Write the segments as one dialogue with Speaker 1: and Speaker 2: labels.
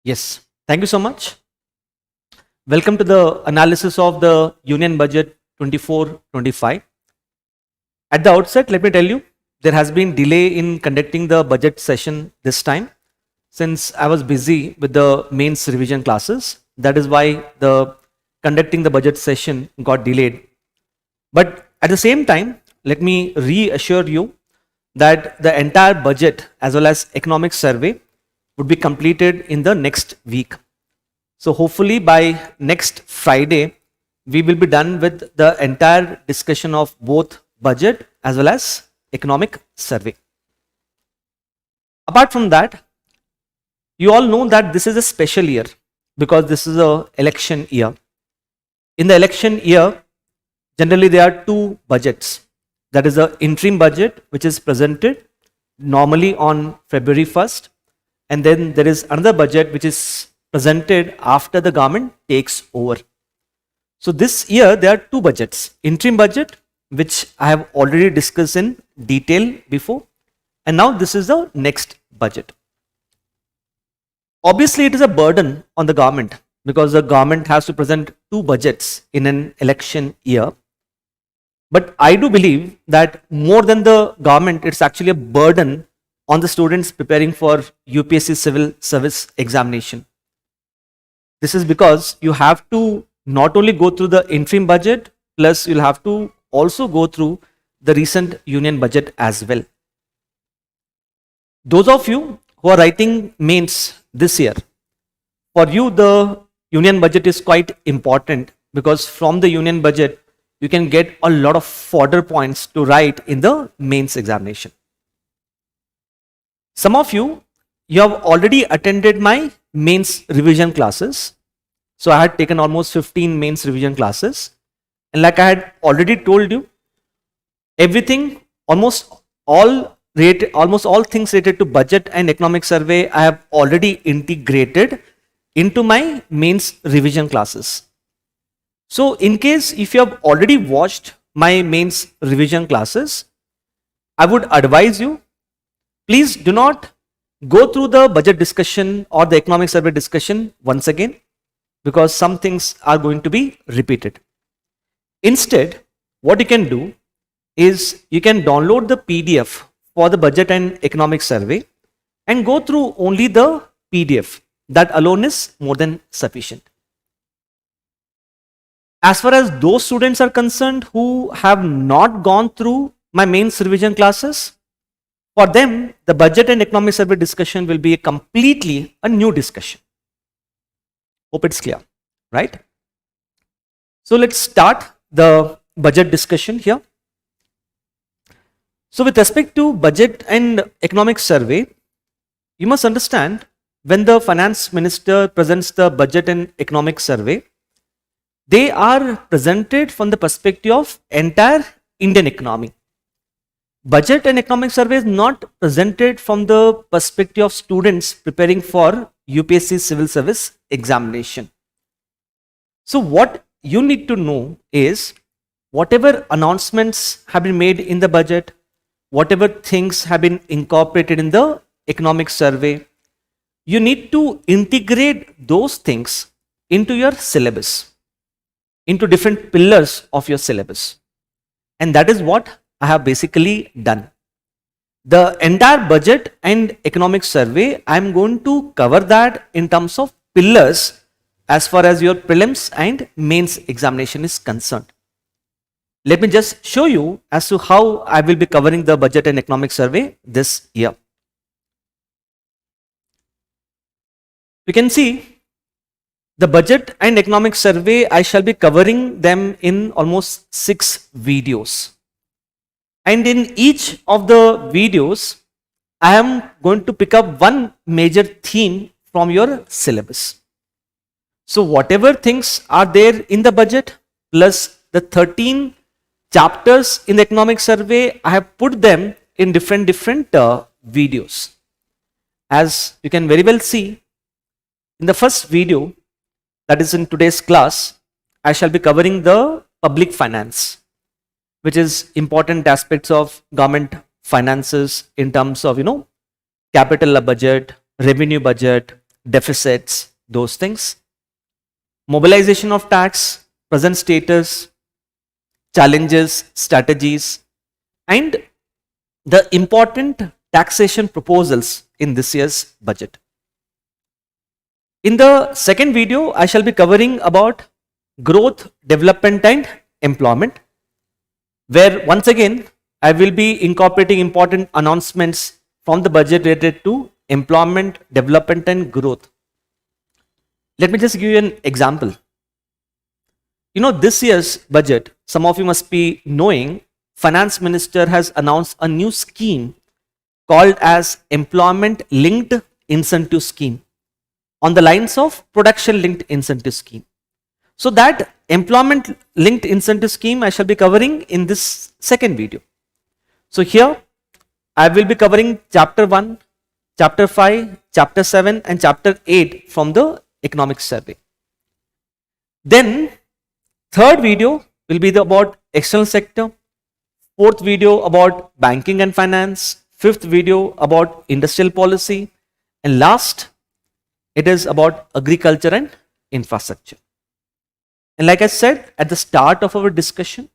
Speaker 1: Yes, thank you so much. Welcome to the analysis of the Union Budget 24-25. At the outset, let me tell you, there has been delay in conducting the budget session this time since I was busy with the mains revision classes. That is why the conducting the budget session got delayed. But at the same time, let me reassure you that the entire budget as well as economic survey would be completed in the next week. So hopefully by next Friday, we will be done with the entire discussion of both budget as well as economic survey. Apart from that, you all know that this is a special year because this is a election year. In the election year, generally there are two budgets. That is the interim budget, which is presented normally on February 1st, and then there is another budget which is presented after the government takes over. So this year there are two budgets: interim budget, which I have already discussed in detail before, and now this is the next budget. Obviously it is a burden on the government because the government has to present two budgets in an election year. But I do believe that more than the government, it's actually a burden on the students preparing for UPSC Civil Service Examination. This is because you have to not only go through the interim budget, plus you'll have to also go through the recent union budget as well. Those of you who are writing mains this year, for you the union budget is quite important because from the union budget, you can get a lot of fodder points to write in the mains examination. Some of you have already attended my mains revision classes. So I had taken almost 15 mains revision classes. And like I had already told you, everything, almost all things related to budget and economic survey, I have already integrated into my mains revision classes. So in case if you have already watched my mains revision classes, I would advise you, please do not go through the budget discussion or the economic survey discussion once again, because some things are going to be repeated. Instead, what you can do is you can download the PDF for the budget and economic survey and go through only the PDF. That alone is more than sufficient. As far as those students are concerned who have not gone through my mains revision classes, for them, the budget and economic survey discussion will be completely a new discussion. Hope it's clear, right? So let's start the budget discussion here. So with respect to budget and economic survey, you must understand when the finance minister presents the budget and economic survey, they are presented from the perspective of entire Indian economy. Budget and economic survey is not presented from the perspective of students preparing for UPSC Civil Service Examination. So what you need to know is whatever announcements have been made in the budget, whatever things have been incorporated in the economic survey, you need to integrate those things into your syllabus, into different pillars of your syllabus. And that is what I have basically done. The entire budget and economic survey, I am going to cover that in terms of pillars as far as your prelims and mains examination is concerned. Let me just show you as to how I will be covering the budget and economic survey this year. You can see the budget and economic survey, I shall be covering them in almost 6 videos. And in each of the videos, I am going to pick up one major theme from your syllabus. So whatever things are there in the budget plus the 13 chapters in the economic survey, I have put them in different videos. As you can very well see, in the first video, that is in today's class, I shall be covering the public finance, which is important aspects of government finances in terms of, capital budget, revenue budget, deficits, those things. Mobilization of tax, present status, challenges, strategies, and the important taxation proposals in this year's budget. In the second video, I shall be covering about growth, development and employment, where once again I will be incorporating important announcements from the budget related to employment, development and growth. Let me just give you an example. You know, this year's budget, some of you must be knowing, Finance Minister has announced a new scheme called as Employment Linked Incentive Scheme on the lines of Production Linked Incentive Scheme. So that Employment Linked Incentive Scheme I shall be covering in this second video. So here I will be covering chapter 1, chapter 5, chapter 7 and chapter 8 from the economic survey. Then third video will be about external sector, fourth video about banking and finance, fifth video about industrial policy, and last it is about agriculture and infrastructure. And like I said at the start of our discussion,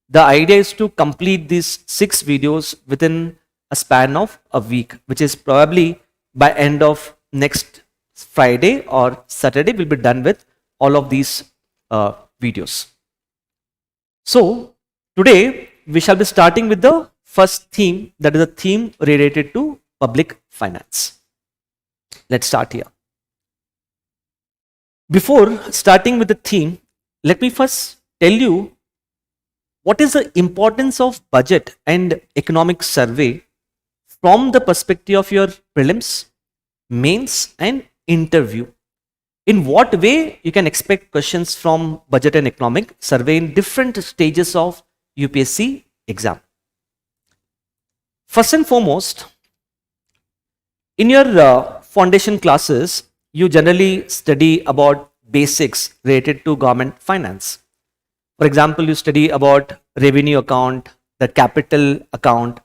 Speaker 1: the idea is to complete these 6 videos within a span of a week, which is probably by end of next Friday or Saturday we'll be done with all of these videos. So today we shall be starting with the first theme, that is a theme related to public finance. Let's start here. Before starting with the theme, let me first tell you what is the importance of budget and economic survey from the perspective of your prelims, mains and interview. In what way you can expect questions from budget and economic survey in different stages of UPSC exam. First and foremost, in your foundation classes, you generally study about basics related to government finance. For example, you study about revenue account, the capital account,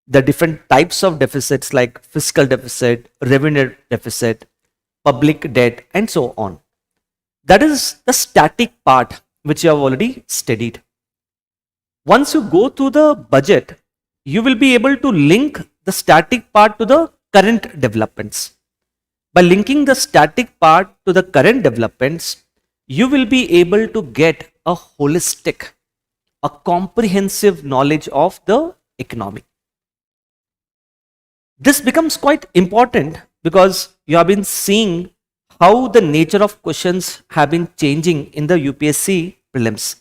Speaker 1: the different types of deficits like fiscal deficit, revenue deficit, public debt and so on. That is the static part which you have already studied. Once you go to the budget, you will be able to link the static part to the current developments. By linking the static part to the current developments, you will be able to get a holistic, a comprehensive knowledge of the economy. This becomes quite important because you have been seeing how the nature of questions have been changing in the UPSC prelims.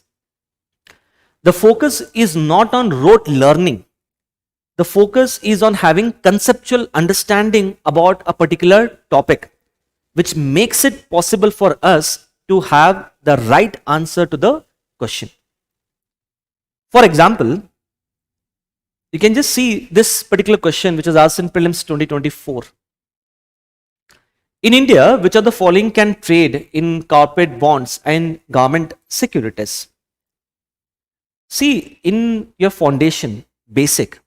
Speaker 1: The focus is not on rote learning. The focus is on having conceptual understanding about a particular topic, which makes it possible for us to have the right answer to the question. For example, you can just see this particular question which was asked in prelims 2024. In India, which of the following can trade in corporate bonds and government securities? See, in your foundation, basic,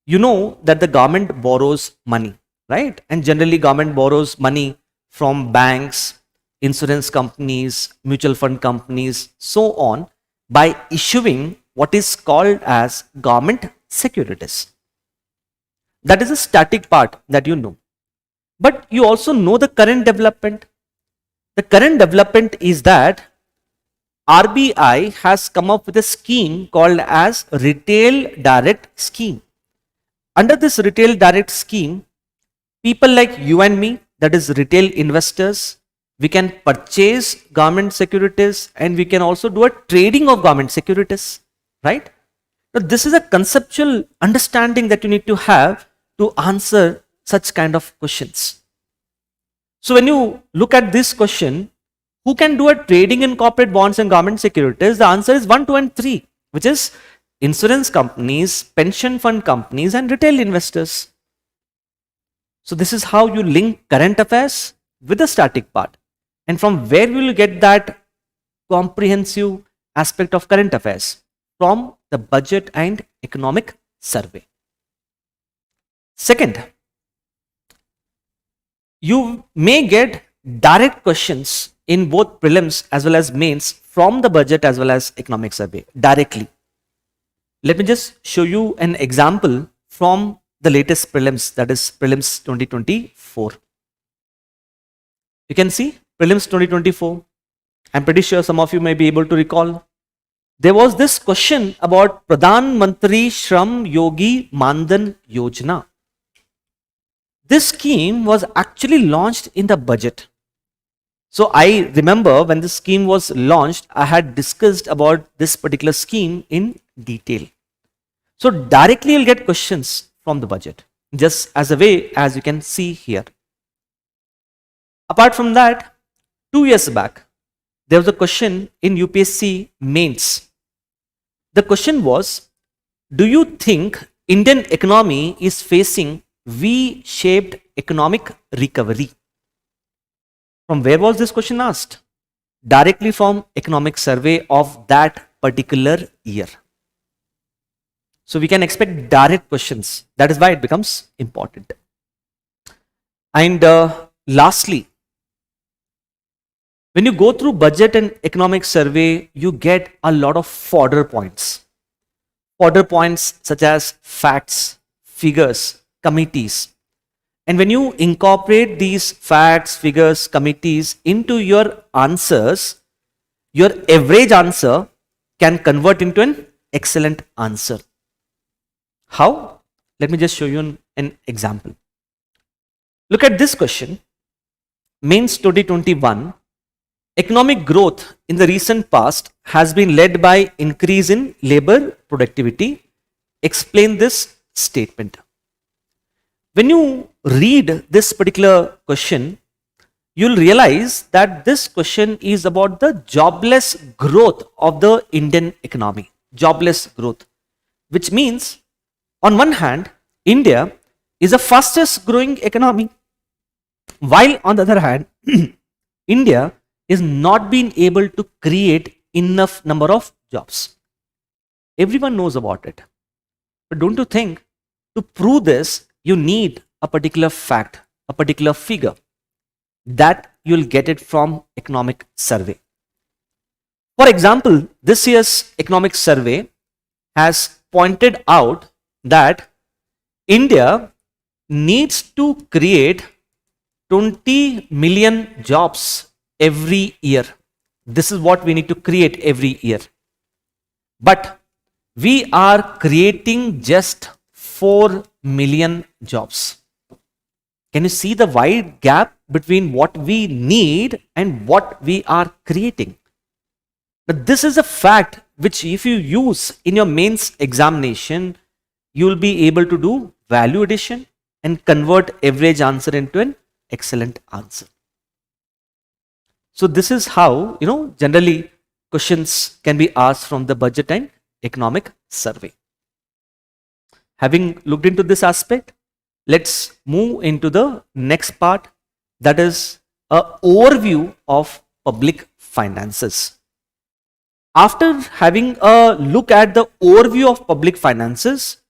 Speaker 1: you know that the government borrows money, right? And generally government borrows money from banks, insurance companies, mutual fund companies, so on, by issuing what is called as government securities. That is a static part that you know. But you also know the current development. The current development is that RBI has come up with a scheme called as Retail Direct Scheme. Under this Retail Direct Scheme, people like you and me, that is retail investors, we can purchase government securities and we can also do a trading of government securities, right? Now, this is a conceptual understanding that you need to have to answer such kind of questions. So when you look at this question, who can do a trading in corporate bonds and government securities? The answer is 1, 2 and 3, which is insurance companies, pension fund companies and retail investors. So this is how you link current affairs with the static part. And from where will you get that comprehensive aspect of current affairs? From the budget and economic survey. Second, you may get direct questions in both prelims as well as mains from the budget as well as economic survey directly. Let me just show you an example from the latest prelims, that is prelims 2024. You can see prelims 2024. I'm pretty sure some of you may be able to recall. There was this question about Pradhan Mantri Shram Yogi Mandan Yojana. This scheme was actually launched in the budget. So I remember when this scheme was launched, I had discussed about this particular scheme in detail. So directly you'll get questions from the budget, just as a way as you can see here. Apart from that, 2 years back, there was a question in UPSC Mains. The question was, do you think Indian economy is facing V-shaped economic recovery? From where was this question asked? Directly from economic survey of that particular year. So we can expect direct questions. That is why it becomes important. And lastly, when you go through budget and economic survey, you get a lot of fodder points. Fodder points such as facts, figures, committees. And when you incorporate these facts, figures, committees into your answers, your average answer can convert into an excellent answer. How? Let me just show you an example. Look at this question. Mains 2021. Economic growth in the recent past has been led by increase in labor productivity. Explain this statement. When you read this particular question, you'll realize that this question is about the jobless growth of the Indian economy. Jobless growth, which means on one hand, India is the fastest growing economy, while on the other hand, India is not being able to create enough number of jobs. Everyone knows about it. But don't you think to prove this, you need a particular fact, a particular figure that you'll get it from economic survey. For example, this year's economic survey has pointed out that India needs to create 20 million jobs every year. This is what we need to create every year. But we are creating just 4 million jobs. Can you see the wide gap between what we need and what we are creating? But this is a fact which if you use in your mains examination, you will be able to do value addition and convert average answer into an excellent answer. So this is how, generally questions can be asked from the budget and economic survey. Having looked into this aspect, let's move into the next part, that is an overview of public finances. After having a look at the overview of public finances,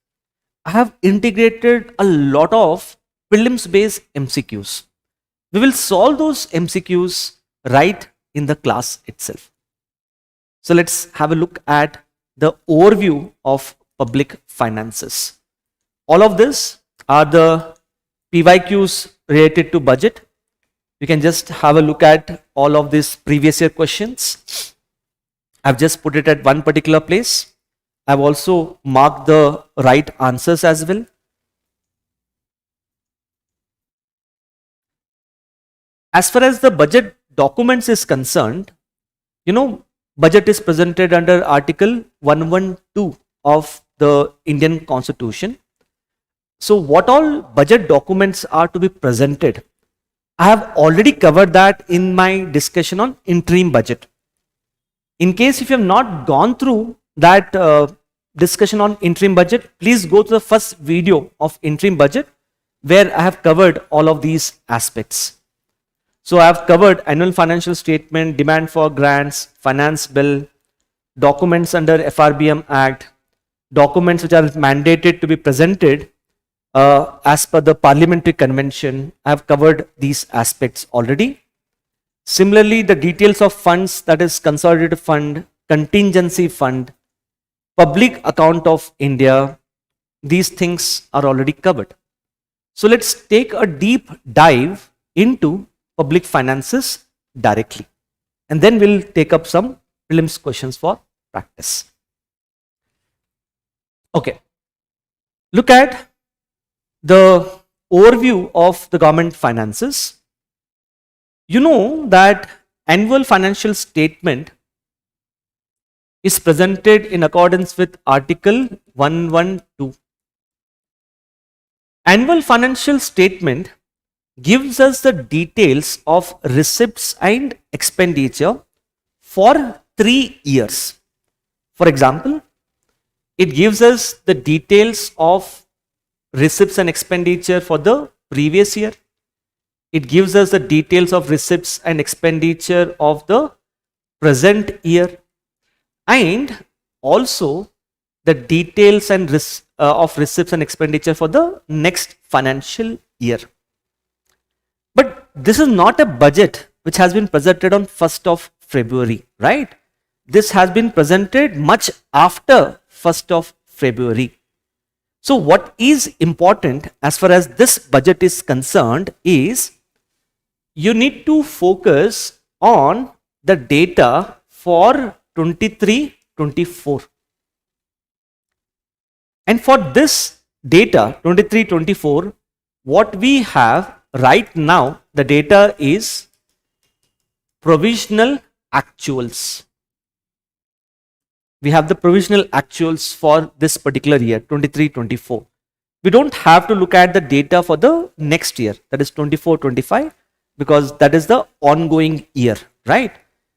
Speaker 1: I have integrated a lot of prelims based MCQs. We will solve those MCQs right in the class itself. So let's have a look at the overview of public finances. All of this are the PYQs related to budget. You can just have a look at all of these previous year questions. I've just put it at one particular place. I've also marked the right answers as well. As far as the budget documents is concerned, budget is presented under Article 112 of the Indian Constitution. So what all budget documents are to be presented? I have already covered that in my discussion on interim budget. In case if you have not gone through that discussion on interim budget, please go to the first video of interim budget where I have covered all of these aspects. So I have covered annual financial statement, demand for grants, finance bill, documents under FRBM Act, documents which are mandated to be presented as per the parliamentary convention. I have covered these aspects already. Similarly, the details of funds, that is consolidated fund, contingency fund, public account of India, these things are already covered. So let's take a deep dive into public finances directly, and then we'll take up some prelims questions for practice. Okay, look at the overview of the government finances. You know that annual financial statement is presented in accordance with Article 112. Annual financial statement gives us the details of receipts and expenditure for 3 years. For example, it gives us the details of receipts and expenditure for the previous year. It gives us the details of receipts and expenditure of the present year, and also the details and of receipts and expenditure for the next financial year. But this is not a budget which has been presented on 1st of February, right? This has been presented much after 1st of February. So what is important as far as this budget is concerned is you need to focus on the data for 23-24. And for this data 23-24, what we have right now, the data is provisional actuals. We have the provisional actuals for this particular year 23-24. We don't have to look at the data for the next year, that is 24-25, because that is the ongoing year, right?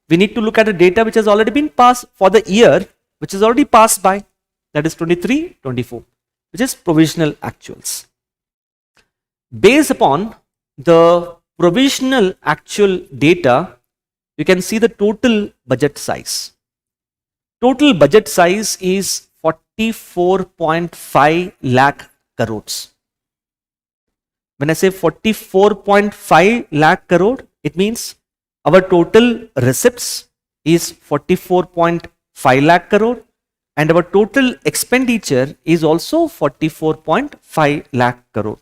Speaker 1: We need to look at the data which has already been passed for the year which is already passed by, that is 23-24, which is provisional actuals. Based upon the provisional actual data, you can see the total budget size. Total budget size is 44.5 lakh crores. When I say 44.5 lakh crore, it means our total receipts is 44.5 lakh crore and our total expenditure is also 44.5 lakh crore.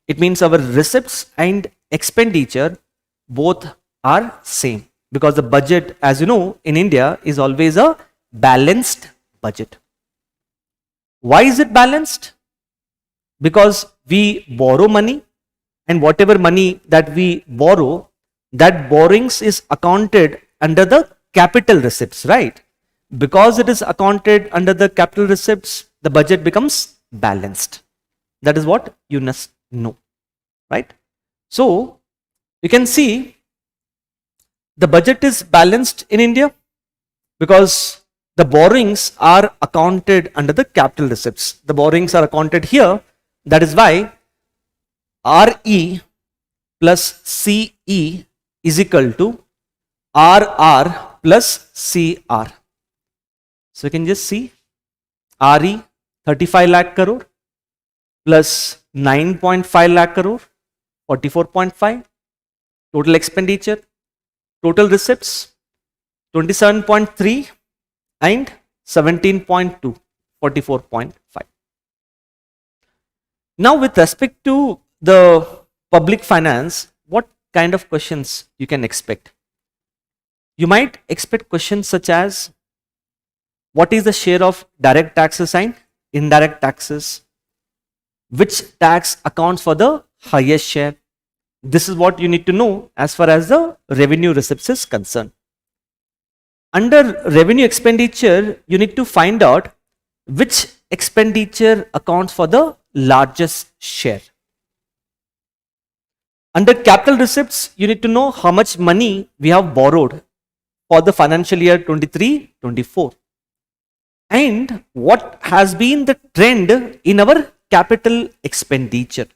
Speaker 1: It means our receipts and expenditure both are same, because the budget, as you know, in India is always a balanced budget. Why is it balanced? Because we borrow money, and whatever money that we borrow, that borrowings is accounted under the capital receipts, right? Because it is accounted under the capital receipts, the budget becomes balanced. That is what you must know, right? So you can see the budget is balanced in India because the borrowings are accounted under the capital receipts. The borrowings are accounted here. That is why RE plus CE is equal to RR plus CR. So you can just see RE 35 lakh crore plus 9.5 lakh crore, 44.5. Total expenditure, total receipts 27.3 and 17.2, 44.5. Now with respect to the public finance, what kind of questions you can expect? You might expect questions such as, what is the share of direct taxes and indirect taxes? Which tax accounts for the highest share? This is what you need to know as far as the revenue receipts is concerned. Under revenue expenditure, you need to find out which expenditure accounts for the largest share. Under capital receipts, you need to know how much money we have borrowed for the financial year 23-24 and what has been the trend in our capital expenditure.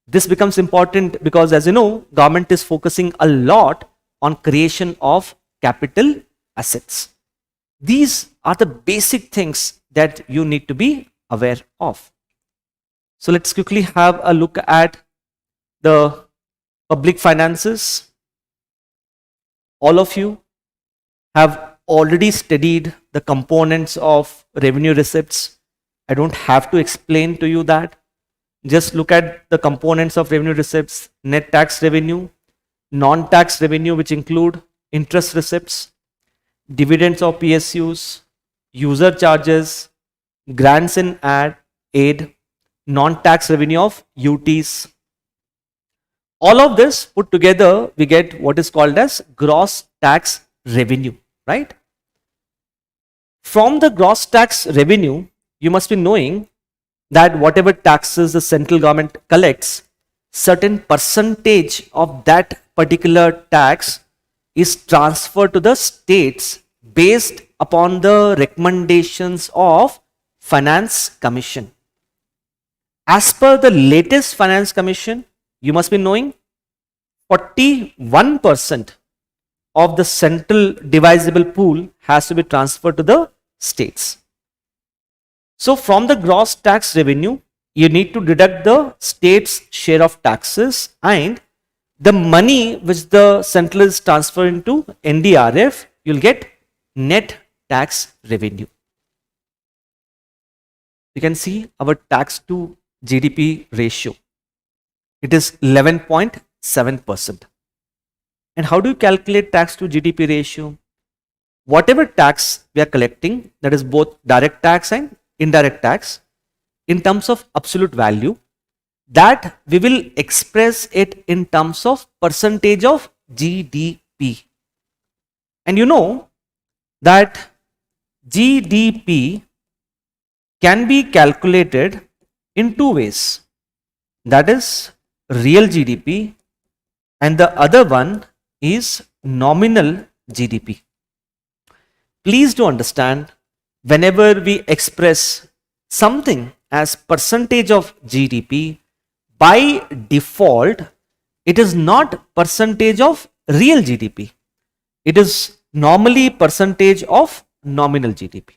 Speaker 1: This becomes important because, as you know, government is focusing a lot on creation of capital assets. These are the basic things that you need to be aware of. So let's quickly have a look at the public finances. All of you have already studied the components of revenue receipts. I don't have to explain to you that. Just look at the components of revenue receipts: net tax revenue, non-tax revenue, which include interest receipts, dividends of PSUs, user charges, grants and aid, non-tax revenue of UTs. All of this put together, we get what is called as gross tax revenue, right? From the gross tax revenue, you must be knowing that whatever taxes the central government collects, certain percentage of that particular tax is transferred to the states based upon the recommendations of Finance Commission. As per the latest Finance Commission, you must be knowing 41% of the central divisible pool has to be transferred to the states. So from the gross tax revenue, you need to deduct the state's share of taxes and the money which the central is transferring to NDRF, you'll get net tax revenue. You can see our tax to GDP ratio. It is 11.7%. And how do you calculate tax to GDP ratio? Whatever tax we are collecting, that is both direct tax and indirect tax, in terms of absolute value, that we will express it in terms of percentage of GDP. And you know that GDP can be calculated in two ways. That is real GDP and the other one is nominal GDP. Please do understand, whenever we express something as percentage of GDP, by default, it is not percentage of real GDP. It is normally percentage of nominal GDP.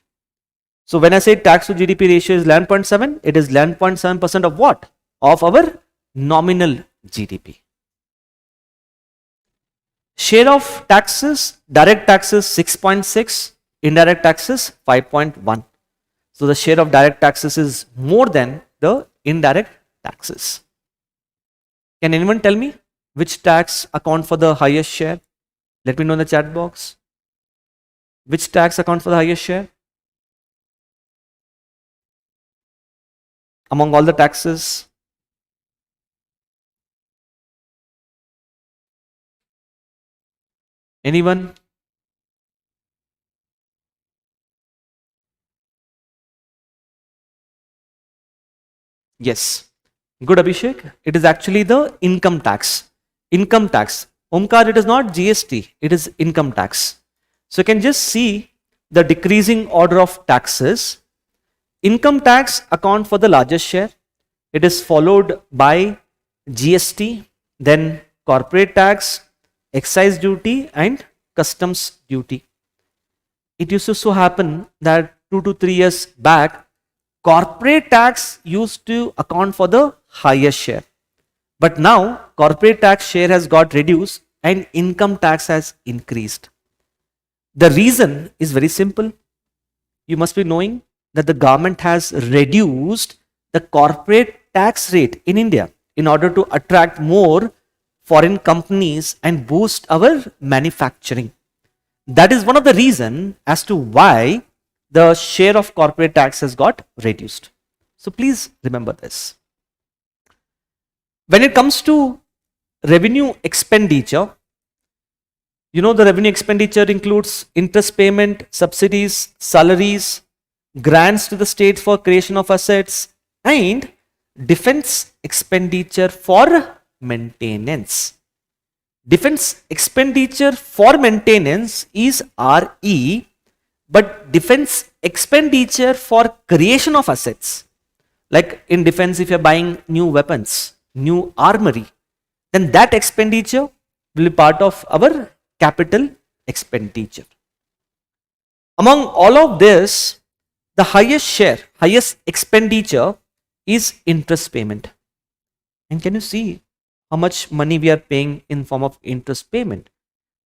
Speaker 1: So when I say tax to GDP ratio is 11.7, it is 11.7% of what? Of our nominal GDP. Share of taxes, direct taxes 6.6, indirect taxes 5.1. So the share of direct taxes is more than the indirect taxes. Can anyone tell me which tax account for the highest share? Let me know in the chat box. Which tax account for the highest share? Among all the taxes? Anyone? Yes. Good, Abhishek. It is actually the income tax. Income tax. Omkar, it is not GST. It is income tax. So you can just see the decreasing order of taxes. Income tax account for the largest share. It is followed by GST, then corporate tax, excise duty and customs duty. It used to so happen that 2 to 3 years back, corporate tax used to account for the highest share. But now corporate tax share has got reduced and income tax has increased. The reason is very simple. You must be knowing that the government has reduced the corporate tax rate in India in order to attract more foreign companies and boost our manufacturing. That is one of the reasons as to why the share of corporate tax has got reduced. So please remember this. When it comes to revenue expenditure, you know the revenue expenditure includes interest payment, subsidies, salaries, grants to the state for creation of assets and defense expenditure for maintenance. Defense expenditure for maintenance is RE, but defense expenditure for creation of assets, like in defense, if you're buying new weapons, new armory, then that expenditure will be part of our capital expenditure. Among all of this, the highest share, highest expenditure is interest payment. And can you see how much money we are paying in form of interest payment?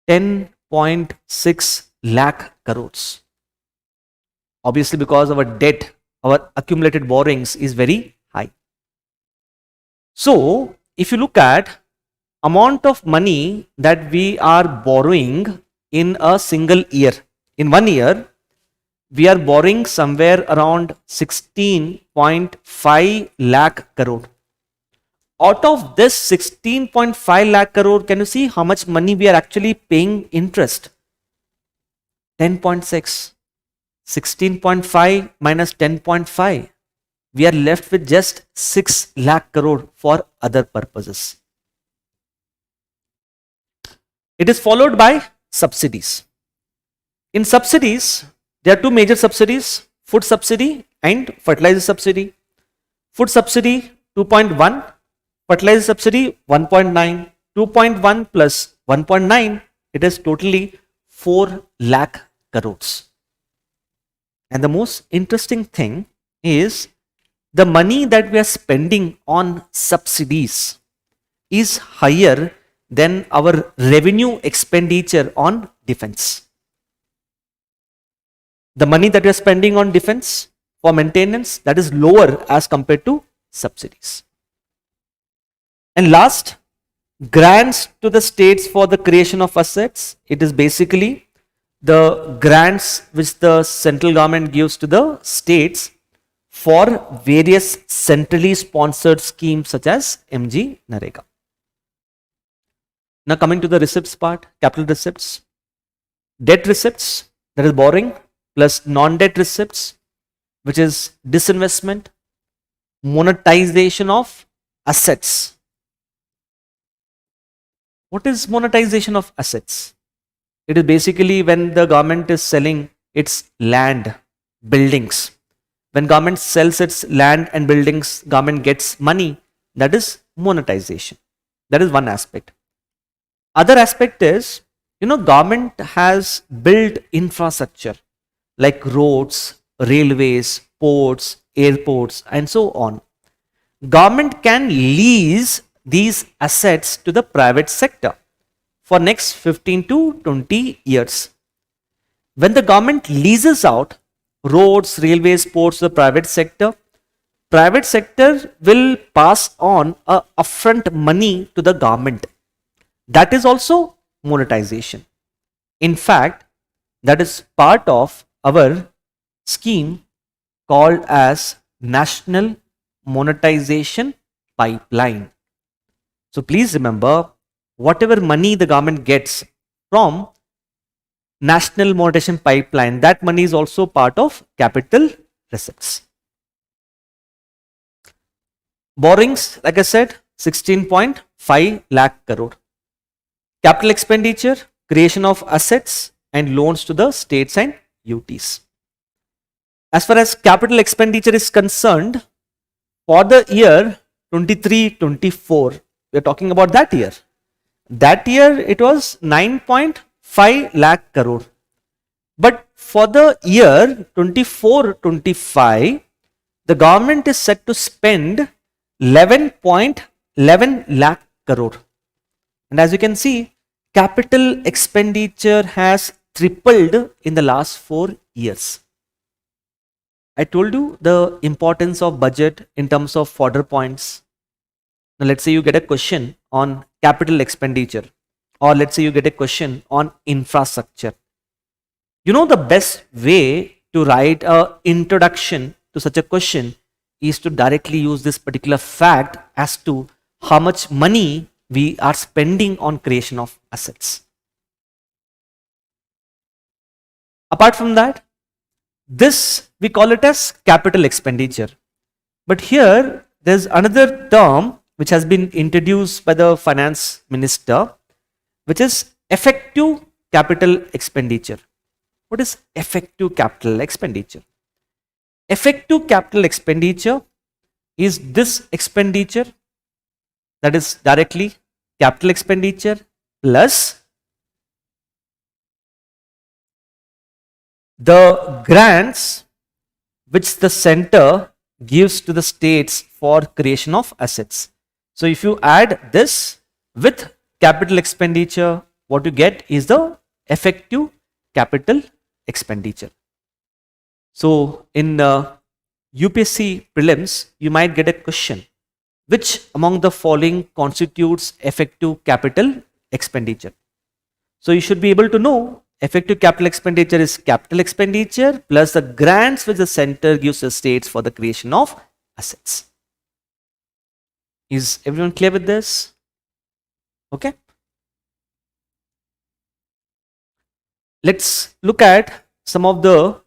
Speaker 1: 10.6 lakh crores. Obviously, because our debt, our accumulated borrowings is very high. So, if you look at amount of money that we are borrowing in a single year, in 1 year, we are borrowing somewhere around 16.5 lakh crore. Out of this 16.5 lakh crore, can you see how much money we are actually paying interest? 10.6. 16.5 minus 10.5. We are left with just 6 lakh crore for other purposes. It is followed by subsidies. In subsidies, there are two major subsidies, food subsidy and fertilizer subsidy. Food subsidy 2.1, fertilizer subsidy 1.9, 2.1 plus 1.9, it is totally 4 lakh crores. And the most interesting thing is the money that we are spending on subsidies is higher than our revenue expenditure on defense. The money that we are spending on defense for maintenance, that is lower as compared to subsidies. And last, grants to the states for the creation of assets. It is basically the grants which the central government gives to the states for various centrally sponsored schemes such as MG Narega. Now coming to the receipts part, capital receipts, debt receipts, that is borrowing, plus non-debt receipts, which is disinvestment, monetization of assets. What is monetization of assets? It is basically when the government is selling its land, buildings. When government sells its land and buildings, government gets money. That is monetization. That is one aspect. Other aspect is, government has built infrastructure like roads, railways, ports, airports, and so on. Government can lease these assets to the private sector for next 15 to 20 years. When the government leases out roads, railways, ports to the private sector will pass on a upfront money to the government. That is also monetization. In fact, that is part of our scheme called as National Monetization Pipeline. So please remember, whatever money the government gets from National Monetization Pipeline, that money is also part of capital receipts. Borrowings, like I said, 16.5 lakh crore. Capital expenditure, creation of assets and loans to the states and UTs. As far as capital expenditure is concerned, for the year 23-24, we are talking about that year. That year it was 9.5 lakh crore. But for the year 24-25, the government is set to spend 11.11 lakh crore. And as you can see, capital expenditure has tripled in the last 4 years. I told you the importance of budget in terms of fodder points. Now let's say you get a question on capital expenditure, or let's say you get a question on infrastructure. The best way to write an introduction to such a question is to directly use this particular fact as to how much money we are spending on creation of assets. Apart from that, this we call it as capital expenditure. But here there's another term which has been introduced by the finance minister, which is effective capital expenditure. What is effective capital expenditure? Effective capital expenditure is this expenditure, that is directly capital expenditure plus the grants which the center gives to the states for creation of assets. So if you add this with capital expenditure, what you get is the effective capital expenditure. So in UPSC prelims, you might get a question: which among the following constitutes effective capital expenditure? So you should be able to know effective capital expenditure is capital expenditure plus the grants which the center gives the states for the creation of assets. Is everyone clear with this? Okay. Let's look at some of the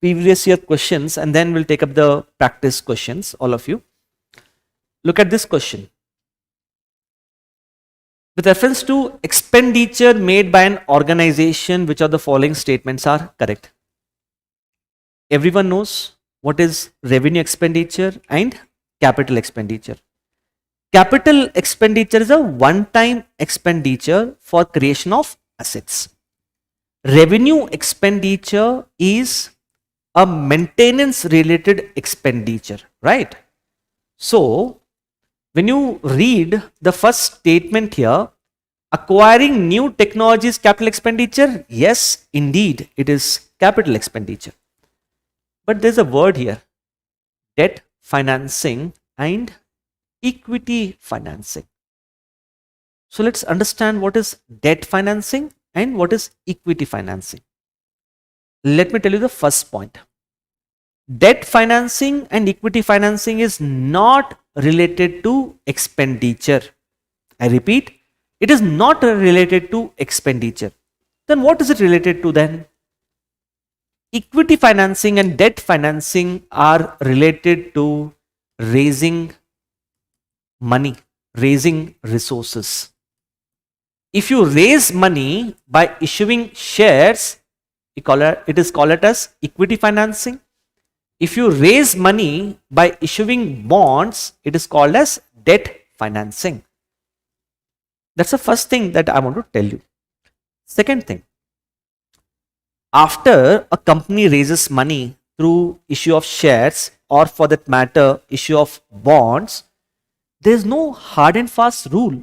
Speaker 1: previous year questions and then we'll take up the practice questions, all of you. Look at this question. With reference to expenditure made by an organization, which of the following statements are correct? Everyone knows what is revenue expenditure and capital expenditure. Capital expenditure is a one-time expenditure for creation of assets. Revenue expenditure is a maintenance related expenditure, right? So when you read the first statement here, acquiring new technologies capital expenditure, yes, indeed, it is capital expenditure. But there's a word here, debt financing and equity financing. So let's understand what is debt financing and what is equity financing. Let me tell you the first point. Debt financing and equity financing is not related to expenditure. I repeat, it is not related to expenditure. Then what is it related to then? Equity financing and debt financing are related to raising money, raising resources. If you raise money by issuing shares, it is called as equity financing. If you raise money by issuing bonds, it is called as debt financing. That's the first thing that I want to tell you. Second thing, after a company raises money through issue of shares or for that matter issue of bonds, there is no hard and fast rule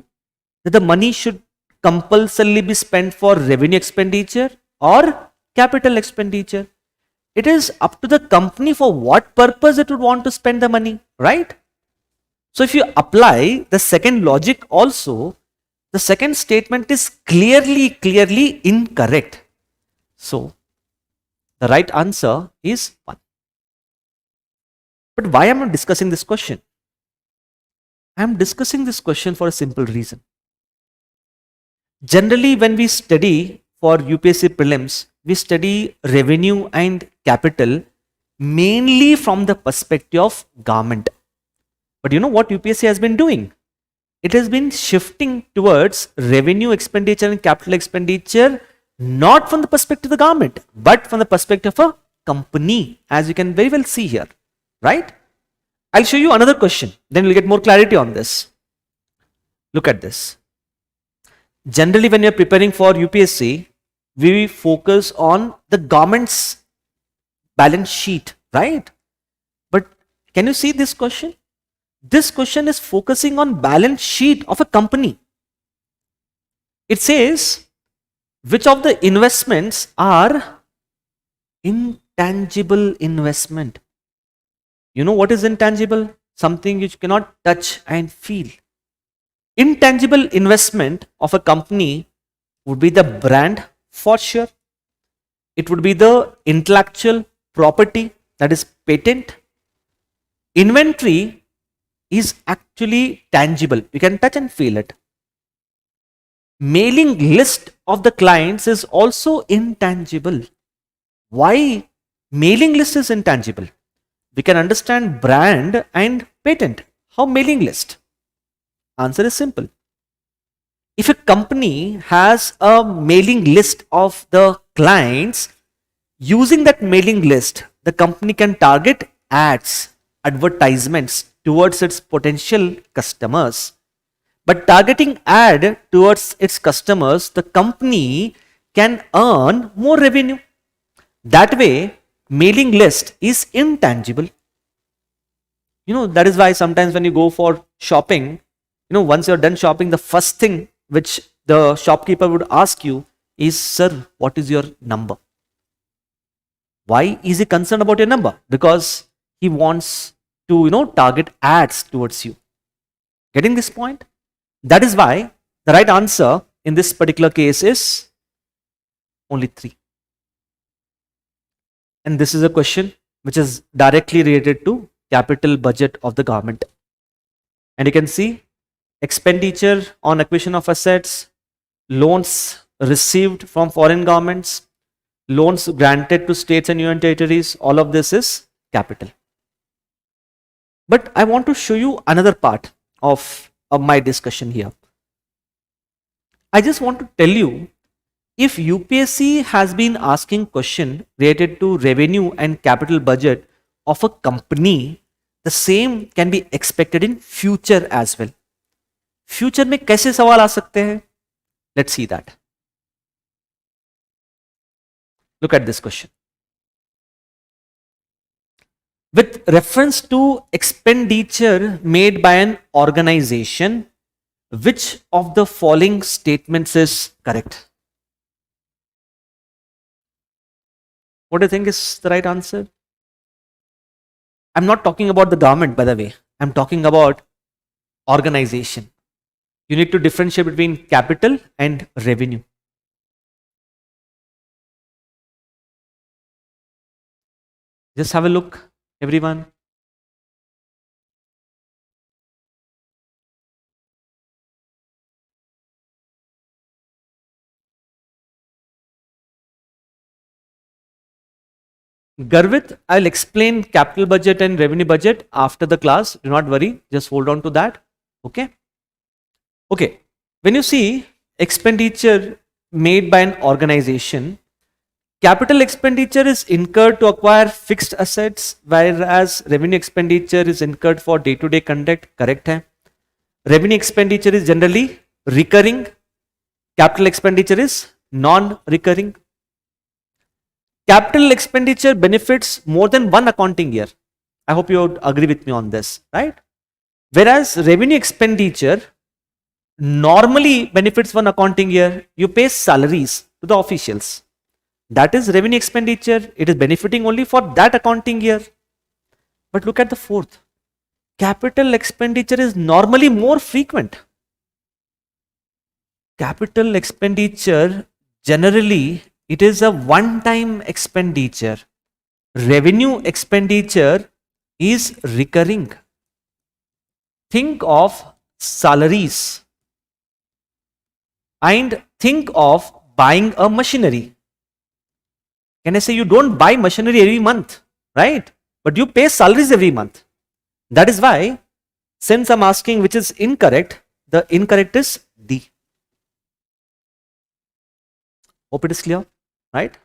Speaker 1: that the money should compulsorily be spent for revenue expenditure or capital expenditure. It is up to the company for what purpose it would want to spend the money, right? So if you apply the second logic also, the second statement is clearly incorrect. So the right answer is 1. But why am I discussing this question? I am discussing this question for a simple reason. Generally, when we study for UPSC prelims, we study revenue and capital mainly from the perspective of government. But you know what UPSC has been doing? It has been shifting towards revenue expenditure and capital expenditure not from the perspective of the government, but from the perspective of a company, as you can very well see here, right? I'll show you another question, then we'll get more clarity on this. Look at this. Generally, when you're preparing for UPSC, we focus on the government's balance sheet, right? But can you see this question? This question is focusing on balance sheet of a company. It says, which of the investments are intangible investment? You know what is intangible? Something which you cannot touch and feel. Intangible investment of a company would be the brand for sure. It would be the intellectual property, that is patent. Inventory is actually tangible. You can touch and feel it. Mailing list of the clients is also intangible. Why mailing list is intangible? We can understand brand and patent. How mailing list? Answer is simple. If a company has a mailing list of the clients, using that mailing list, the company can target ads, advertisements towards its potential customers. But targeting ad towards its customers, the company can earn more revenue. That way, mailing list is intangible. That is why sometimes when you go for shopping, once you're done shopping, the first thing which the shopkeeper would ask you is, sir, what is your number? Why is he concerned about your number? Because he wants to, target ads towards you. Getting this point? That is why the right answer in this particular case is only 3. And this is a question which is directly related to capital budget of the government. And you can see expenditure on acquisition of assets, loans received from foreign governments, loans granted to states and union territories, all of this is capital. But I want to show you another part of my discussion here. I just want to tell you, if UPSC has been asking question related to revenue and capital budget of a company, the same can be expected in future as well. Future में कैसे सवाल आ सकते हैं? Let's see that. Look at this question. With reference to expenditure made by an organization, which of the following statements is correct? What do you think is the right answer? I'm not talking about the government, by the way. I'm talking about organization. You need to differentiate between capital and revenue. Just have a look, everyone. Garvit, I'll explain capital budget and revenue budget after the class. Do not worry. Just hold on to that. Okay. Okay. When you see expenditure made by an organization, capital expenditure is incurred to acquire fixed assets, whereas revenue expenditure is incurred for day-to-day conduct. Correct hai? Revenue expenditure is generally recurring. Capital expenditure is non-recurring. Capital expenditure benefits more than one accounting year. I hope you would agree with me on this, right? Whereas revenue expenditure normally benefits one accounting year. You pay salaries to the officials. That is revenue expenditure. It is benefiting only for that accounting year. But look at the fourth. Capital expenditure is normally more frequent. Capital expenditure generally, it is a one-time expenditure. Revenue expenditure is recurring. Think of salaries and think of buying a machinery. Can I say you don't buy machinery every month, right? But you pay salaries every month. That is why, since I'm asking which is incorrect, the incorrect is D. Hope it is clear, right?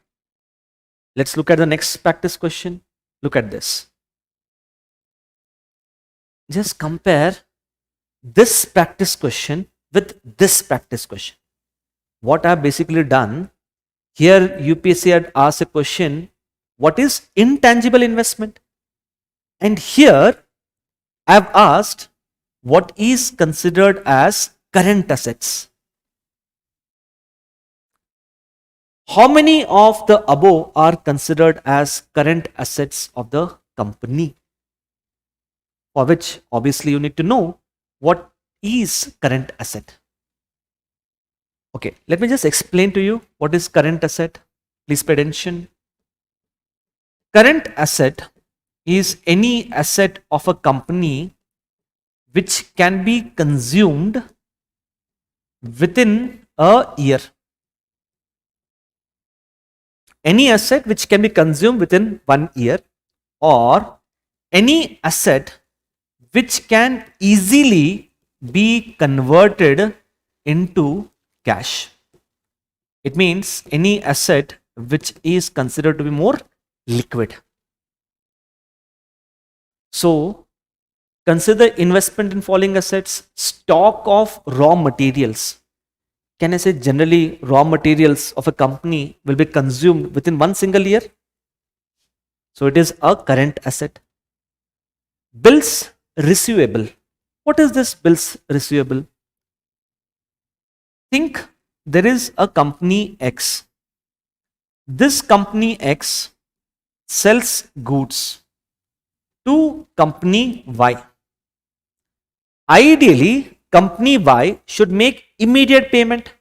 Speaker 1: Let's look at the next practice question. Look at this. Just compare this practice question with this practice question. What I've basically done, here UPSC had asked a question, what is intangible investment? And here I've asked, what is considered as current assets? How many of the above are considered as current assets of the company? For which obviously you need to know what is current asset. Okay, let me just explain to you what is current asset. Please pay attention. Current asset is any asset of a company which can be consumed within a year. Any asset which can be consumed within 1 year, or any asset which can easily be converted into cash. It means any asset which is considered to be more liquid. So consider investment in following assets: stock of raw materials. Can I say generally raw materials of a company will be consumed within 1 single year? So it is a current asset. Bills receivable. What is this bills receivable? Think there is a company X. This company X sells goods to company Y. Ideally, company Y should make immediate payment.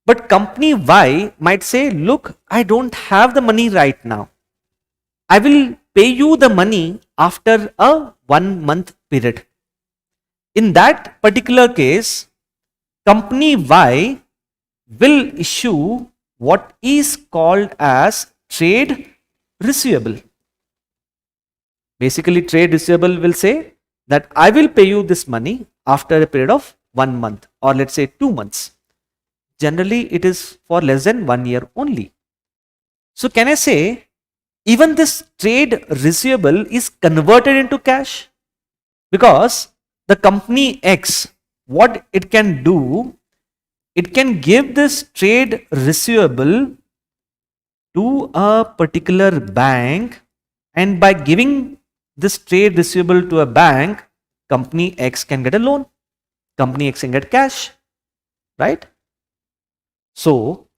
Speaker 1: But company Y might say, look, I don't have the money right now. I will pay you the money after a 1 month period. In that particular case, company Y will issue what is called as trade receivable. Basically, trade receivable will say that I will pay you this money after a period of 1 month, or let's say 2 months. Generally, it is for less than 1 year only. So can I say even this trade receivable is converted into cash? Because the company X, what it can do, it can give this trade receivable to a particular bank, and by giving this trade receivable to a bank, company X can get a loan, company X can get cash, right? So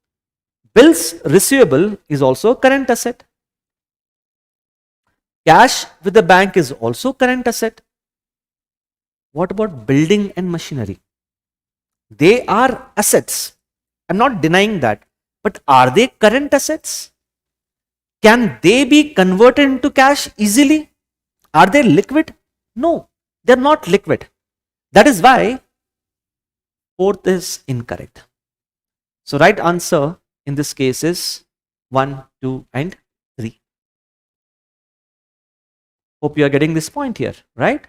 Speaker 1: bills receivable is also current asset. Cash with the bank is also current asset. What about building and machinery? They are assets. I'm not denying that. But are they current assets? Can they be converted into cash easily? Are they liquid? No, they're not liquid. That is why fourth is incorrect. So right answer in this case is 1, 2 and 3. Hope you are getting this point here, right?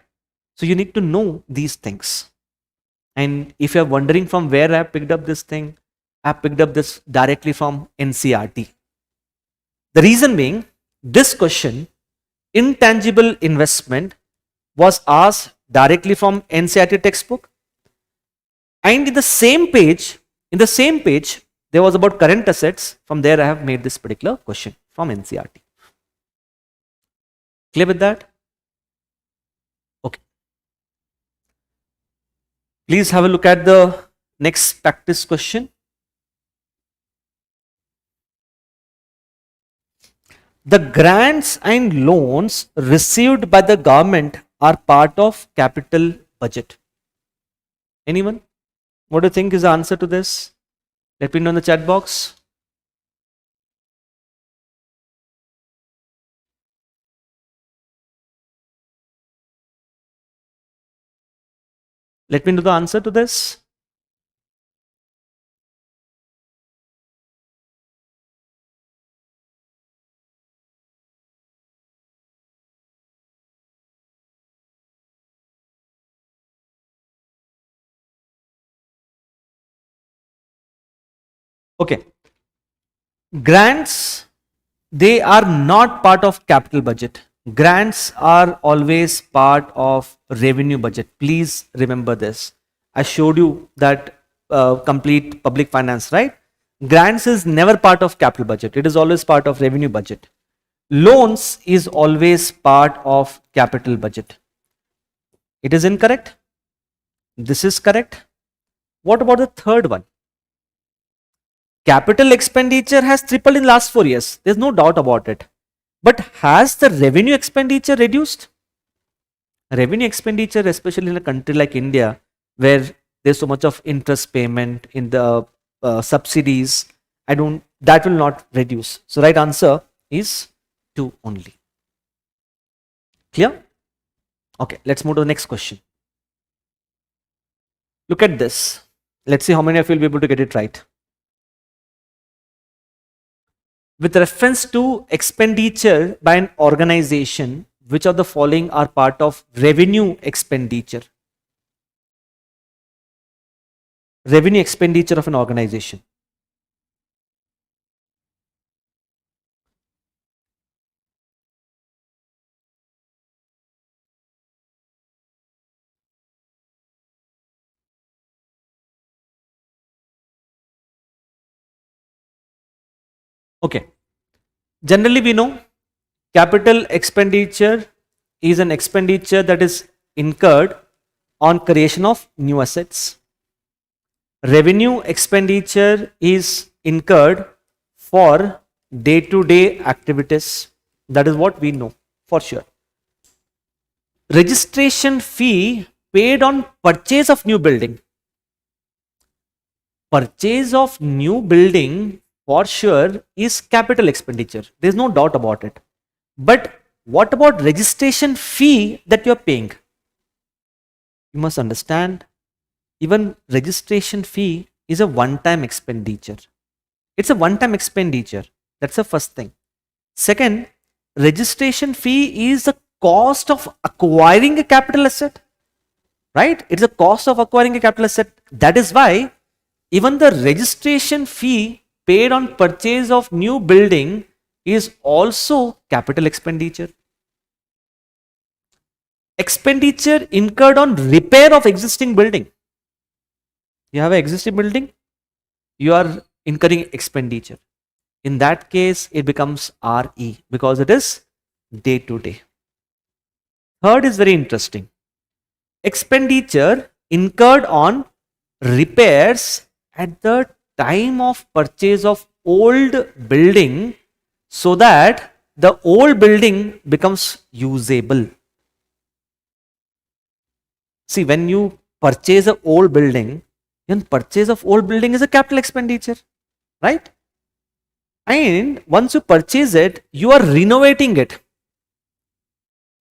Speaker 1: So you need to know these things. And if you're wondering from where I picked up this thing, I picked up this directly from NCERT. The reason being, this question, intangible investment, was asked directly from NCERT textbook. And in the same page, there was about current assets. From there, I have made this particular question from NCERT. Clear with that? Okay. Please have a look at the next practice question. The grants and loans received by the government are part of capital budget. Anyone? What do you think is the answer to this? Let me know in the chat box. Let me know the answer to this. Okay. Grants, they are not part of capital budget. Grants are always part of revenue budget. Please remember this. I showed you that complete public finance, right? Grants is never part of capital budget. It is always part of revenue budget. Loans is always part of capital budget. It is incorrect. This is correct. What about the third one? Capital expenditure has tripled in last 4 years. There's no doubt about it. But has the revenue expenditure reduced? Revenue expenditure, especially in a country like India, where there's so much of interest payment in the subsidies, that will not reduce. So right answer is 2 only. Clear? Okay, let's move to the next question. Look at this. Let's see how many of you will be able to get it right. With reference to expenditure by an organization, which of the following are part of revenue expenditure? Revenue expenditure of an organization. Okay. Generally, we know capital expenditure is an expenditure that is incurred on creation of new assets. Revenue expenditure is incurred for day-to-day activities. That is what we know for sure. Registration fee paid on purchase of new building. Purchase of new building for sure is capital expenditure. There is no doubt about it. But what about registration fee that you are paying? You must understand, even registration fee is a one-time expenditure. It's a one-time expenditure. That's the first thing. Second, registration fee is the cost of acquiring a capital asset, right? It's the cost of acquiring a capital asset. That is why even the registration fee paid on purchase of new building is also capital expenditure. Expenditure incurred on repair of existing building. You have an existing building, you are incurring expenditure. In that case, it becomes RE because it is day to day. Third is very interesting. Expenditure incurred on repairs at the time of purchase of old building so that the old building becomes usable. See, when you purchase an old building, then purchase of old building is a capital expenditure, right? And once you purchase it, you are renovating it.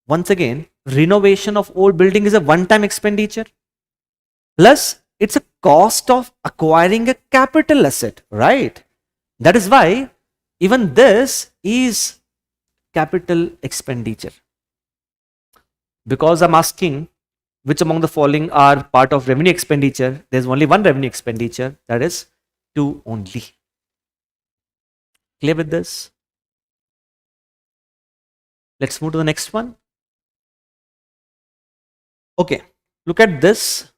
Speaker 1: Once again, renovation of old building is a one-time expenditure. Plus, it's a cost of acquiring a capital asset, right? That is why even this is capital expenditure. Because I'm asking which among the following are part of revenue expenditure, there's only one revenue expenditure, that is 2 only. Clear with this? Let's move to the next one. Okay, look at this.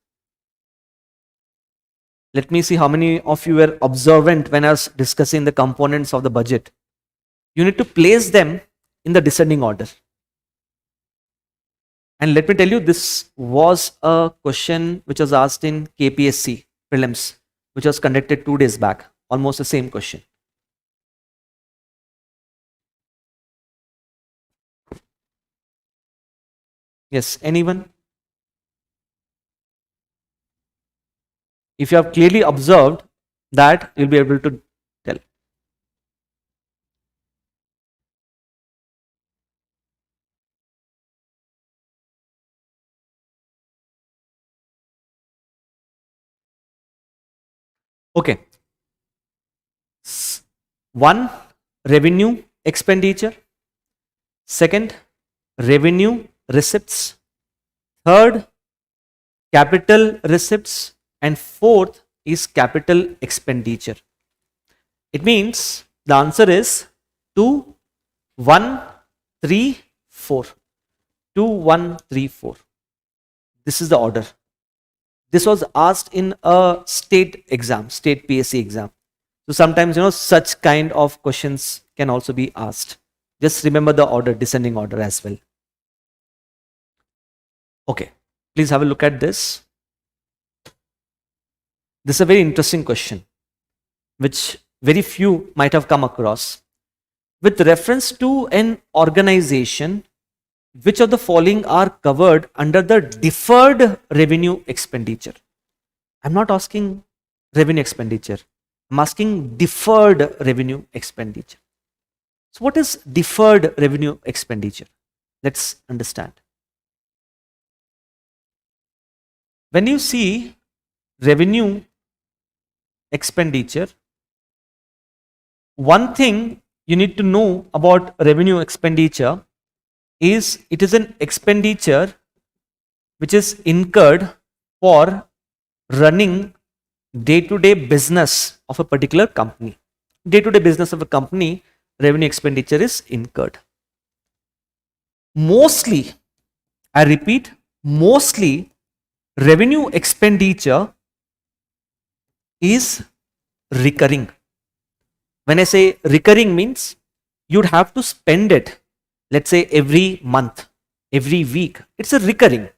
Speaker 1: Let me see how many of you were observant when I was discussing the components of the budget. You need to place them in the descending order. And let me tell you, this was a question which was asked in KPSC Prelims, which was conducted 2 days back. Almost the same question. Yes, anyone? If you have clearly observed that, you'll be able to tell. Okay. 1, revenue expenditure. Second, revenue receipts. Third, capital receipts. And fourth is capital expenditure. It means the answer is 2, 1, 3, 4. 2, 1, 3, 4. This is the order. This was asked in a state exam, state PSC exam. So sometimes, such kind of questions can also be asked. Just remember the order, descending order as well. Okay, please have a look at this. This is a very interesting question, which very few might have come across. With reference to an organization, which of the following are covered under the deferred revenue expenditure? I'm not asking revenue expenditure. I'm asking deferred revenue expenditure. So what is deferred revenue expenditure? Let's understand. When you see revenue expenditure, one thing you need to know about revenue expenditure is it is an expenditure which is incurred for running day-to-day business of a particular company. Day-to-day business of a company, revenue expenditure is incurred. Mostly, I repeat, mostly revenue expenditure is recurring. When I say recurring means you'd have to spend it, let's say every month, every week. It's a recurring.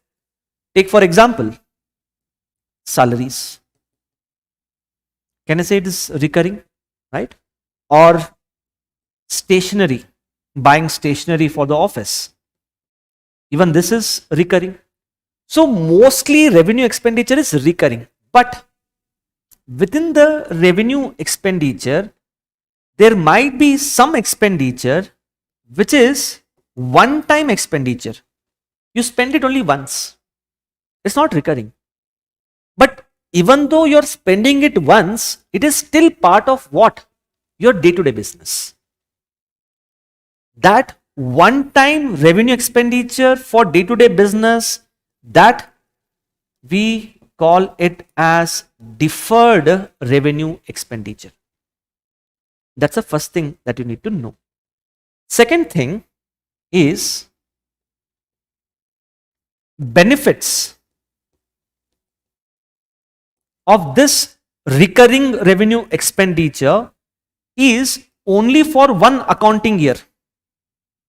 Speaker 1: Take for example, salaries. Can I say it is recurring, right? Or stationery, buying stationery for the office. Even this is recurring. So mostly revenue expenditure is recurring, but within the revenue expenditure, there might be some expenditure which is one-time expenditure. You spend it only once. It's not recurring. But even though you're spending it once, it is still part of what? Your day-to-day business. That one-time revenue expenditure for day-to-day business, that we call it as deferred revenue expenditure. That's the first thing that you need to know. Second thing is benefits of this recurring revenue expenditure is only for one accounting year.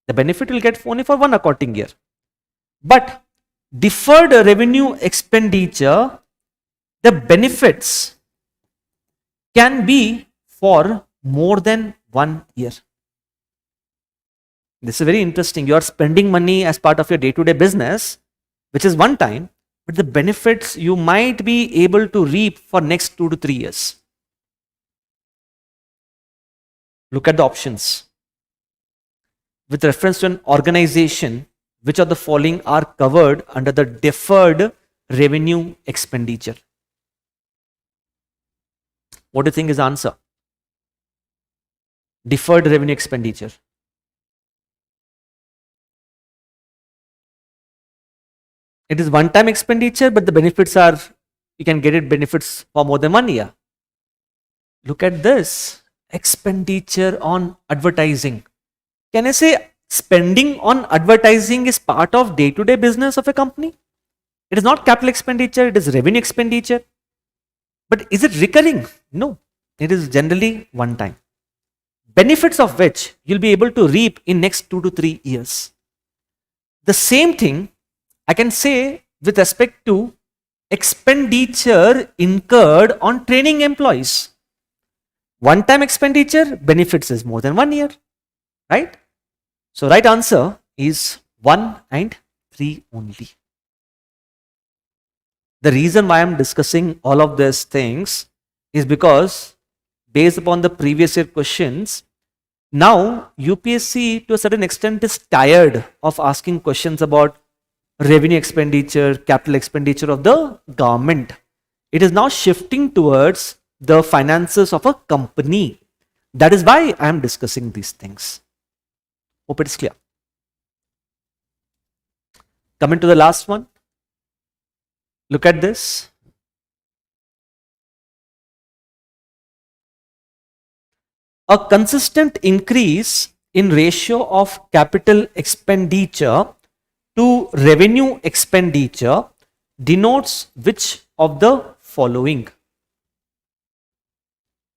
Speaker 1: The benefit will get only for one accounting year. But deferred revenue expenditure, the benefits can be for more than 1 year. This is very interesting. You are spending money as part of your day-to-day business, which is one time, but the benefits you might be able to reap for next 2 to 3 years. Look at the options. With reference to an organization, which of the following are covered under the deferred revenue expenditure? What do you think is the answer? Deferred revenue expenditure. It is one-time expenditure, but the benefits are, you can get it benefits for more than 1 year. Look at this, expenditure on advertising. Can I say spending on advertising is part of day-to-day business of a company? It is not capital expenditure, it is revenue expenditure. But is it recurring? No, it is generally one time. Benefits of which you'll be able to reap in next 2 to 3 years. The same thing I can say with respect to expenditure incurred on training employees. One time expenditure, benefits is more than 1 year, right? So right answer is 1 and 3 only. The reason why I'm discussing all of these things is because based upon the previous year questions, now UPSC to a certain extent is tired of asking questions about revenue expenditure, capital expenditure of the government. It is now shifting towards the finances of a company. That is why I am discussing these things. Hope it is clear. Coming to the last one. Look at this. A consistent increase in ratio of capital expenditure to revenue expenditure denotes which of the following?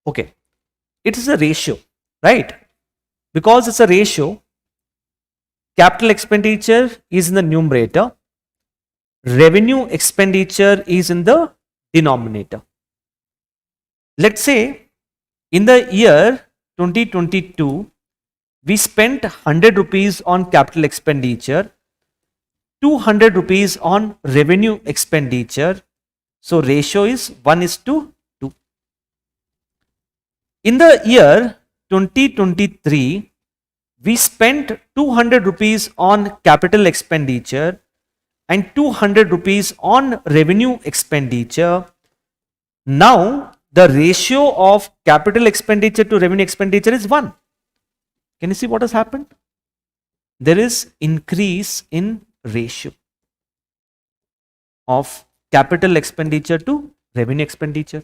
Speaker 1: Okay, it is a ratio, right? Because it's a ratio, capital expenditure is in the numerator, revenue expenditure is in the denominator. Let's say in the year 2022, we spent 100 rupees on capital expenditure, 200 rupees on revenue expenditure. So ratio is 1:2. In the year 2023, we spent 200 rupees on capital expenditure and 200 rupees on revenue expenditure. Now the ratio of capital expenditure to revenue expenditure is 1. Can you see what has happened? There is increase in ratio of capital expenditure to revenue expenditure.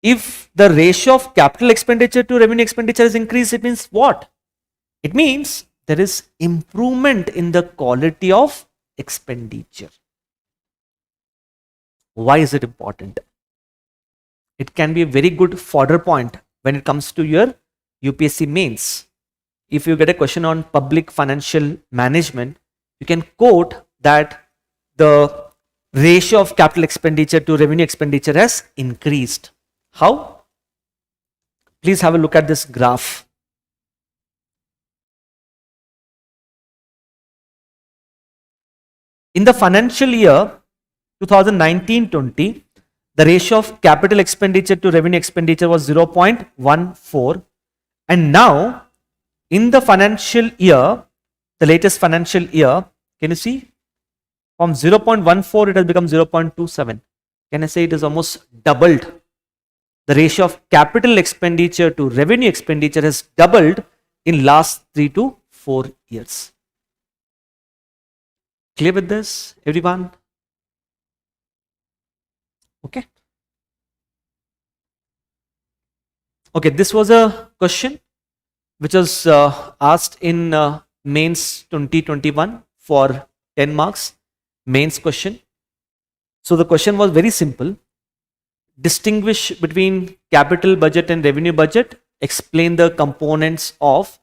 Speaker 1: If the ratio of capital expenditure to revenue expenditure is increased, it means what? It means there is improvement in the quality of expenditure. Why is it important? It can be a very good fodder point when it comes to your UPSC mains. If you get a question on public financial management, you can quote that the ratio of capital expenditure to revenue expenditure has increased. How? Please have a look at this graph. In the financial year 2019-20, the ratio of capital expenditure to revenue expenditure was 0.14, and now in the financial year, the latest financial year, can you see? From 0.14 it has become 0.27. Can I say it is almost doubled? The ratio of capital expenditure to revenue expenditure has doubled in last 3 to 4 years. Clear with this, everyone? Okay. Okay, this was a question which was asked in mains 2021 for 10 marks, mains question. So the question was very simple. Distinguish between capital budget and revenue budget. Explain the components of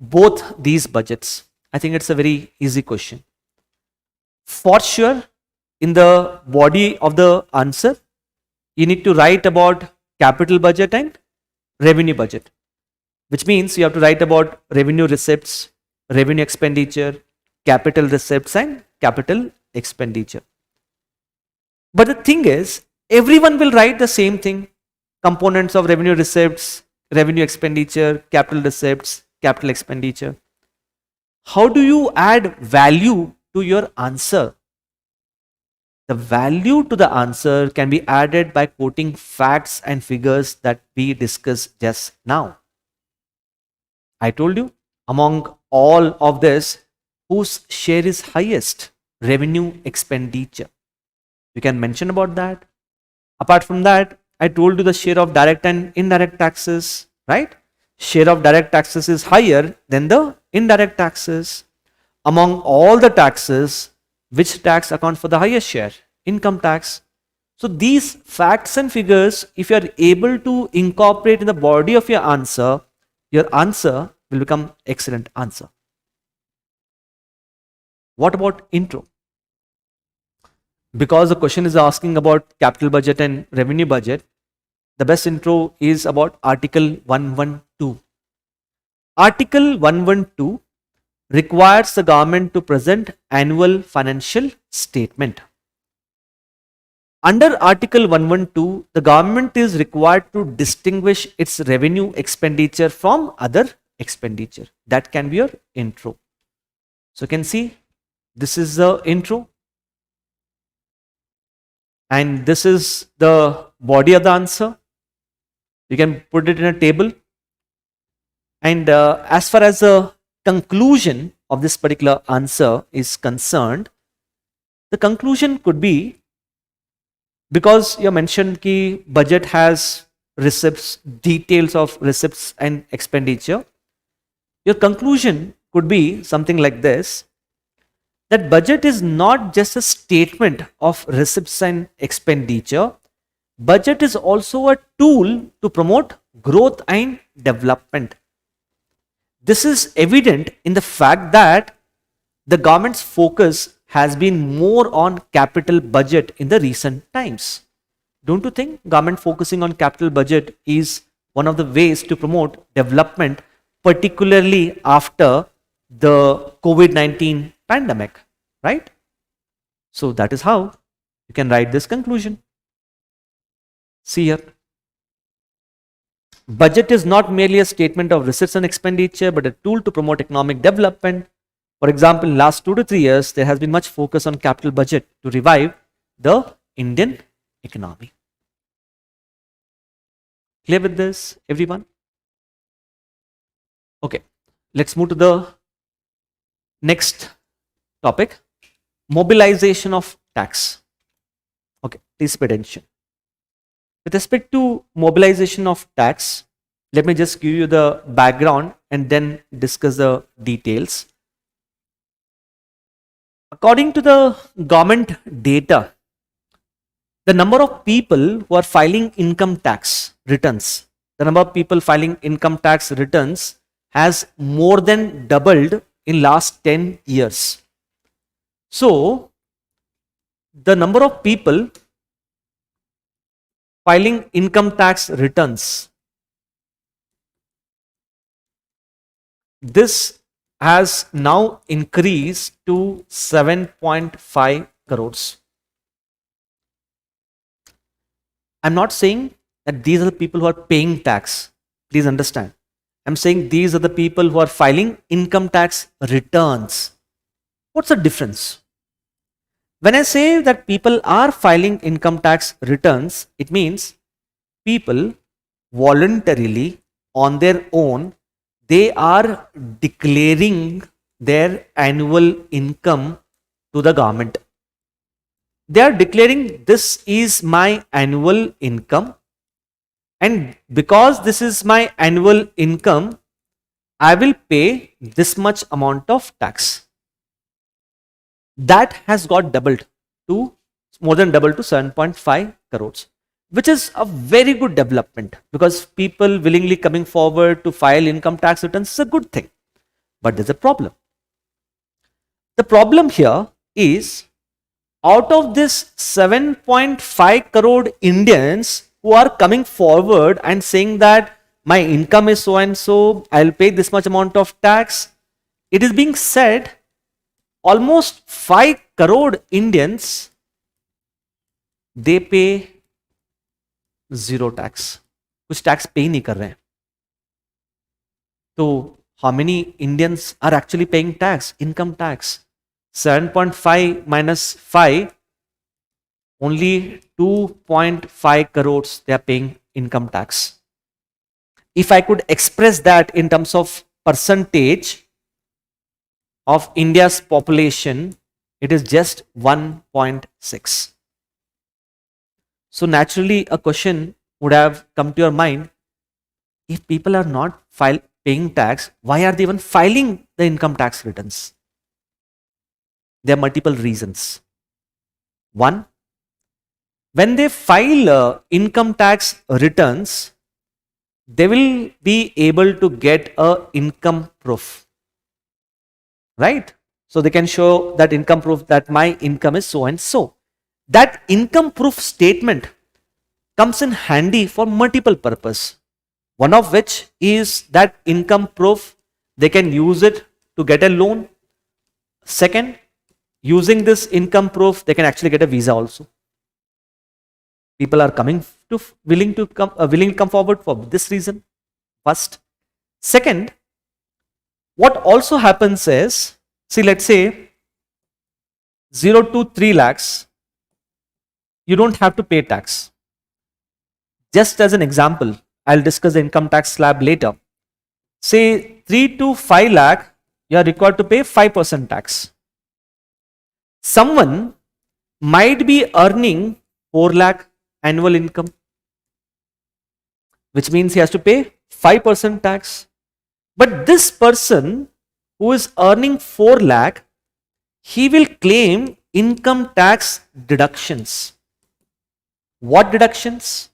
Speaker 1: both these budgets. I think it's a very easy question. For sure, in the body of the answer, you need to write about capital budget and revenue budget, which means you have to write about revenue receipts, revenue expenditure, capital receipts, and capital expenditure. But the thing is, everyone will write the same thing: components of revenue receipts, revenue expenditure, capital receipts, capital expenditure. How do you add value to your answer? The value to the answer can be added by quoting facts and figures that we discussed just now. I told you, among all of this, whose share is highest? Revenue expenditure. You can mention about that. Apart from that, I told you the share of direct and indirect taxes, right? Share of direct taxes is higher than the indirect taxes. Among all the taxes, which tax account for the highest share? Income tax. So these facts and figures, if you are able to incorporate in the body of your answer will become excellent answer. What about intro? Because the question is asking about capital budget and revenue budget, the best intro is about Article 112. Article 112 requires the government to present annual financial statement. Under Article 112, the government is required to distinguish its revenue expenditure from other expenditure. That can be your intro. So you can see this is the intro, and this is the body of the answer. You can put it in a table, and as far as the conclusion of this particular answer is concerned, the conclusion could be, because you mentioned ki budget has receipts, details of receipts and expenditure, your conclusion could be something like this: that budget is not just a statement of receipts and expenditure. Budget is also a tool to promote growth and development. This is evident in the fact that the government's focus has been more on capital budget in the recent times. Don't you think government focusing on capital budget is one of the ways to promote development, particularly after the COVID-19 pandemic, right? So that is how you can write this conclusion. See here. Budget is not merely a statement of receipts and expenditure, but a tool to promote economic development. For example, in last 2 to 3 years, there has been much focus on capital budget to revive the Indian economy. Clear with this, everyone? Okay, let's move to the next topic, mobilization of tax. Okay, please pay attention. With respect to mobilization of tax, let me just give you the background and then discuss the details. According to the government data, the number of people who are filing income tax returns, has more than doubled in last 10 years. So the number of people filing income tax returns, this has now increased to 7.5 crores. I'm not saying that these are the people who are paying tax. Please understand. I'm saying these are the people who are filing income tax returns. What's the difference? When I say that people are filing income tax returns, it means people voluntarily on their own, they are declaring their annual income to the government. They are declaring this is my annual income, and because this is my annual income, I will pay this much amount of tax. That has got doubled to more than doubled to 7.5 crores, which is a very good development, because people willingly coming forward to file income tax returns is a good thing. But there's a problem. The problem here is, out of this 7.5 crore Indians who are coming forward and saying that my income is so and so, I'll pay this much amount of tax, it is being said almost 5 crore Indians, they pay zero tax. कुछ tax pay नहीं कर रहे हैं. So how many Indians are actually paying tax, income tax? 7.5 minus 5, only 2.5 crores they are paying income tax. If I could express that in terms of percentage of India's population, it is just 1.6. So naturally a question would have come to your mind, if people are not paying tax, why are they even filing the income tax returns? There are multiple reasons. One, when they file income tax returns, they will be able to get a income proof, right? So they can show that income proof that my income is so and so. That income proof statement comes in handy for multiple purpose. One of which is that income proof, they can use it to get a loan. Second, using this income proof, they can actually get a visa also. People are willing to come forward for this reason. First. Second, what also happens is, see, let's say 0 to 3 lakhs, you don't have to pay tax. Just as an example, I'll discuss the income tax slab later. Say 3 to 5 lakh, you are required to pay 5% tax. Someone might be earning 4 lakh annual income, which means he has to pay 5% tax. But this person who is earning 4 lakh, he will claim income tax deductions. What deductions?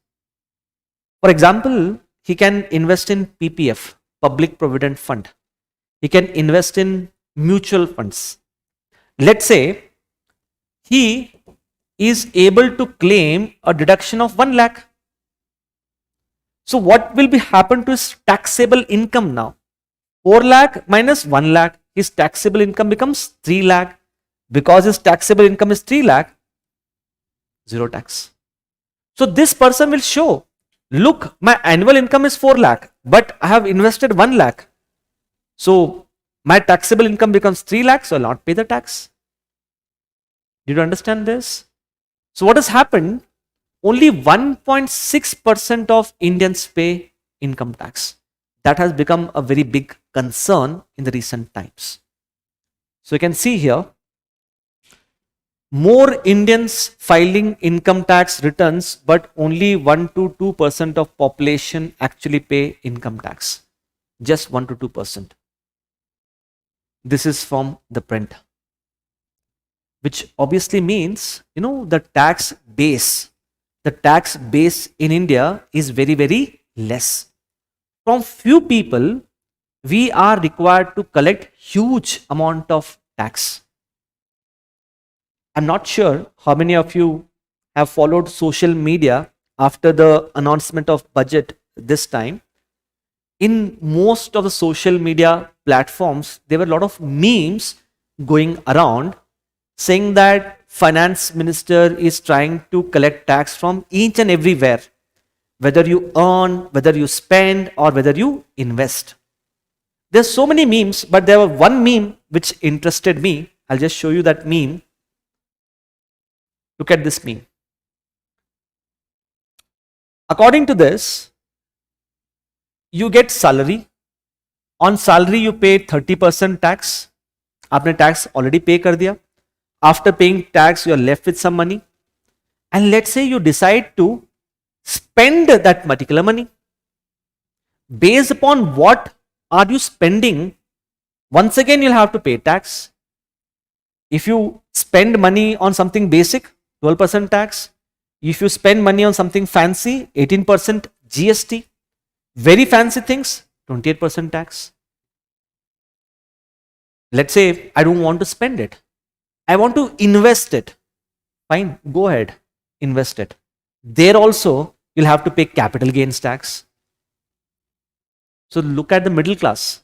Speaker 1: For example, he can invest in PPF, Public Provident Fund. He can invest in mutual funds. Let's say he is able to claim a deduction of 1 lakh. So what will be happen to his taxable income now? 4 lakh minus 1 lakh, his taxable income becomes 3 lakh. Because his taxable income is 3 lakh, zero tax. So this person will show, look, my annual income is 4 lakh, but I have invested 1 lakh. So my taxable income becomes 3 lakh, so I'll not pay the tax. Did you understand this? So what has happened? Only 1.6% of Indians pay income tax. That has become a very big concern in the recent times. So you can see here, more Indians filing income tax returns, but only 1 to 2% of population actually pay income tax. Just 1 to 2%. This is from the print, which obviously means, the tax base in India is very, very less. From few people, we are required to collect huge amount of tax. I'm not sure how many of you have followed social media after the announcement of budget this time. In most of the social media platforms, there were a lot of memes going around saying that finance minister is trying to collect tax from each and everywhere, whether you earn, whether you spend, or whether you invest. There's so many memes, but there was one meme which interested me. I'll just show you that meme. Look at this meme. According to this, you get salary. On salary, you pay 30% tax. आपने tax already pay कर दिया. After paying tax, you are left with some money. And let's say you decide to spend that particular money. Based upon what are you spending, once again you'll have to pay tax. If you spend money on something basic, 12% tax. If you spend money on something fancy, 18% GST. Very fancy things, 28% tax. Let's say I don't want to spend it. I want to invest it. Fine, go ahead, invest it. There also, you'll have to pay capital gains tax. So look at the middle class.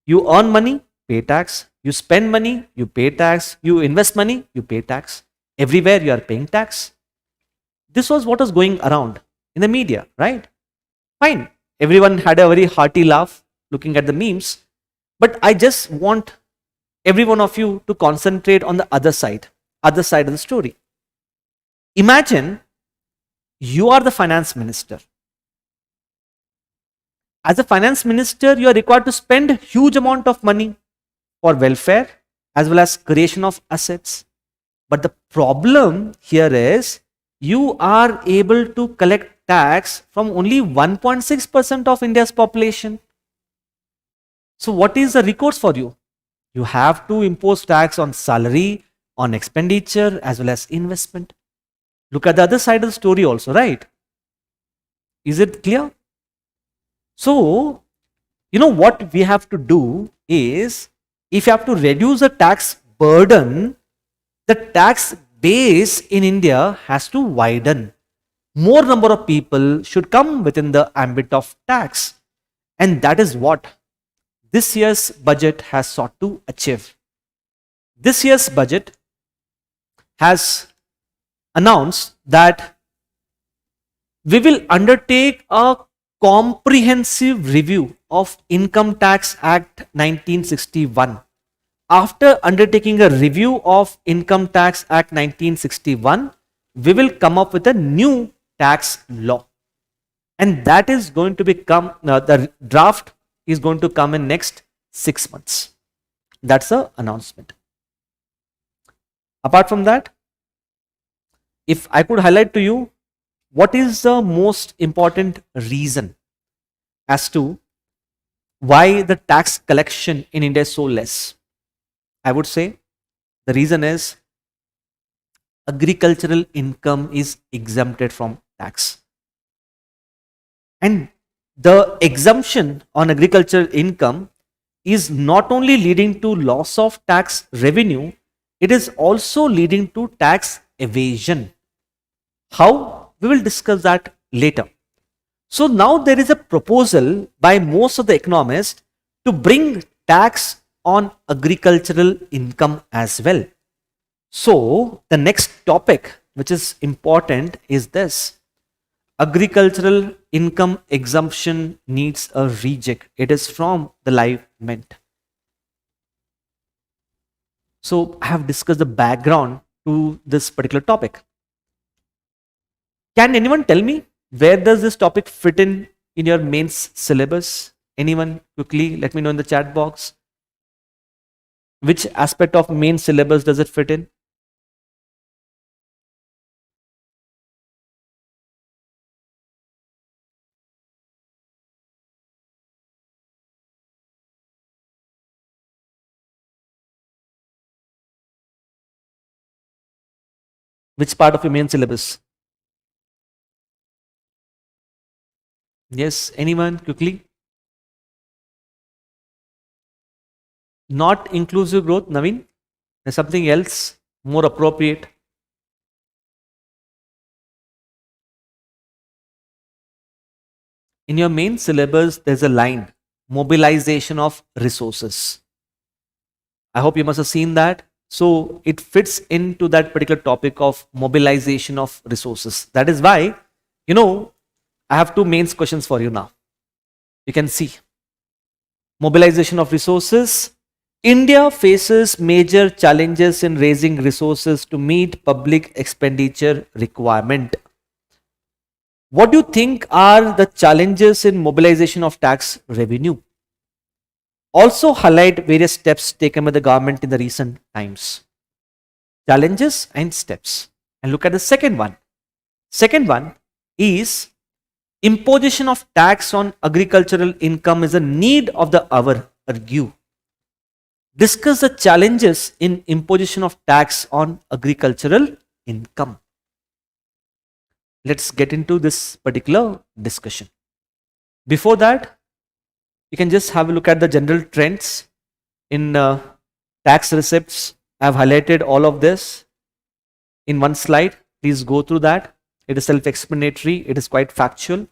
Speaker 1: You earn money, pay tax. You spend money, you pay tax. You invest money, you pay tax. Everywhere you are paying tax. This was what was going around in the media, right? Fine. Everyone had a very hearty laugh looking at the memes. But I just want every one of you to concentrate on the other side of the story. Imagine you are the finance minister. As a finance minister, you are required to spend huge amount of money for welfare as well as creation of assets. But the problem here is you are able to collect tax from only 1.6% of India's population. So what is the recourse for you? You have to impose tax on salary, on expenditure as well as investment. Look at the other side of the story also, right? Is it clear? So, you know what we have to do is, if you have to reduce the tax burden, the tax base in India has to widen. More number of people should come within the ambit of tax. And that is what this year's budget has sought to achieve. This year's budget has announced that we will undertake a comprehensive review of Income Tax Act 1961. After undertaking a review of Income Tax Act 1961, we will come up with a new tax law. And that is going to become, the draft is going to come in next 6 months. That's the announcement. Apart from that, if I could highlight to you, what is the most important reason as to why the tax collection in India is so less? I would say the reason is agricultural income is exempted from tax. And the exemption on agricultural income is not only leading to loss of tax revenue, it is also leading to tax evasion. How? We will discuss that later. So now there is a proposal by most of the economists to bring tax on agricultural income as well. So the next topic which is important is this: agricultural income exemption needs a rejig. It is from the live mint. So I have discussed the background to this particular topic. Can anyone tell me where does this topic fit in your mains syllabus? Anyone quickly let me know in the chat box. Which aspect of main syllabus does it fit in? Which part of your main syllabus? Yes, anyone quickly? Not inclusive growth, Naveen? There's something else more appropriate. In your main syllabus, there's a line, mobilization of resources. I hope you must have seen that. So it fits into that particular topic of mobilization of resources. That is why, I have two mains questions for you now. You can see mobilization of resources. India faces major challenges in raising resources to meet public expenditure requirement. What do you think are the challenges in mobilization of tax revenue? Also highlight various steps taken by the government in the recent times. Challenges and steps. And look at the second one. Second one is imposition of tax on agricultural income is a need of the hour, argue. Discuss the challenges in imposition of tax on agricultural income. Let's get into this particular discussion. Before that, you can just have a look at the general trends in tax receipts. I have highlighted all of this in one slide. Please go through that. It is self-explanatory. It is quite factual.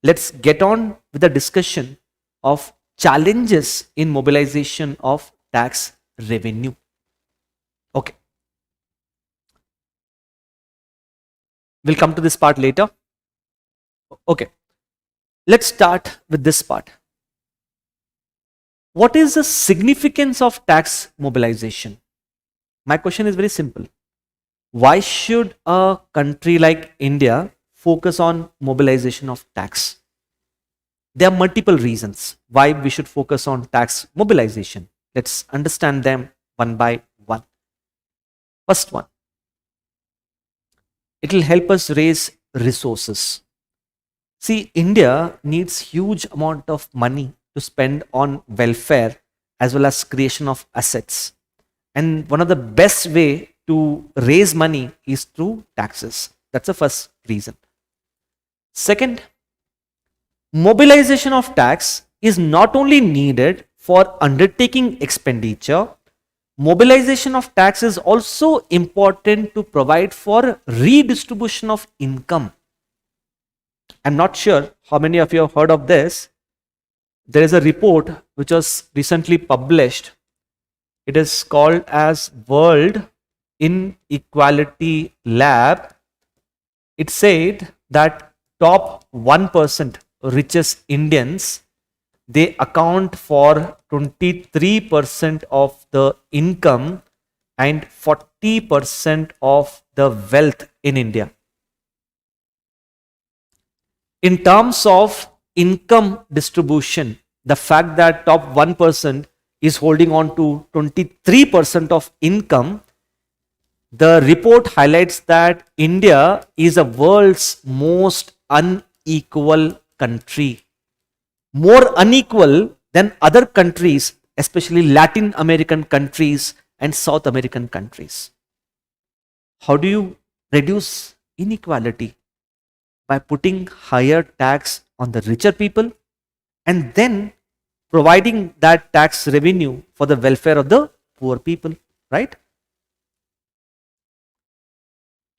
Speaker 1: Let's get on with the discussion of challenges in mobilization of tax revenue. Okay. We'll come to this part later. Okay. Let's start with this part. What is the significance of tax mobilization? My question is very simple. Why should a country like India focus on mobilization of tax? There are multiple reasons why we should focus on tax mobilization. Let's understand them one by one. First one, it will help us raise resources. See, India needs huge amount of money to spend on welfare as well as creation of assets. And one of the best way to raise money is through taxes. That's the first reason. Second, mobilization of tax is not only needed for undertaking expenditure, mobilization of tax is also important to provide for redistribution of income. I'm not sure how many of you have heard of this. There is a report which was recently published. It is called as World Inequality Lab. It said that top 1% richest Indians, they account for 23% of the income and 40% of the wealth in India. In terms of income distribution, the fact that top 1% is holding on to 23% of income, the report highlights that India is the world's most unequal country. More unequal than other countries, especially Latin American countries and South American countries. How do you reduce inequality? By putting higher tax on the richer people and then providing that tax revenue for the welfare of the poor people, right?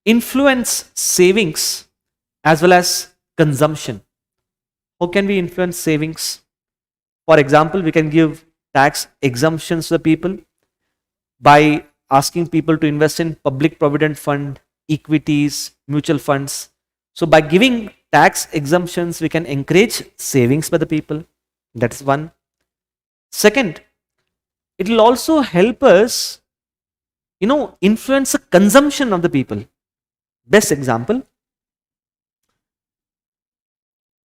Speaker 1: Influence savings as well as consumption. How can we influence savings? For example, we can give tax exemptions to the people by asking people to invest in public provident fund, equities, mutual funds. So by giving tax exemptions, we can encourage savings by the people. That's one. Second, it will also help us, influence the consumption of the people. Best example,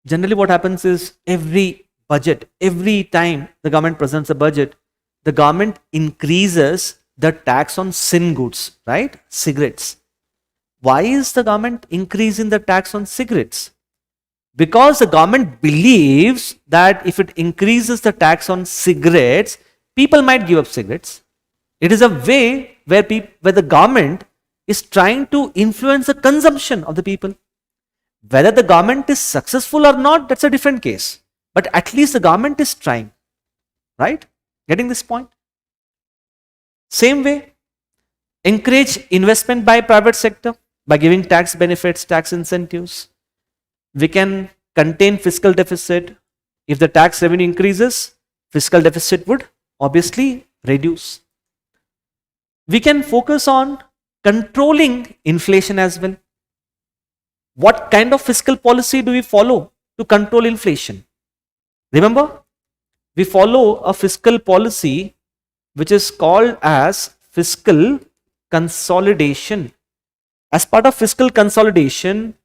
Speaker 1: generally what happens is every time the government presents a budget, the government increases the tax on sin goods, right? Cigarettes. Why is the government increasing the tax on cigarettes? Because the government believes that if it increases the tax on cigarettes, people might give up cigarettes. It is a way where the government is trying to influence the consumption of the people. Whether the government is successful or not, that's a different case. But at least the government is trying, right? Getting this point? Same way, encourage investment by private sector by giving tax benefits, tax incentives. We can contain fiscal deficit. If the tax revenue increases, fiscal deficit would obviously reduce. We can focus on controlling inflation as well. What kind of fiscal policy do we follow to control inflation? Remember, we follow a fiscal policy which is called as fiscal consolidation. As part of fiscal consolidation,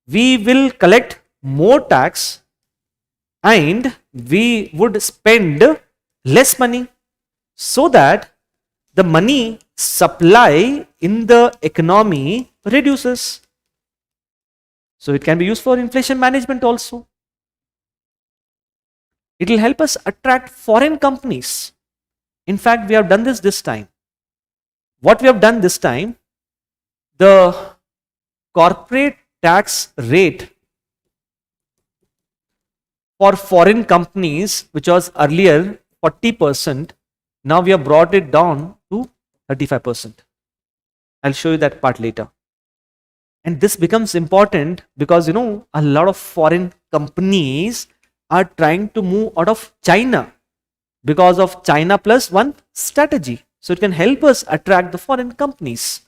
Speaker 1: we will collect more tax and we would spend less money so that the money supply in the economy reduces. So it can be used for inflation management also. It will help us attract foreign companies. In fact, we have done this time. What we have done this time, the corporate tax rate for foreign companies, which was earlier 40%, now we have brought it down to 35%. I'll show you that part later. And this becomes important because a lot of foreign companies are trying to move out of China because of China plus one strategy. So it can help us attract the foreign companies.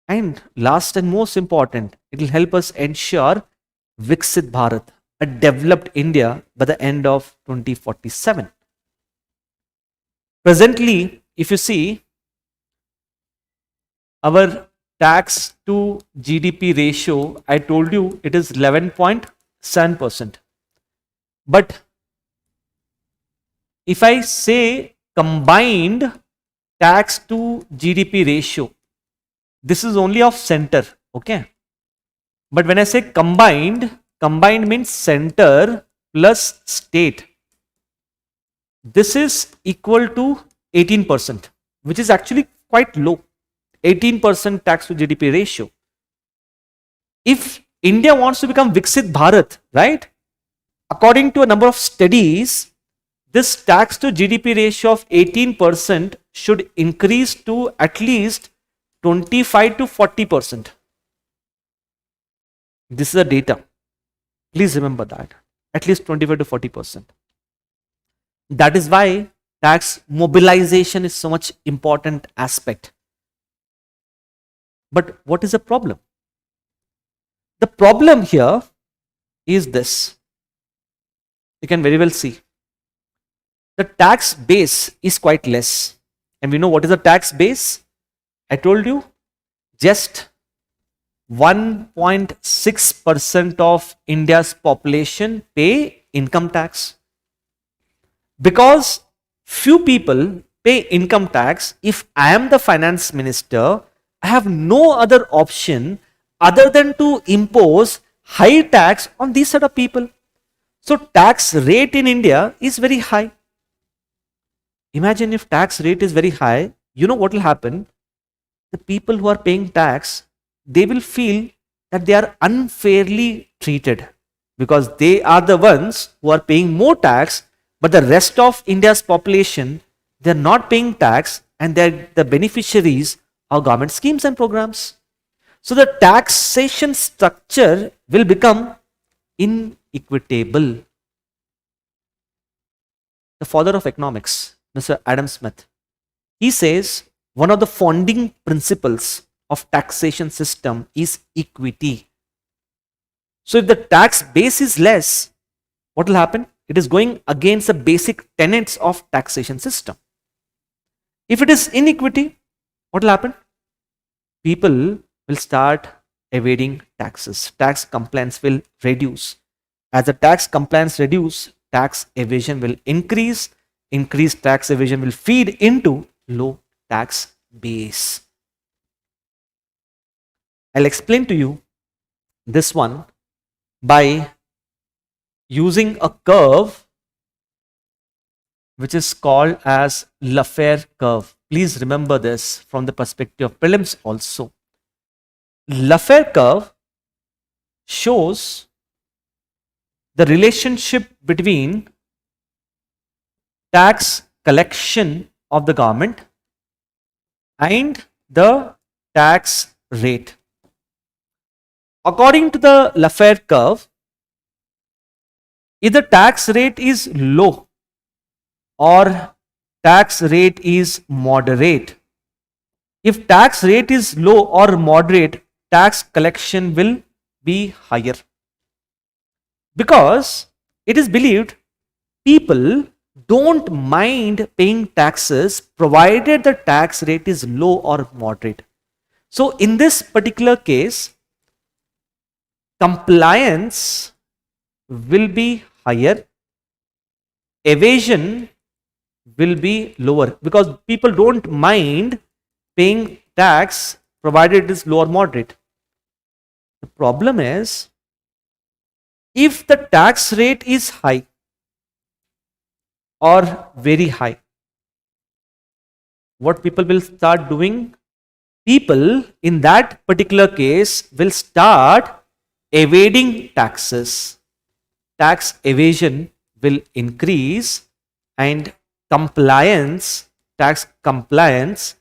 Speaker 1: And last and most important, it will help us ensure Viksit Bharat, a developed India by the end of 2047. Presently, if you see, our tax to GDP ratio, I told you it is 11.7%. But if I say combined tax to GDP ratio, this is only of center, okay? But when I say combined means center plus state. This is equal to 18%, which is actually quite low. 18% tax to GDP ratio. If India wants to become Viksit Bharat, right? According to a number of studies, this tax to GDP ratio of 18% should increase to at least 25 to 40%. This is the data. Please remember that. At least 25 to 40%. That is why tax mobilization is so much important aspect. But what is the problem? The problem here is this. You can very well see. The tax base is quite less. And we know what is the tax base? I told you, just 1.6% of India's population pay income tax. Because few people pay income tax, if I am the finance minister, I have no other option other than to impose high tax on these set of people. So tax rate in India is very high. Imagine if tax rate is very high, you know what will happen? The people who are paying tax, they will feel that they are unfairly treated because they are the ones who are paying more tax, but the rest of India's population, they are not paying tax and they are the beneficiaries of government schemes and programs. So the taxation structure will become inequitable. The father of economics, Mr. Adam Smith, he says one of the founding principles of taxation system is equity. So if the tax base is less, what will happen? It is going against the basic tenets of taxation system. If it is inequity, what will happen? People will start evading taxes. Tax compliance will reduce. As the tax compliance reduce, tax evasion will increase. Increased tax evasion will feed into low tax base. I'll explain to you this one by using a curve which is called as Laffer curve. Please remember this from the perspective of prelims also. Laffer curve shows the relationship between tax collection of the government and the tax rate. According to the Lafayette curve, if the tax rate is low or tax rate is moderate, if tax rate is low or moderate, tax collection will be higher, because it is believed people don't mind paying taxes provided the tax rate is low or moderate. So in this particular case, compliance will be higher, evasion will be lower, because people don't mind paying tax provided it is low or moderate. The problem is, if the tax rate is high or very high, what people will start doing? People in that particular case will start evading taxes. Tax evasion will increase and tax compliance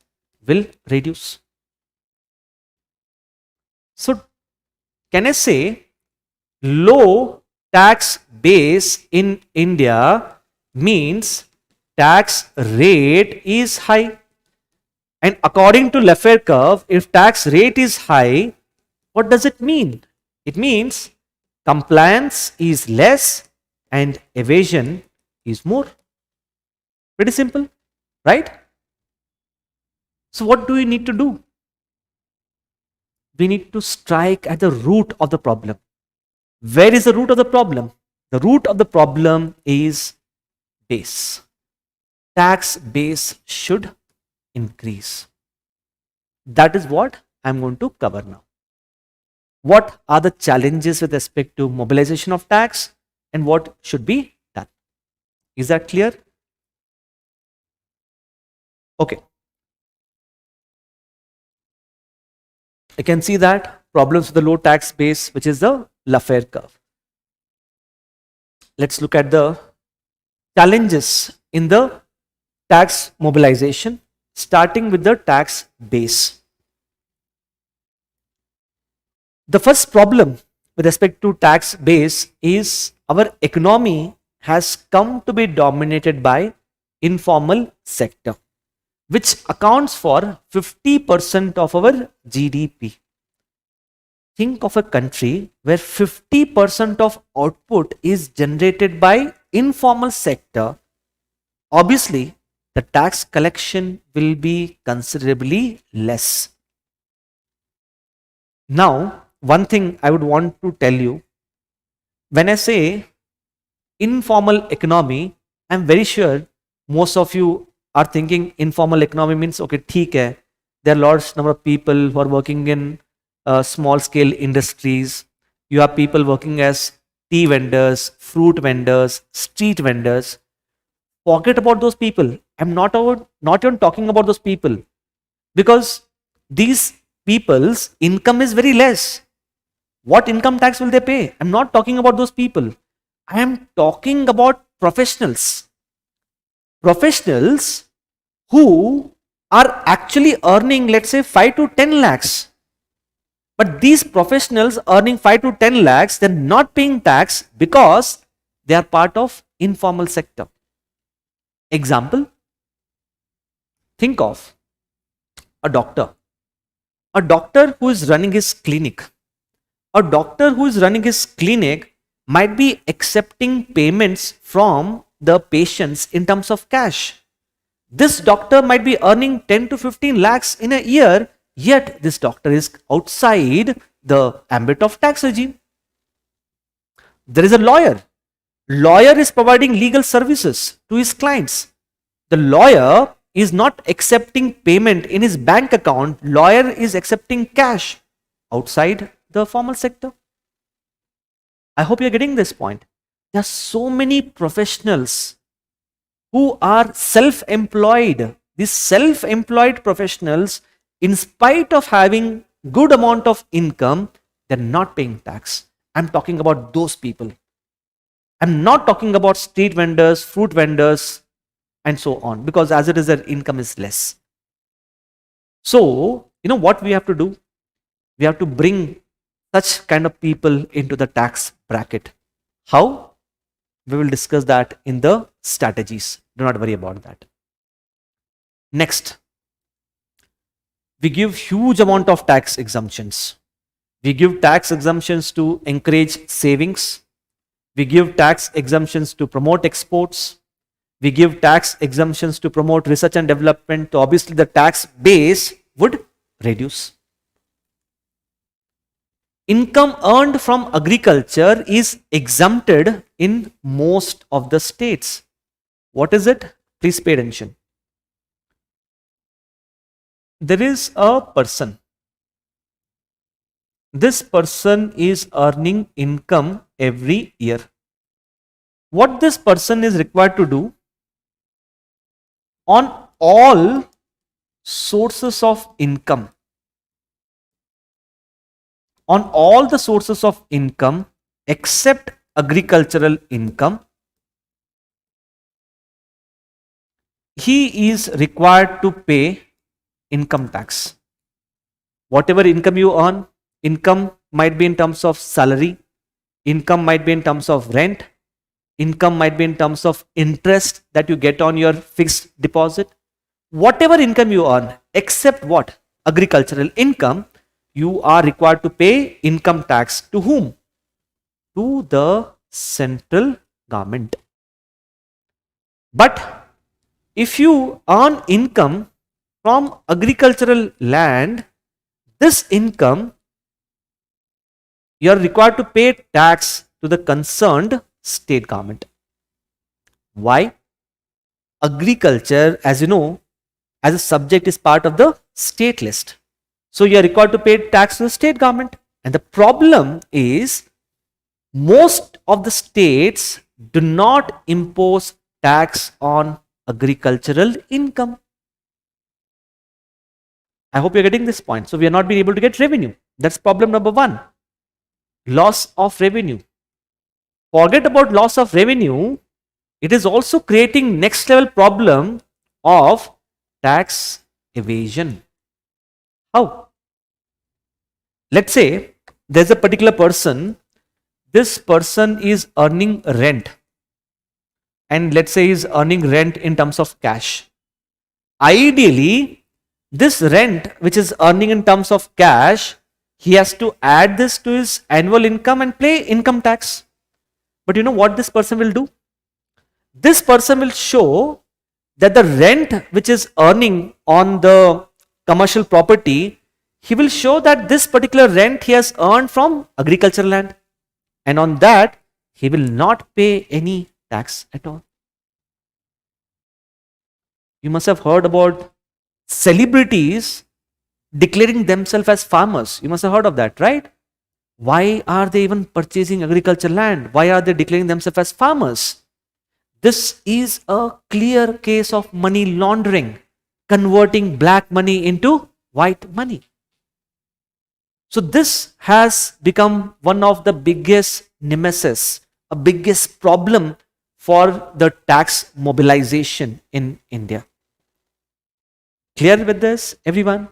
Speaker 1: will reduce. So can I say low tax base in India means tax rate is high? And according to Lafayette curve, if tax rate is high, what does it mean? It means compliance is less and evasion is more. Pretty simple, right? So what do we need to do? We need to strike at the root of the problem. Where is the root of the problem? The root of the problem is base. Tax base should increase. That is what I'm going to cover now. What are the challenges with respect to mobilization of tax and what should be done? Is that clear? Okay. You can see that problems with the low tax base, which is the Lafayette curve. Let's look at the challenges in the tax mobilization, starting with the tax base. The first problem with respect to tax base is our economy has come to be dominated by informal sector, which accounts for 50% of our GDP. Think of a country where 50% of output is generated by informal sector. Obviously, the tax collection will be considerably less. Now, one thing I would want to tell you, when I say informal economy, I'm very sure most of you are thinking informal economy means, okay, theek hai, there are large number of people who are working in small scale industries. You have people working as tea vendors, fruit vendors, street vendors. Forget about those people. I'm not even talking about those people, because these people's income is very less. What income tax will they pay? I'm not talking about those people. I am talking about professionals. Professionals who are actually earning, let's say, 5 to 10 lakhs. But these professionals earning 5 to 10 lakhs, they're not paying tax because they are part of informal sector. Example, think of a doctor. A doctor who is running his clinic. A doctor who is running his clinic might be accepting payments from the patients in terms of cash. This doctor might be earning 10 to 15 lakhs in a year, yet this doctor is outside the ambit of tax regime. There is a lawyer. Lawyer is providing legal services to his clients. The lawyer is not accepting payment in his bank account. Lawyer is accepting cash outside the formal sector. I hope you're getting this point. There are so many professionals who are self-employed. These self-employed professionals, in spite of having good amount of income, they're not paying tax. I'm talking about those people. I'm not talking about street vendors, fruit vendors, and so on, because as it is, their income is less. So, you know what we have to do? We have to bring such kind of people into the tax bracket. How? We will discuss that in the strategies. Do not worry about that. Next, we give huge amount of tax exemptions. We give tax exemptions to encourage savings. We give tax exemptions to promote exports. We give tax exemptions to promote research and development. So obviously, the tax base would reduce. Income earned from agriculture is exempted in most of the states. What is it? Please pay attention. There is a person. This person is earning income every year. What this person is required to do on all sources of income, on all the sources of income except agricultural income, he is required to pay income tax. Whatever income you earn, income might be in terms of salary, income might be in terms of rent, income might be in terms of interest that you get on your fixed deposit. Whatever income you earn, except what? Agricultural income, you are required to pay income tax to whom? To the central government. But if you earn income from agricultural land, this income you are required to pay tax to the concerned state government. Why? Agriculture, as you know, as a subject is part of the state list. So you are required to pay tax to the state government. And the problem is most of the states do not impose tax on agricultural income. I hope you're getting this point. So we are not being able to get revenue. That's problem number one. Loss of revenue. Forget about loss of revenue. It is also creating next level problem of tax evasion. How? Let's say there's a particular person. This person is earning rent. And let's say he's earning rent in terms of cash. Ideally, this rent which is earning in terms of cash, he has to add this to his annual income and pay income tax. But you know what this person will do? This person will show that the rent which is earning on the commercial property, he will show that this particular rent he has earned from agricultural land. And on that, he will not pay any tax at all. You must have heard about celebrities declaring themselves as farmers. You must have heard of that, right? Why are they even purchasing agricultural land? Why are they declaring themselves as farmers? This is a clear case of money laundering, converting black money into white money. So this has become one of the biggest nemesis, a biggest problem for the tax mobilization in India. Clear with this, everyone?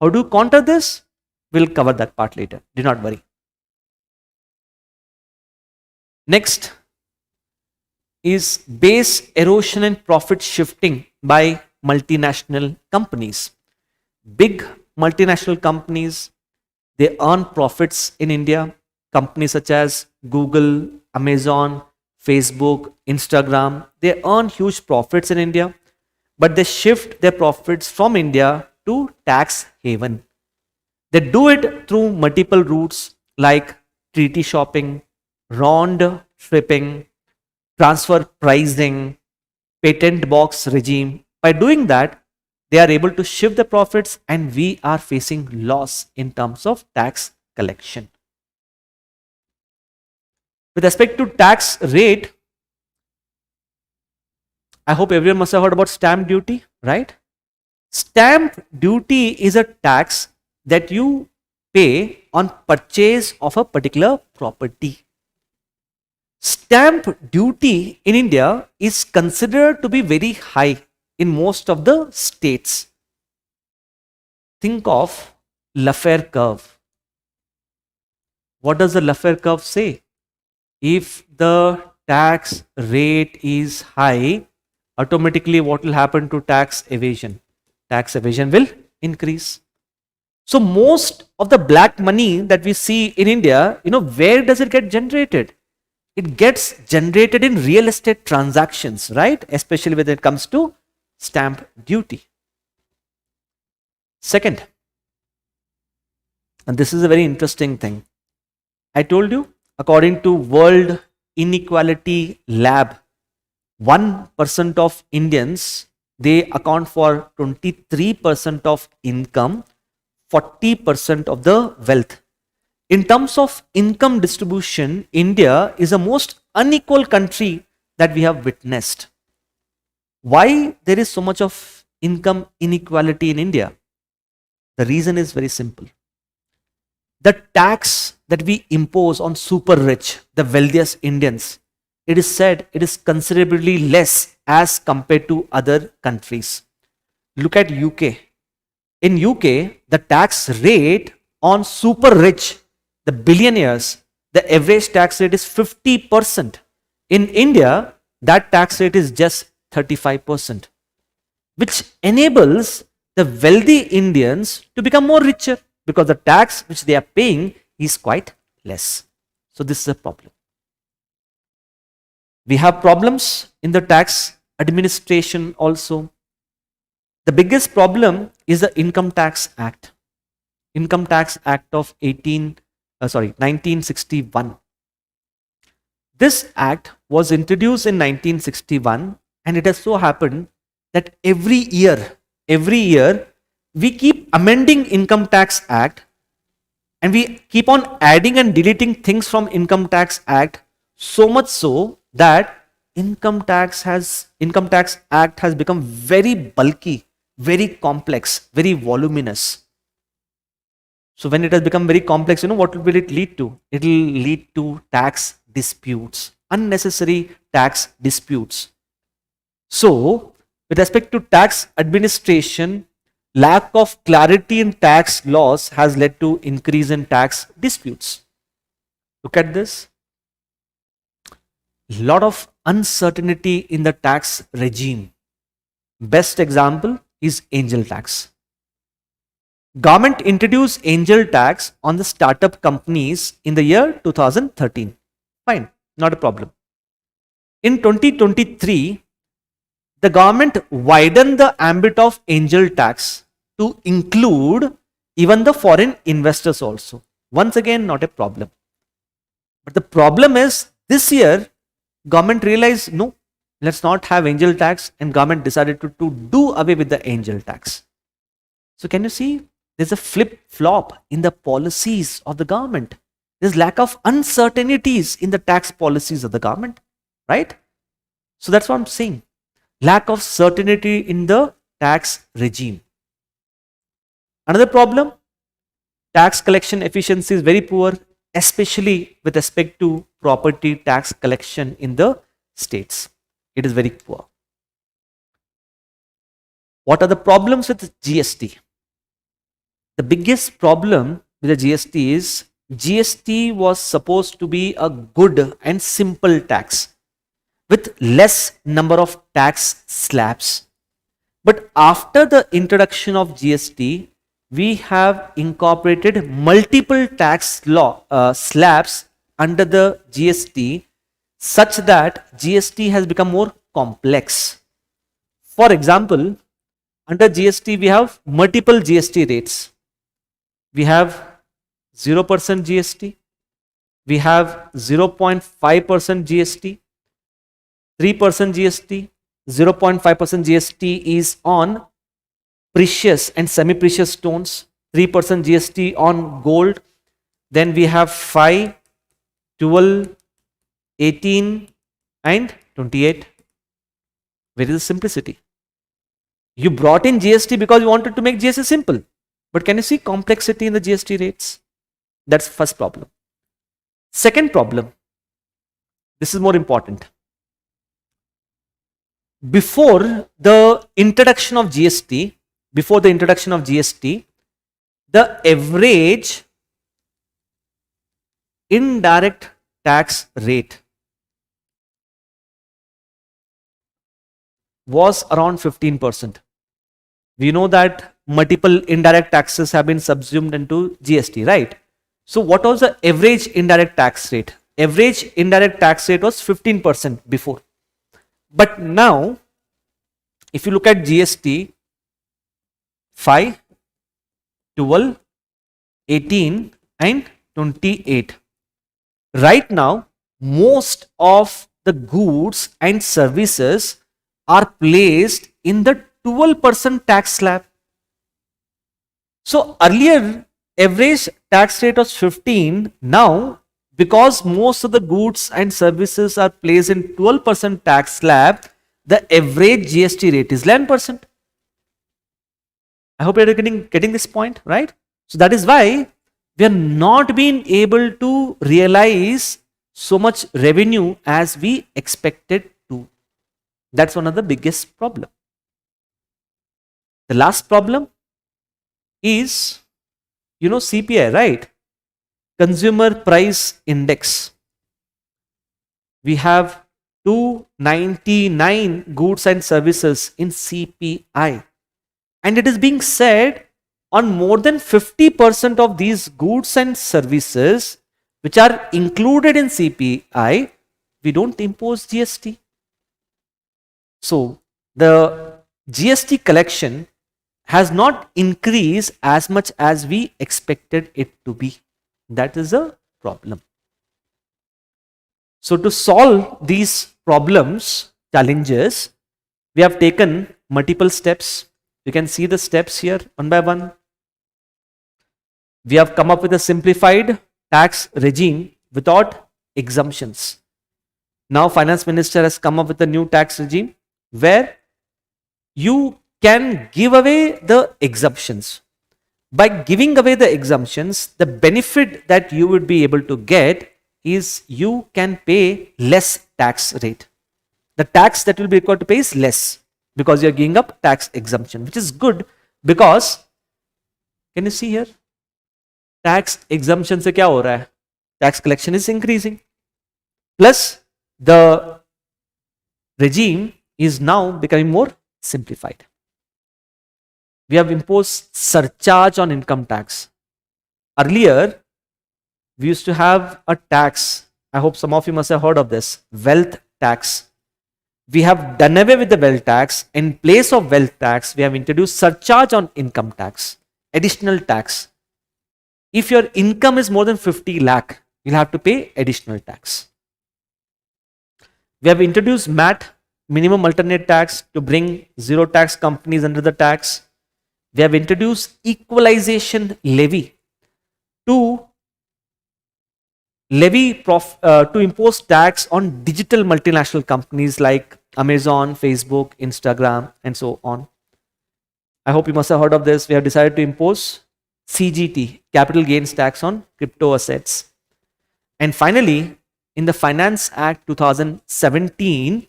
Speaker 1: How do you counter this? We'll cover that part later. Do not worry. Next is base erosion and profit shifting by multinational companies. Big multinational companies, they earn profits in India. Companies such as Google, Amazon, Facebook, Instagram, they earn huge profits in India, but they shift their profits from India to tax haven. They do it through multiple routes like treaty shopping, round tripping, transfer pricing, patent box regime. By doing that, they are able to shift the profits and we are facing loss in terms of tax collection. With respect to tax rate, I hope everyone must have heard about stamp duty, right? Stamp duty is a tax that you pay on purchase of a particular property. Stamp duty in India is considered to be very high in most of the states. think of Laffer curve. What does the Laffer curve say? If the tax rate is high, automatically what will happen to tax evasion? Tax evasion will increase. So most of the black money that we see in India, where does it get generated? It gets generated in real estate transactions, right? Especially when it comes to stamp duty. Second, and this is a very interesting thing. I told you, according to World Inequality Lab, 1% of Indians, they account for 23% of income, 40% of the wealth. In terms of income distribution, India is the most unequal country that we have witnessed. Why there is so much of income inequality in India? The reason is very simple. The tax that we impose on super rich, the wealthiest Indians, it is said it is considerably less as compared to other countries. Look at UK. In UK, the tax rate on super rich, the billionaires, the average tax rate is 50%. In India, that tax rate is just 35%, which enables the wealthy Indians to become more richer because the tax which they are paying is quite less. So this is a problem. We have problems in the tax administration also. The biggest problem is the Income Tax Act. Income Tax Act of 1961. This act was introduced in 1961, and it has so happened that every year we keep amending Income Tax Act, and we keep on adding and deleting things from Income Tax Act, so much so that Income Tax Act has become very bulky, very complex, very voluminous. So when it has become very complex, what will it lead to? It will lead to tax disputes, unnecessary tax disputes. So with respect to tax administration, lack of clarity in tax laws has led to increase in tax disputes. Look at this. A lot of uncertainty in the tax regime. Best example is angel tax. Government introduced angel tax on the startup companies in the year 2013. Fine, not a problem. In 2023, the government widened the ambit of angel tax to include even the foreign investors also. Once again, not a problem. But the problem is this year, government realized, no, let's not have angel tax, and government decided to do away with the angel tax. So can you see? There's a flip-flop in the policies of the government. There's lack of uncertainties in the tax policies of the government, right? So that's what I'm saying. Lack of certainty in the tax regime. Another problem, tax collection efficiency is very poor, especially with respect to property tax collection in the states. It is very poor. What are the problems with GST? The biggest problem with the GST is GST was supposed to be a good and simple tax with less number of tax slabs. But after the introduction of GST, we have incorporated multiple tax slabs under the GST such that GST has become more complex. For example, under GST, we have multiple GST rates. We have 0% GST, we have 0.5% GST, 3% GST, 0.5% GST is on precious and semi-precious stones, 3% GST on gold, then we have 5, 12, 18 and 28. Where is the simplicity? You brought in GST because you wanted to make GST simple. But can you see complexity in the GST rates? That's first problem. Second problem, this is more important. Before the introduction of GST, the average indirect tax rate was around 15%. We know that multiple indirect taxes have been subsumed into GST, right? So what was the average indirect tax rate? Average indirect tax rate was 15% before. But now, if you look at GST 5, 12, 18 and 28, right now, most of the goods and services are placed in the 12% tax slab. So earlier average tax rate was 15. Now, because most of the goods and services are placed in 12% tax slab, the average GST rate is 11%. I hope you're getting this point, right? So that is why we are not being able to realize so much revenue as we expected to. That's one of the biggest problem. The last problem is, CPI, right? Consumer Price Index. We have 299 goods and services in CPI. And it is being said on more than 50% of these goods and services which are included in CPI, we don't impose GST. So the GST collection has not increased as much as we expected it to be. That is a problem. So to solve these problems, challenges, we have taken multiple steps. You can see the steps here one by one. We have come up with a simplified tax regime without exemptions. Now Finance Minister has come up with a new tax regime where you can give away the exemptions. By giving away the exemptions, the benefit that you would be able to get is you can pay less tax rate. The tax that will be required to pay is less because you are giving up tax exemption, which is good because, can you see here? Tax exemption se kya ho raha hai? Tax collection is increasing. Plus, the regime is now becoming more simplified. We have imposed surcharge on income tax. Earlier, we used to have a tax. I hope some of you must have heard of this, wealth tax. We have done away with the wealth tax. In place of wealth tax, we have introduced surcharge on income tax, additional tax. If your income is more than 50 lakh, you'll have to pay additional tax. We have introduced MAT, minimum alternate tax, to bring zero tax companies under the tax. We have introduced equalization levy to impose tax on digital multinational companies like Amazon, Facebook, Instagram, and so on. I hope you must have heard of this. We have decided to impose CGT, capital gains tax on crypto assets. And finally, in the Finance Act 2017,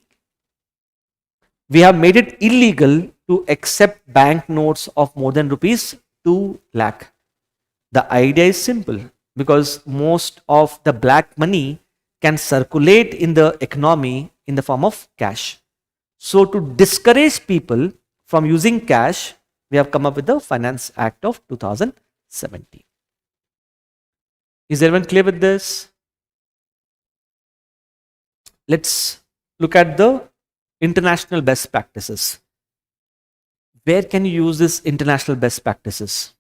Speaker 1: we have made it illegal to accept bank notes of more than rupees 2 lakh. The idea is simple because most of the black money can circulate in the economy in the form of cash. So to discourage people from using cash, we have come up with the Finance Act of 2017. Is everyone clear with this? Let's look at the international best practices. Where can you use this international best practices?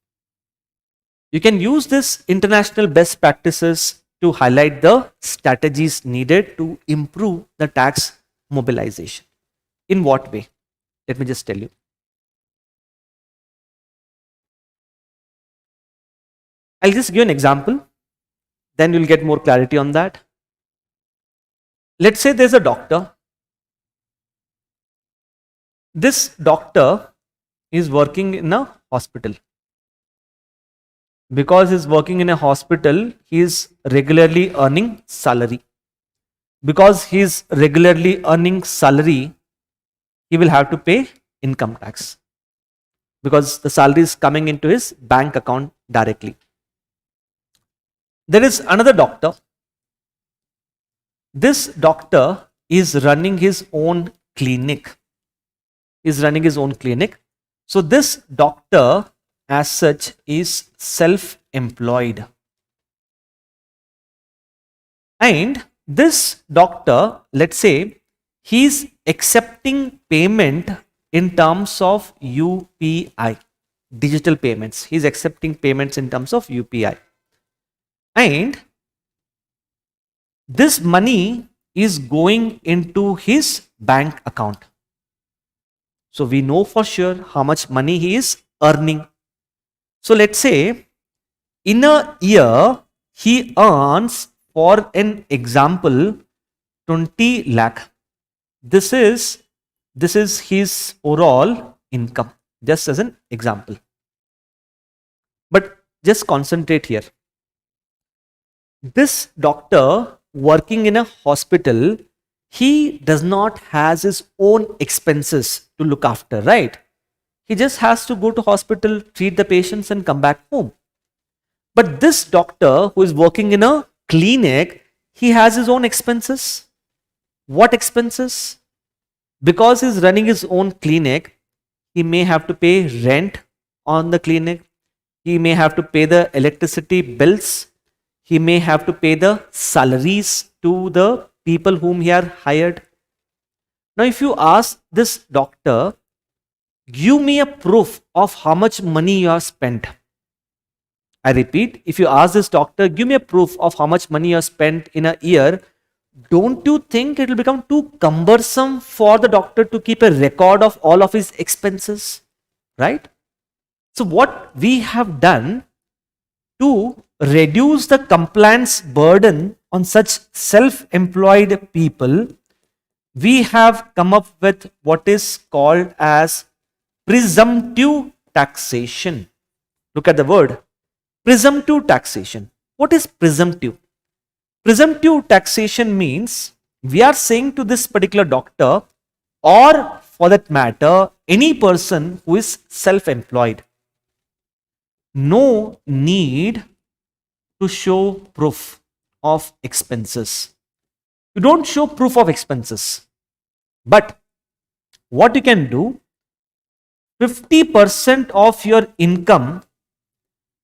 Speaker 1: You can use this international best practices to highlight the strategies needed to improve the tax mobilization. In what way? Let me just tell you. I'll just give you an example, then you'll get more clarity on that. Let's say there's a doctor. This doctor is working in a hospital. Because he's working in a hospital, he is regularly earning salary. Because he is regularly earning salary, he will have to pay income tax. Because the salary is coming into his bank account directly. There is another doctor. This doctor is running his own clinic. So this doctor as such is self-employed. And this doctor, let's say, he's accepting payment in terms of UPI, digital payments. He's accepting payments in terms of UPI. And this money is going into his bank account. So we know for sure how much money he is earning. So let's say in a year he earns, for an example, 20 lakh. This is his overall income, just as an example. But just concentrate here. This doctor working in a hospital, he does not has his own expenses to look after, right? He just has to go to hospital, treat the patients and come back home. But this doctor who is working in a clinic, he has his own expenses. What expenses? Because he's running his own clinic, he may have to pay rent on the clinic. He may have to pay the electricity bills. He may have to pay the salaries to the people whom he are hired. Now, if you ask this doctor, give me a proof of how much money you have spent. I repeat, if you ask this doctor, give me a proof of how much money you have spent in a year, don't you think it will become too cumbersome for the doctor to keep a record of all of his expenses, right? So what we have done to reduce the compliance burden on such self-employed people, we have come up with what is called as presumptive taxation. Look at the word, presumptive taxation. What is presumptive? Presumptive taxation means we are saying to this particular doctor, or for that matter, any person who is self-employed, no need to show proof of expenses. You don't show proof of expenses. But what you can do, 50% of your income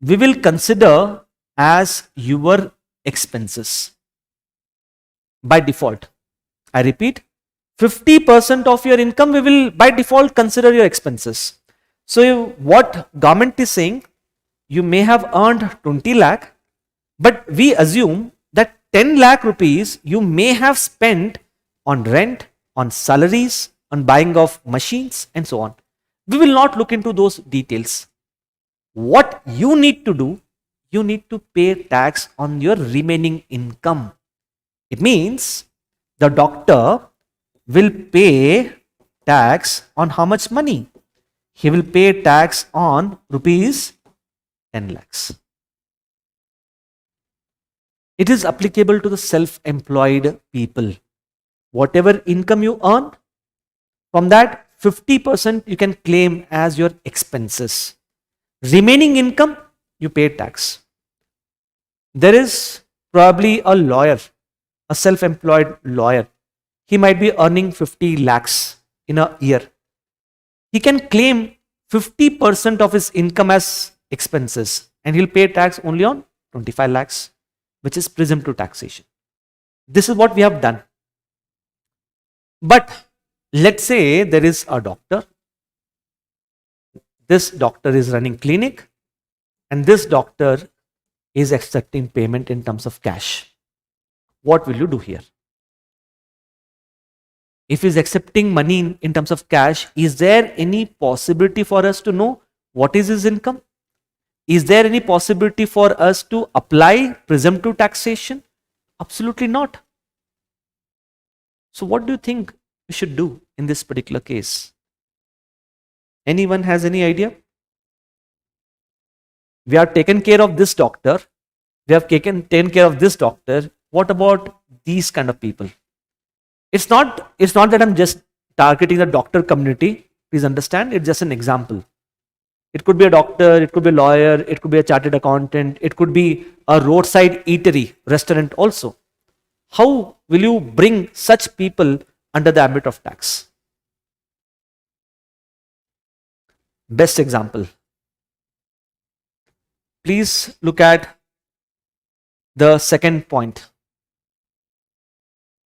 Speaker 1: we will consider as your expenses by default. I repeat, 50% of your income we will by default consider your expenses. So what government is saying, you may have earned 20 lakh, but we assume that 10 lakh rupees you may have spent on rent, on salaries, on buying of machines and so on. We will not look into those details. What you need to do, you need to pay tax on your remaining income. It means the doctor will pay tax on how much money? He will pay tax on rupees 10 lakhs. It is applicable to the self-employed people. Whatever income you earn, from that 50% you can claim as your expenses. Remaining income, you pay tax. There is probably a lawyer, a self-employed lawyer. He might be earning 50 lakhs in a year. He can claim 50% of his income as expenses and he'll pay tax only on 25 lakhs, which is presumptive taxation. This is what we have done. But let's say there is a doctor. This doctor is running clinic and this doctor is accepting payment in terms of cash. What will you do here? If he is accepting money in terms of cash, is there any possibility for us to know what is his income? Is there any possibility for us to apply presumptive taxation? Absolutely not. So what do you think we should do in this particular case? Anyone has any idea? We have taken care of this doctor. We have taken care of this doctor. What about these kind of people? It's not that I'm just targeting the doctor community. Please understand, it's just an example. It could be a doctor, it could be a lawyer, it could be a chartered accountant, it could be a roadside eatery, restaurant also. How will you bring such people under the ambit of tax? Best example. Please look at the second point.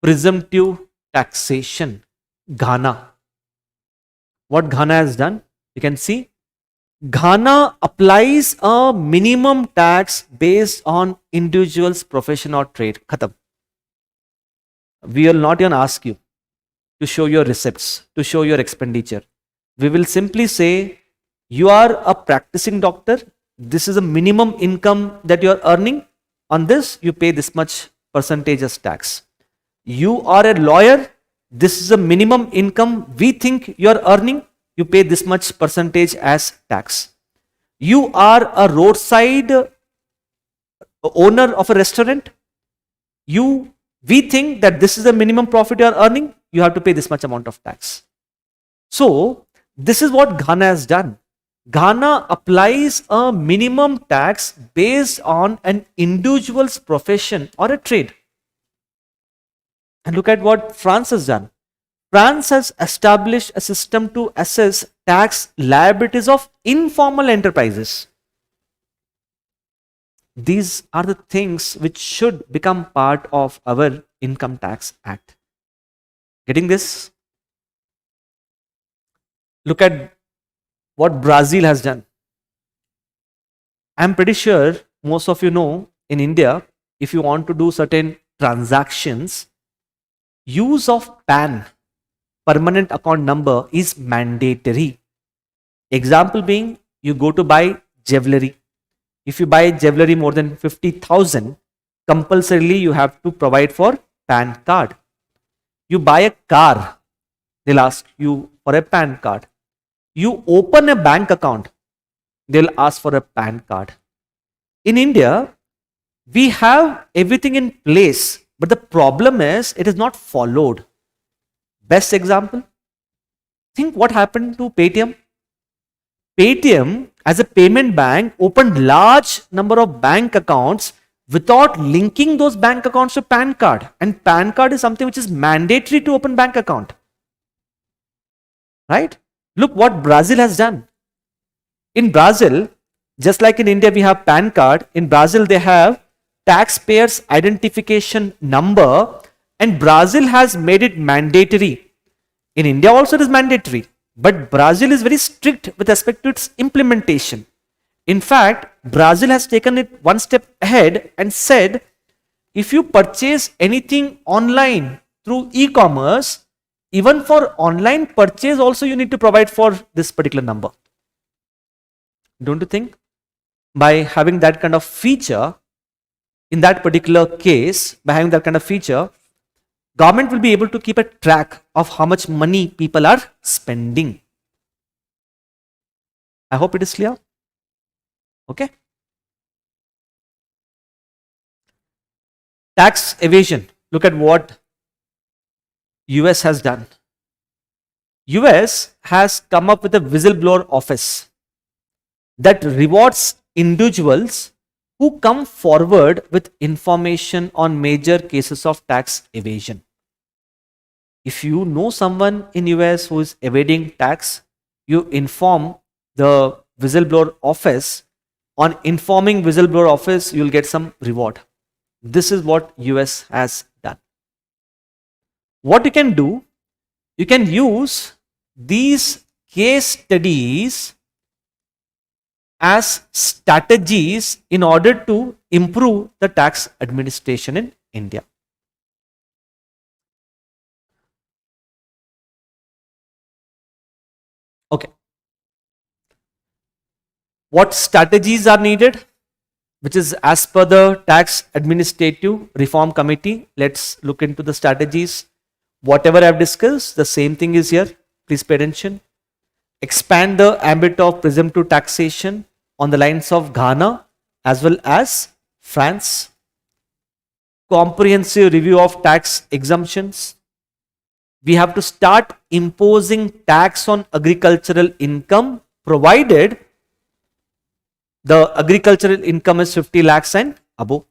Speaker 1: Presumptive taxation. Ghana. What Ghana has done? You can see Ghana applies a minimum tax based on individual's profession or trade. Khatam. We will not even ask you to show your receipts, to show your expenditure. We will simply say, you are a practicing doctor. This is a minimum income that you are earning. On this, you pay this much percentage as tax. You are a lawyer. This is a minimum income we think you are earning. You pay this much percentage as tax. You are a roadside owner of a restaurant. We think that this is the minimum profit you are earning. You have to pay this much amount of tax. So, this is what Ghana has done. Ghana applies a minimum tax based on an individual's profession or a trade. And look at what France has done. France has established a system to assess tax liabilities of informal enterprises. These are the things which should become part of our Income Tax Act. Getting this? Look at what Brazil has done. I'm pretty sure most of you know in India, if you want to do certain transactions, use of PAN, permanent account number, is mandatory. Example being, you go to buy jewelry. If you buy jewelry more than 50,000, compulsorily you have to provide for PAN card. You buy a car, they'll ask you for a PAN card. You open a bank account, they'll ask for a PAN card. In India, we have everything in place, but the problem is it is not followed. Best example, think what happened to Paytm. Paytm as a payment bank opened large number of bank accounts without linking those bank accounts to PAN card. And PAN card is something which is mandatory to open bank account. Right? Look what Brazil has done. In Brazil, just like in India we have PAN card, in Brazil they have taxpayers identification number, and Brazil has made it mandatory. In India also it is mandatory, but Brazil is very strict with respect to its implementation. In fact, Brazil has taken it one step ahead and said, if you purchase anything online through e-commerce, even for online purchase also you need to provide for this particular number. Don't you think? By having that kind of feature, in that particular case, by having that kind of feature, government will be able to keep a track of how much money people are spending. I hope it is clear. Okay. Tax evasion. Look at what US has done. US has come up with a whistleblower office that rewards individuals who come forward with information on major cases of tax evasion. If you know someone in US who is evading tax, you inform the whistleblower office. On informing whistleblower office, you will get some reward. This is what US has done. What you can do, you can use these case studies as strategies in order to improve the tax administration in India. Okay. What strategies are needed, which is as per the Tax Administrative Reform Committee? Let's look into the strategies. Whatever I have discussed, the same thing is here. Please pay attention. Expand the ambit of presumptive taxation on the lines of Ghana as well as France. Comprehensive review of tax exemptions. We have to start imposing tax on agricultural income provided The agricultural income is 50 lakhs and above.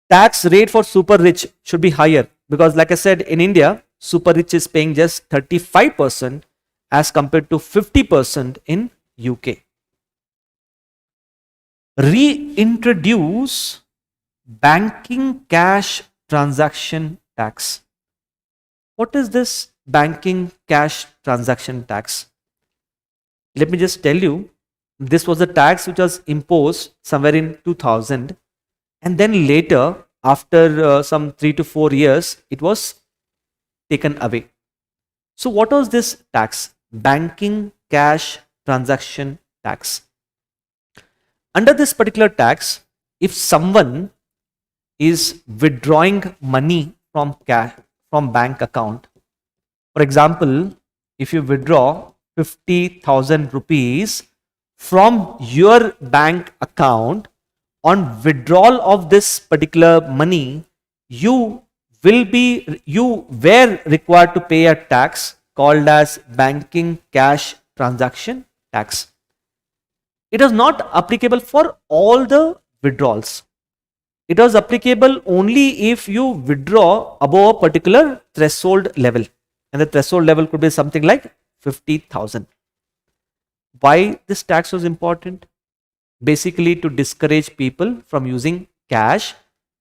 Speaker 1: Tax rate for super rich should be higher because, like I said, in India, super rich is paying just 35% as compared to 50% in UK. Reintroduce banking cash transaction tax. What is this banking cash transaction tax? Let me just tell you, this was a tax which was imposed somewhere in 2000, and then later, after some 3 to 4 years, it was taken away. So what was this tax? Banking cash transaction tax. Under this particular tax, if someone is withdrawing money from bank account, for example, if you withdraw 50,000 rupees from your bank account, on withdrawal of this particular money, you were required to pay a tax called as banking cash transaction tax. It was not applicable for all the withdrawals. It was applicable only if you withdraw above a particular threshold level, and the threshold level could be something like 50,000. Why this tax was important? Basically to discourage people from using cash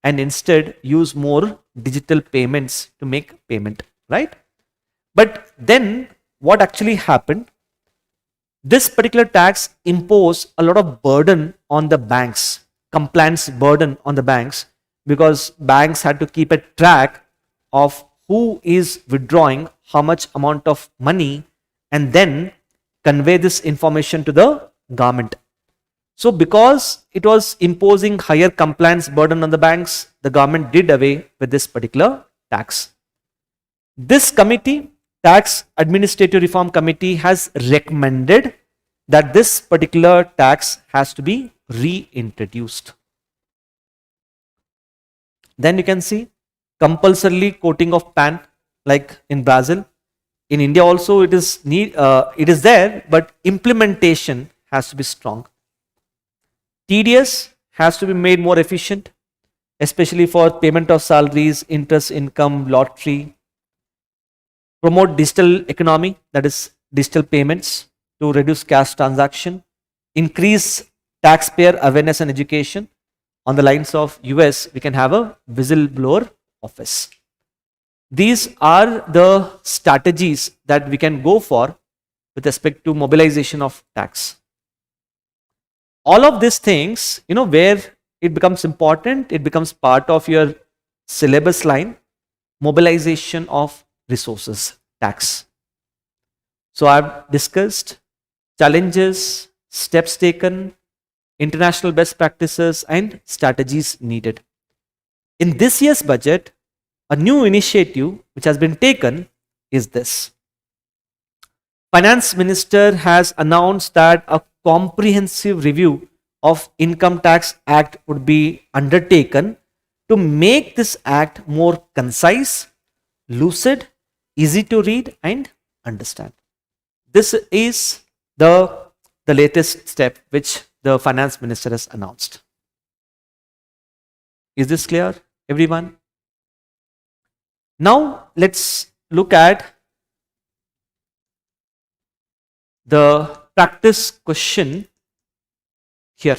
Speaker 1: and instead use more digital payments to make payment, right? But then what actually happened? This particular tax imposed a lot of burden on the banks, compliance burden on the banks, because banks had to keep a track of who is withdrawing how much amount of money and then convey this information to the government. So because it was imposing higher compliance burden on the banks, the government did away with this particular tax. This committee, Tax Administrative Reform Committee, has recommended that this particular tax has to be reintroduced. Then you can see compulsorily coating of PAN, like in Brazil. In India also it is there, but implementation has to be strong. TDS has to be made more efficient, especially for payment of salaries, interest income, lottery. Promote digital economy, that is digital payments, to reduce cash transaction. Increase taxpayer awareness and education. On the lines of US, we can have a whistleblower office. These are the strategies that we can go for with respect to mobilization of tax. All of these things, where it becomes important, it becomes part of your syllabus line, mobilization of resources, tax. So I've discussed challenges, steps taken, international best practices, and strategies needed. In this year's budget, a new initiative which has been taken is this. Finance Minister has announced that a comprehensive review of Income Tax Act would be undertaken to make this act more concise, lucid, easy to read and understand. This is the latest step which the Finance Minister has announced. Is this clear, everyone? Now let's look at the practice question here.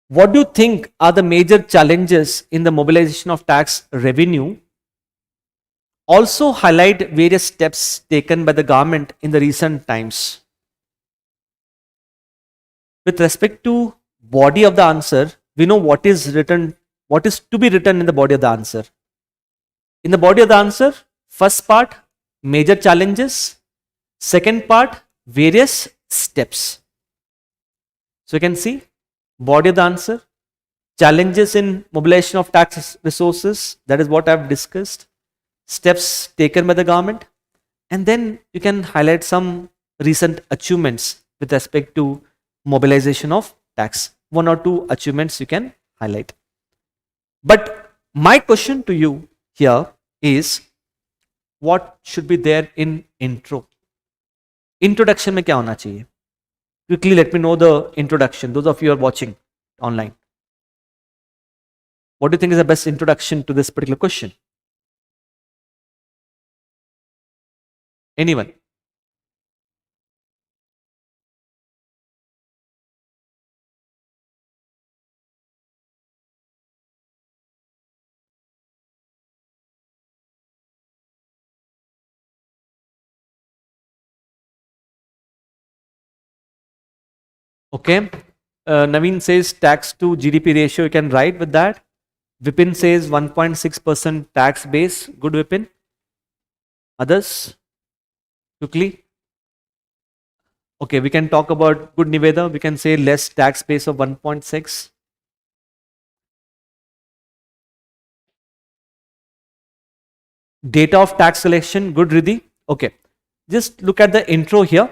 Speaker 1: What do you think are the major challenges in the mobilization of tax revenue? Also highlight various steps taken by the government in the recent times. With respect to body of the answer, we know what is to be written in the body of the answer. In the body of the answer, first part, major challenges. Second part, various steps. So you can see body of the answer, challenges in mobilization of tax resources, that is what I have discussed, steps taken by the government, and then you can highlight some recent achievements with respect to mobilization of tax. One or two achievements you can highlight. But my question to you here is, what should be there in intro? Introduction में क्या होना चाहिए? Quickly let me know the introduction, those of you who are watching online. What do you think is the best introduction to this particular question? Anyone? Okay. Naveen says tax to GDP ratio, you can write with that. Vipin says 1.6% tax base. Good, Vipin. Others? Quickly. Okay, we can talk about good, Niveda. We can say less tax base of 1.6. Data of tax collection. Good, Riddhi. Okay. Just look at the intro here.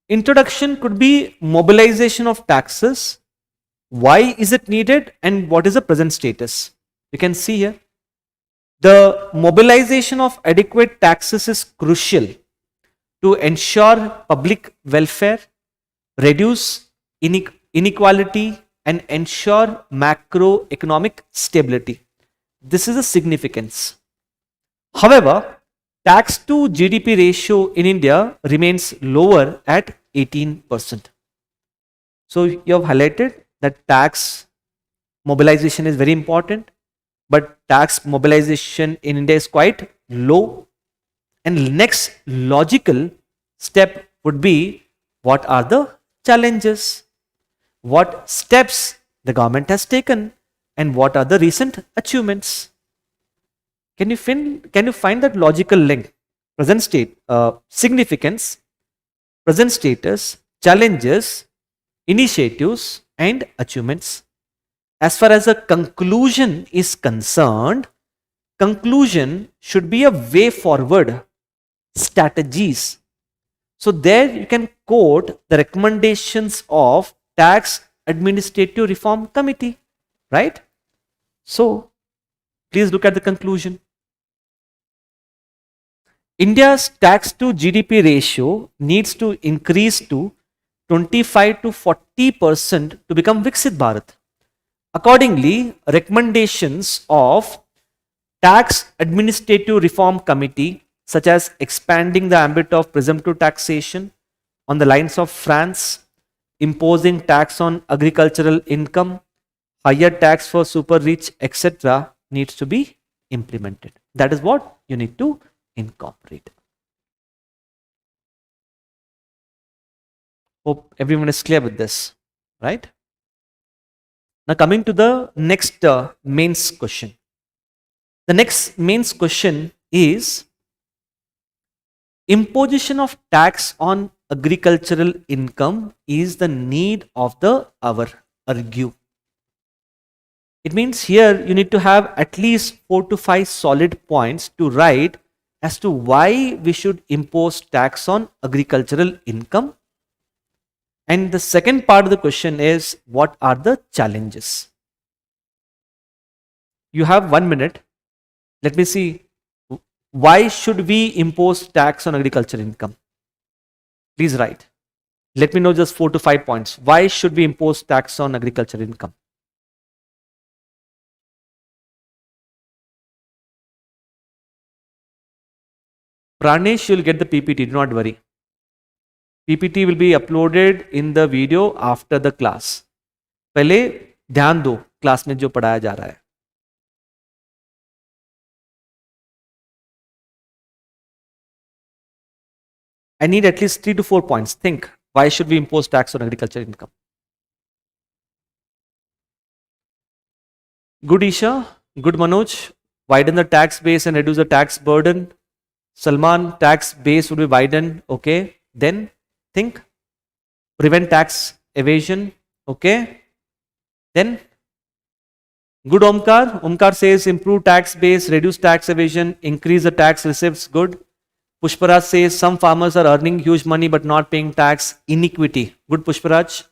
Speaker 1: Introduction could be mobilization of taxes. Why is it needed and what is the present status? You can see here. The mobilization of adequate taxes is crucial to ensure public welfare, reduce inequality, and ensure macroeconomic stability. This is the significance. However, tax to GDP ratio in India remains lower at 18%. So you have highlighted that tax mobilization is very important, but tax mobilization in India is quite low. And next logical step would be, what are the challenges? What steps the government has taken and what are the recent achievements? Can you find that logical link? Present state, significance, present status, challenges, initiatives, and achievements. As far as a conclusion is concerned, conclusion should be a way forward, strategies. So there you can quote the recommendations of Tax Administrative Reform Committee, right? So please look at the conclusion. India's tax to GDP ratio needs to increase to 25 to 40% to become Viksit Bharat. Accordingly, recommendations of Tax Administrative Reform Committee, such as expanding the ambit of presumptive taxation on the lines of France, imposing tax on agricultural income, higher tax for super rich, etc., needs to be implemented. That is what you need to incorporate. Hope everyone is clear with this, right? Now coming to the next mains question. The next mains question is imposition of tax on agricultural income is the need of the hour, argue. It means here you need to have at least 4 to 5 solid points to write as to why we should impose tax on agricultural income. And the second part of the question is, what are the challenges? You have 1 minute. Let me see. Why should we impose tax on agricultural income? Please write. Let me know just 4 to 5 points. Why should we impose tax on agricultural income? Pranesh, you'll get the PPT, do not worry. PPT will be uploaded in the video after the class. पहले ध्यान दो class में जो पढ़ाया जा रहा है. I need at least 3 to 4 points. Think, why should we impose tax on agricultural income? Good Isha, good Manoj, widen the tax base and reduce the tax burden. Salman, tax base would be widened. Okay, then think, prevent tax evasion. Okay, then good Omkar. Omkar says improve tax base, reduce tax evasion, increase the tax receipts. Good. Pushparaj says some farmers are earning huge money but not paying tax. Iniquity. Good Pushparaj.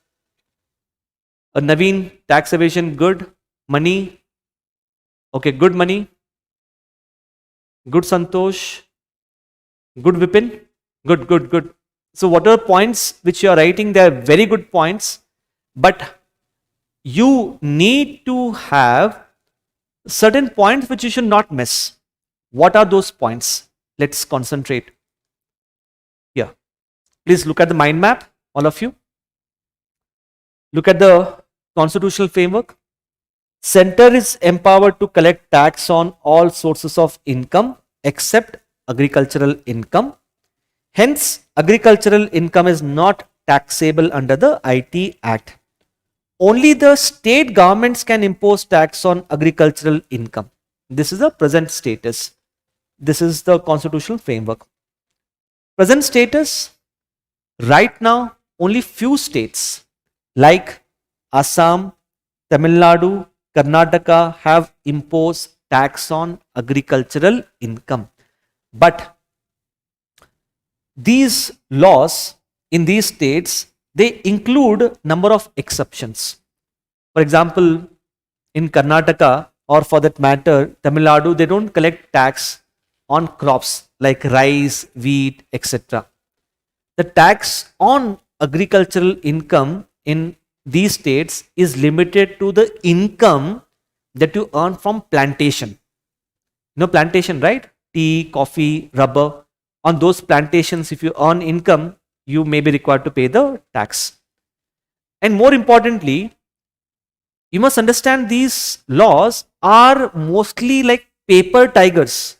Speaker 1: Naveen, tax evasion. Good. Money. Okay, good money. Good Santosh. Good Vipin. Good, good, good. So what are points which you are writing? They are very good points, but you need to have certain points which you should not miss. What are those points? Let's concentrate here. Please look at the mind map, all of you. Look at the constitutional framework. Center is empowered to collect tax on all sources of income except agricultural income. Hence, agricultural income is not taxable under the IT Act. Only the state governments can impose tax on agricultural income. This is the present status. This is the constitutional framework. Present status, right now, only few states like Assam, Tamil Nadu, Karnataka have imposed tax on agricultural income. But these laws in these states, they include number of exceptions. For example, in Karnataka, or for that matter, Tamil Nadu, they don't collect tax on crops like rice, wheat, etc. The tax on agricultural income in these states is limited to the income that you earn from plantation. You know plantation, right? Tea, coffee, rubber. On those plantations, if you earn income, you may be required to pay the tax. And more importantly, you must understand these laws are mostly like paper tigers.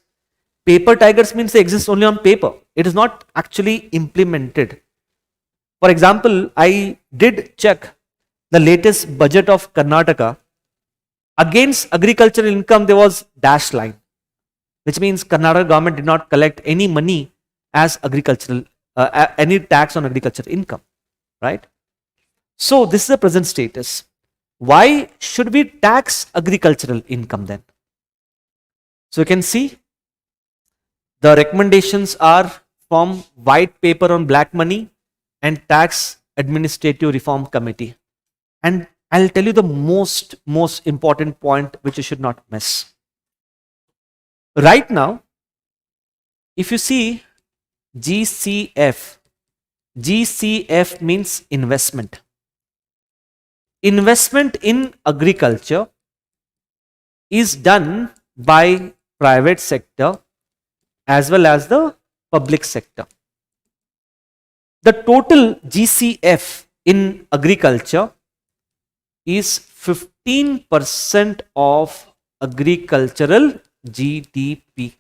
Speaker 1: Paper tigers means they exist only on paper. It is not actually implemented. For example, I did check the latest budget of Karnataka. Against agricultural income, there was dash line, which means Karnataka government did not collect any money as agricultural, any tax on agricultural income, right? So this is the present status. Why should we tax agricultural income then? So you can see the recommendations are from white paper on black money and tax administrative reform committee. And I'll tell you the most important point which you should not miss. Right now, if you see GCF, GCF means investment. Investment in agriculture is done by private sector as well as the public sector. The total GCF in agriculture is 15% of agricultural GDP.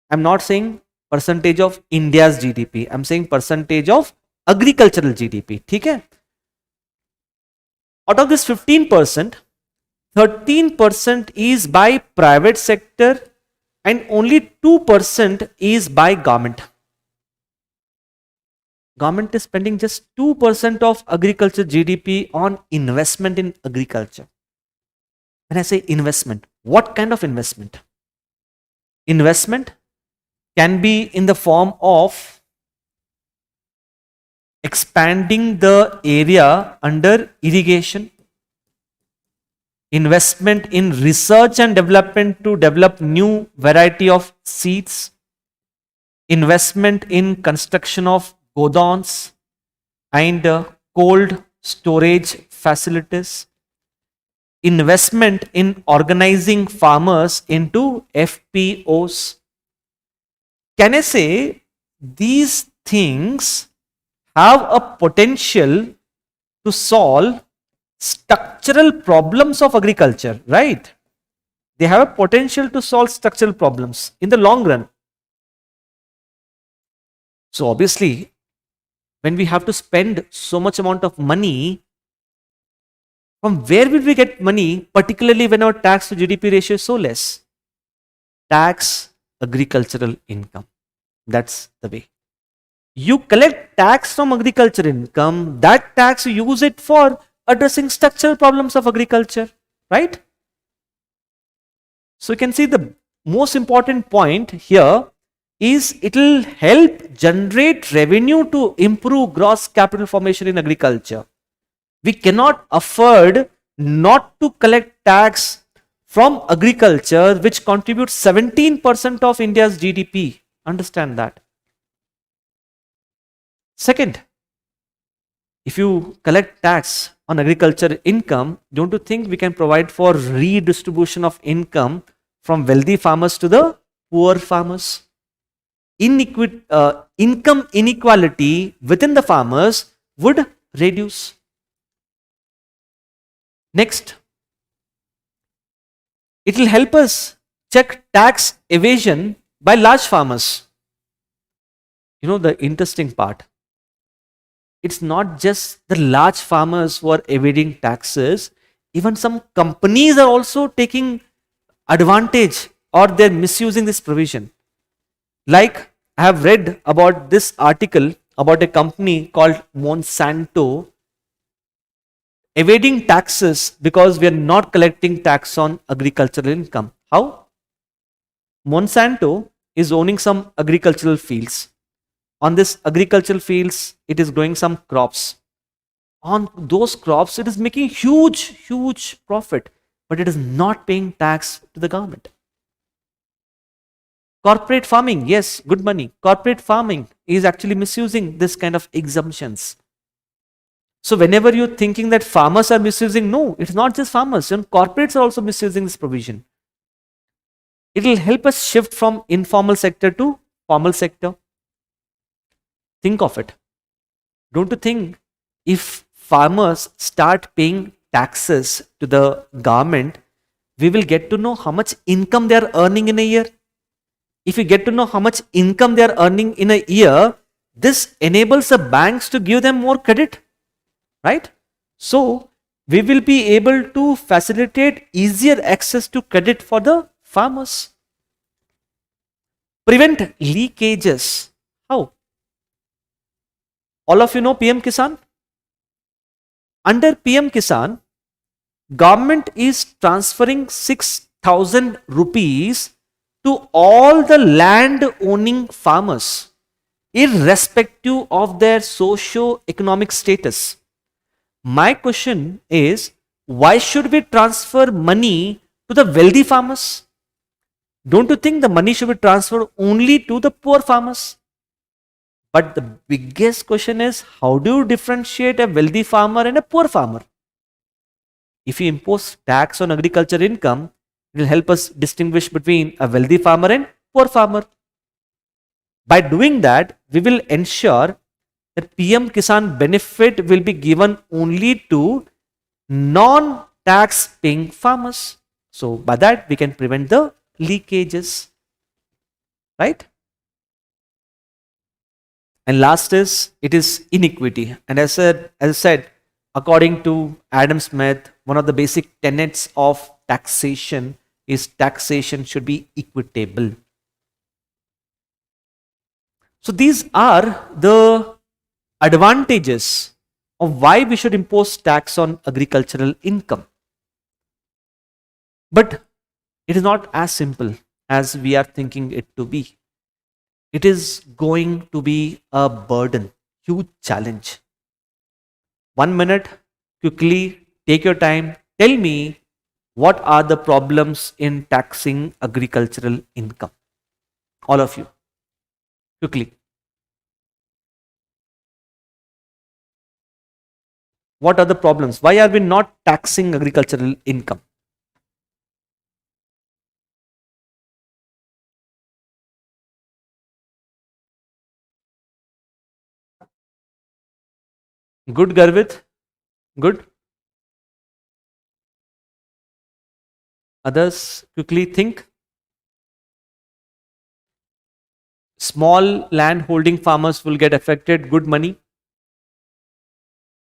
Speaker 1: I'm not saying percentage of India's GDP. I'm saying percentage of agricultural GDP. Okay? Out of this 15%, 13% is by private sector and only 2% is by government. Government is spending just 2% of agriculture GDP on investment in agriculture. When I say investment, what kind of investment? Investment can be in the form of expanding the area under irrigation, investment in research and development to develop new variety of seeds, investment in construction of godowns and cold storage facilities, investment in organizing farmers into FPOs. Can I say these things have a potential to solve structural problems of agriculture, right? They have a potential to solve structural problems in the long run. So obviously, when we have to spend so much amount of money, from where will we get money, particularly when our tax to GDP ratio is so less? Tax agricultural income. That's the way. You collect tax from agriculture income, that tax you use it for addressing structural problems of agriculture, right? So you can see the most important point here is it will help generate revenue to improve gross capital formation in agriculture. We cannot afford not to collect tax from agriculture, which contributes 17% of India's GDP. Understand that. Second, if you collect tax on agriculture income, don't you think we can provide for redistribution of income from wealthy farmers to the poor farmers? Income inequality within the farmers would reduce. Next, it will help us check tax evasion by large farmers. You know the interesting part, it's not just the large farmers who are evading taxes, even some companies are also taking advantage or they're misusing this provision. Like I have read about this article about a company called Monsanto evading taxes because we are not collecting tax on agricultural income. How? Monsanto is owning some agricultural fields. On this agricultural fields, it is growing some crops. On those crops, it is making huge profit, but it is not paying tax to the government. Corporate farming, yes, good money. Corporate farming is actually misusing this kind of exemptions. So whenever you're thinking that farmers are misusing, no, it's not just farmers. Even corporates are also misusing this provision. It will help us shift from informal sector to formal sector. Think of it. Don't you think if farmers start paying taxes to the government, we will get to know how much income they are earning in a year? If we get to know how much income they are earning in a year, this enables the banks to give them more credit, right? So we will be able to facilitate easier access to credit for the farmers. Prevent leakages. How? All of you know PM Kisan? Under PM Kisan, government is transferring 6,000 rupees to all the land owning farmers, irrespective of their socio-economic status. My question is, why should we transfer money to the wealthy farmers? Don't you think the money should be transferred only to the poor farmers? But the biggest question is, how do you differentiate a wealthy farmer and a poor farmer? If you impose tax on agriculture income, it will help us distinguish between a wealthy farmer and poor farmer. By doing that, we will ensure that PM Kisan benefit will be given only to non-tax paying farmers. So by that, we can prevent the leakages, right? And last is, it is inequity. And as I said, according to Adam Smith, one of the basic tenets of taxation is taxation should be equitable. So these are the advantages of why we should impose tax on agricultural income. But it is not as simple as we are thinking it to be. It is going to be a burden, huge challenge. 1 minute, quickly take your time. Tell me, what are the problems in taxing agricultural income? All of you, quickly. What are the problems? Why are we not taxing agricultural income? Good, Garvit? Good? Others, quickly think. Small land holding farmers will get affected. Good, money.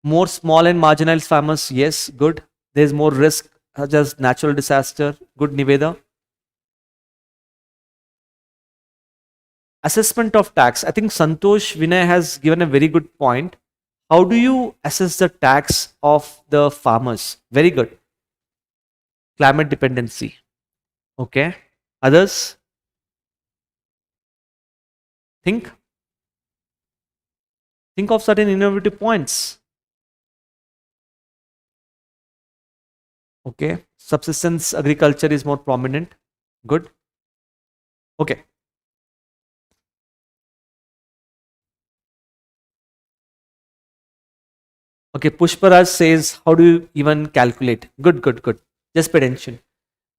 Speaker 1: More small and marginalized farmers, yes, good. There's more risk such as natural disaster. Good, Niveda. Assessment of tax. I think Santosh Vinay has given a very good point. How do you assess the tax of the farmers? Very good. Climate dependency. Okay. Others? Think. Think of certain innovative points. Okay. Subsistence agriculture is more prominent. Good. Okay. Okay, Pushparaj says, how do you even calculate? Good, good, good. Just pay attention.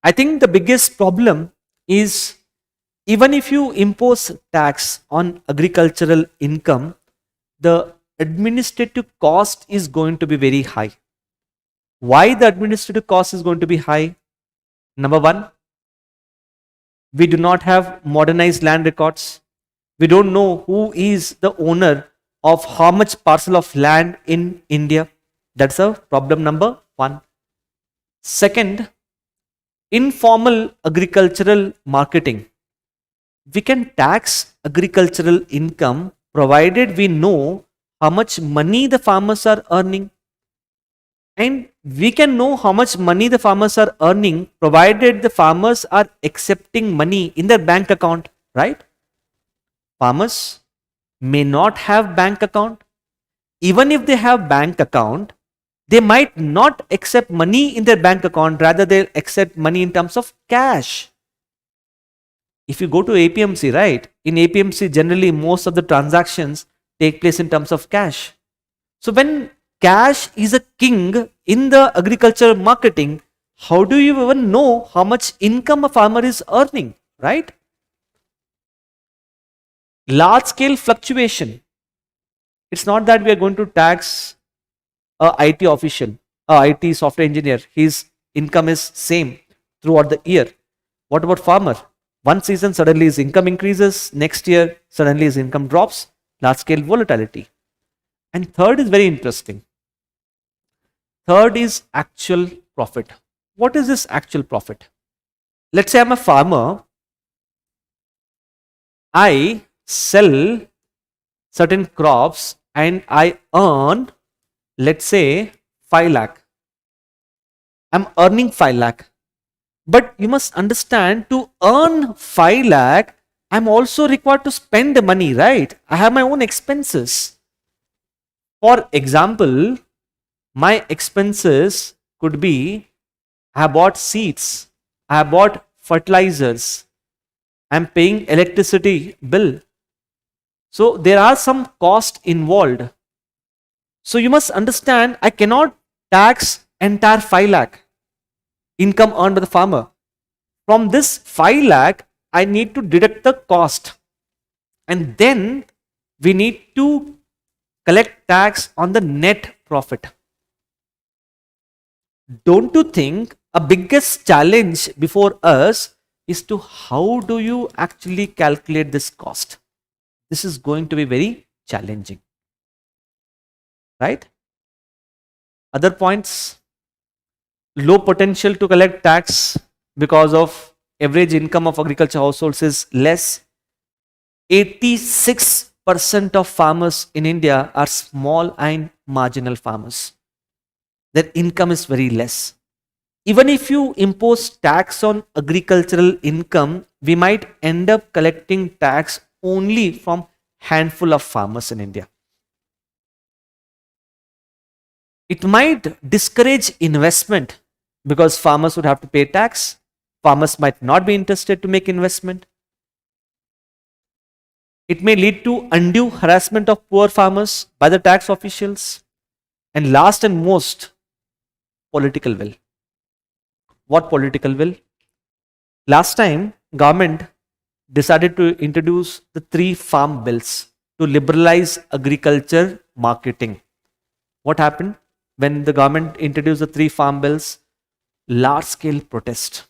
Speaker 1: I think the biggest problem is even if you impose tax on agricultural income, the administrative cost is going to be very high. Why the administrative cost is going to be high? Number one, we do not have modernized land records. We don't know who is the owner of how much parcel of land in India. That's a problem number one. Second, informal agricultural marketing. We can tax agricultural income provided we know how much money the farmers are earning. And we can know how much money the farmers are earning provided the farmers are accepting money in their bank account, right? Farmers may not have bank account. Even if they have bank account, they might not accept money in their bank account, rather they'll accept money in terms of cash. If you go to APMC, right, in APMC generally most of the transactions take place in terms of cash. So when cash is a king in the agriculture marketing, how do you even know how much income a farmer is earning, right? Large scale fluctuation. It's not that we are going to tax a IT official, a IT software engineer. His income is same throughout the year. What about farmer? One season suddenly his income increases, next year suddenly his income drops. Large scale volatility. And third is very interesting. Third is actual profit. What is this actual profit? Let's say I'm a farmer. I sell certain crops and I earn, let's say, 5 lakh. I'm earning 5 lakh. But you must understand, to earn 5 lakh, I'm also required to spend the money, right? I have my own expenses. For example, my expenses could be, I have bought seeds, I have bought fertilizers, I'm paying electricity bill. So there are some cost involved. So you must understand, I cannot tax entire 5 lakh income earned by the farmer. From this 5 lakh, I need to deduct the cost. And then we need to collect tax on the net profit. Don't you think a biggest challenge before us is to how do you actually calculate this cost? This is going to be very challenging, right? Other points, low potential to collect tax because of average income of agriculture households is less. 86% of farmers in India are small and marginal farmers. Their income is very less. Even if you impose tax on agricultural income, we might end up collecting tax only from handful of farmers in India. It might discourage investment because farmers would have to pay tax. Farmers might not be interested to make investment. It may lead to undue harassment of poor farmers by the tax officials. And last and most, political will. What political will? Last time, government decided to introduce the 3 farm bills to liberalize agriculture marketing. What happened? When the government introduced the 3 farm bills, large scale protest.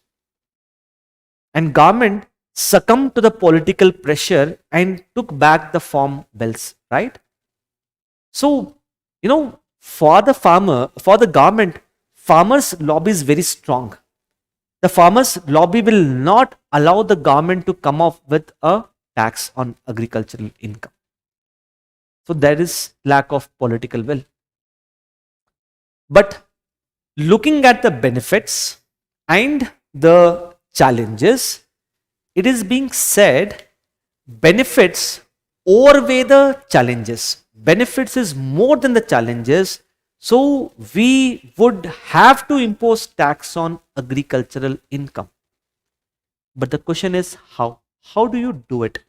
Speaker 1: And government succumbed to the political pressure and took back the farm bills, right? So, for the farmer, for the government, farmers' lobby is very strong. The farmers' lobby will not allow the government to come up with a tax on agricultural income. So there is lack of political will. But looking at the benefits and the challenges, it is being said benefits overweigh the challenges. Benefits is more than the challenges. So we would have to impose tax on agricultural income. But the question is how? How do you do it?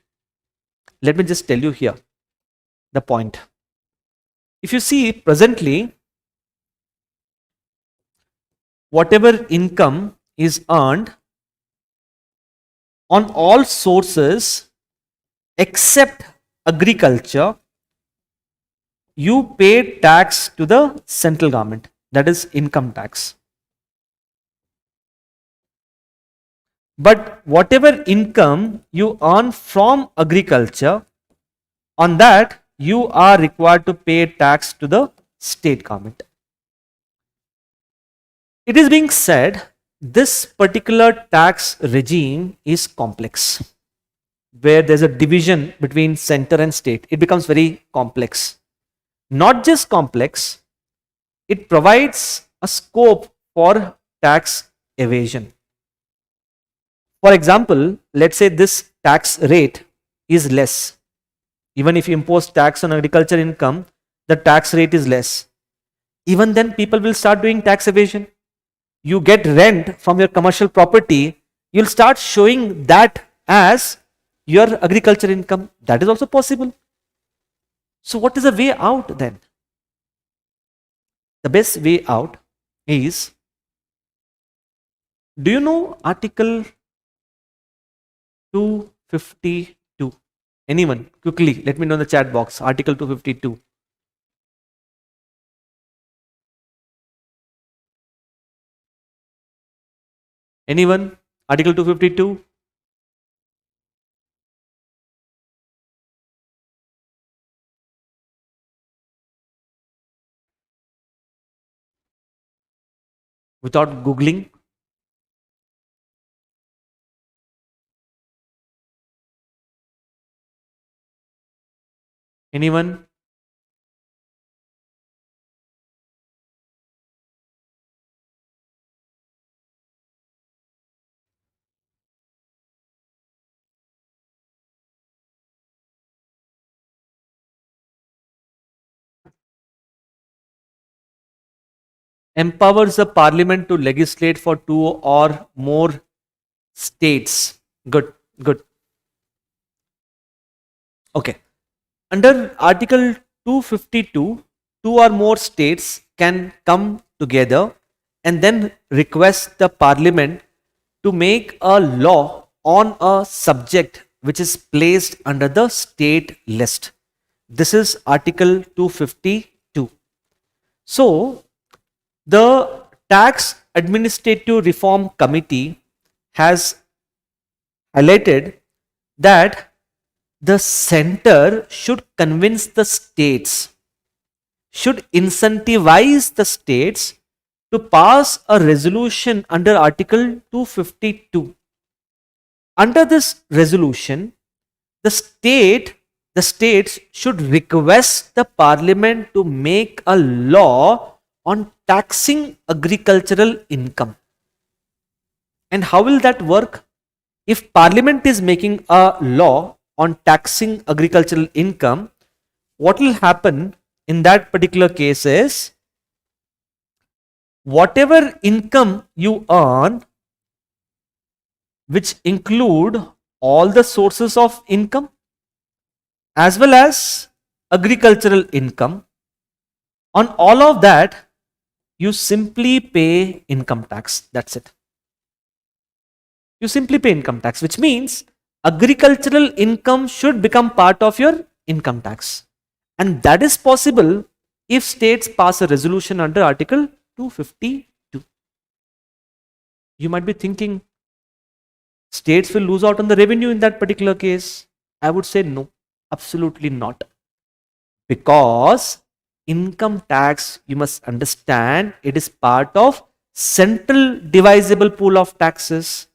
Speaker 1: Let me just tell you here the point. If you see presently, whatever income is earned on all sources except agriculture, you pay tax to the central government, that is income tax. But whatever income you earn from agriculture, on that you are required to pay tax to the state government. It is being said this particular tax regime is complex, where there's a division between center and state. It becomes very complex. Not just complex, it provides a scope for tax evasion. For example, let's say this tax rate is less. Even if you impose tax on agriculture income, the tax rate is less. Even then, people will start doing tax evasion. You get rent from your commercial property, you'll start showing that as your agriculture income. That is also possible. So, what is the way out then? The best way out is, do you know Article 252? Anyone? Quickly, let me know in the chat box. Article 252. Anyone? Article 252? Without Googling? Anyone? Empowers the parliament to legislate for two or more states. Good, good. Okay. Under Article 252, two or more states can come together and then request the parliament to make a law on a subject which is placed under the state list. This is Article 252. So, the Tax Administrative Reform Committee has highlighted that the center should convince the states, should incentivize the states to pass a resolution under Article 252. Under this resolution, the states should request the parliament to make a law on taxing agricultural income. And how will that work? If parliament is making a law on taxing agricultural income, what will happen in that particular case is, whatever income you earn, which include all the sources of income as well as agricultural income, on all of that you simply pay income tax. That's it. You simply pay income tax, which means agricultural income should become part of your income tax. And that is possible if states pass a resolution under Article 252. You might be thinking, states will lose out on the revenue in that particular case. I would say no, absolutely not. Because income tax, you must understand, it is part of central divisible pool of taxes.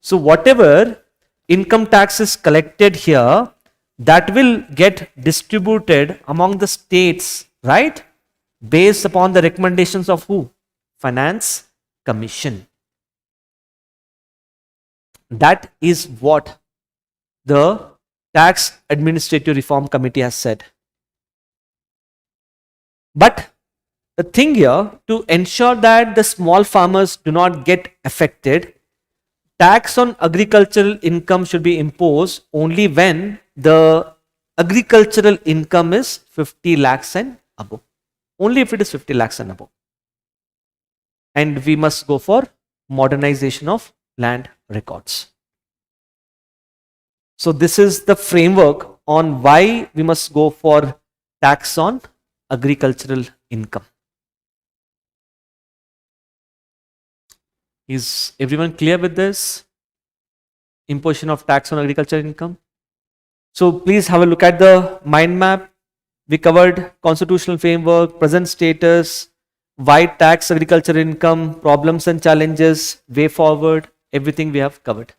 Speaker 1: So whatever income tax is collected here, that will get distributed among the states, right? Based upon the recommendations of who? Finance Commission. That is what the Tax Administrative Reform Committee has said. But the thing here, to ensure that the small farmers do not get affected, tax on agricultural income should be imposed only when the agricultural income is 50 lakhs and above. Only if it is 50 lakhs and above. and we must go for modernization of land records. So this is the framework on why we must go for tax on agricultural income. Is everyone clear with this? Imposition of tax on agricultural income. So please have a look at the mind map. We covered constitutional framework, present status, why tax agricultural income, problems and challenges, way forward, everything we have covered.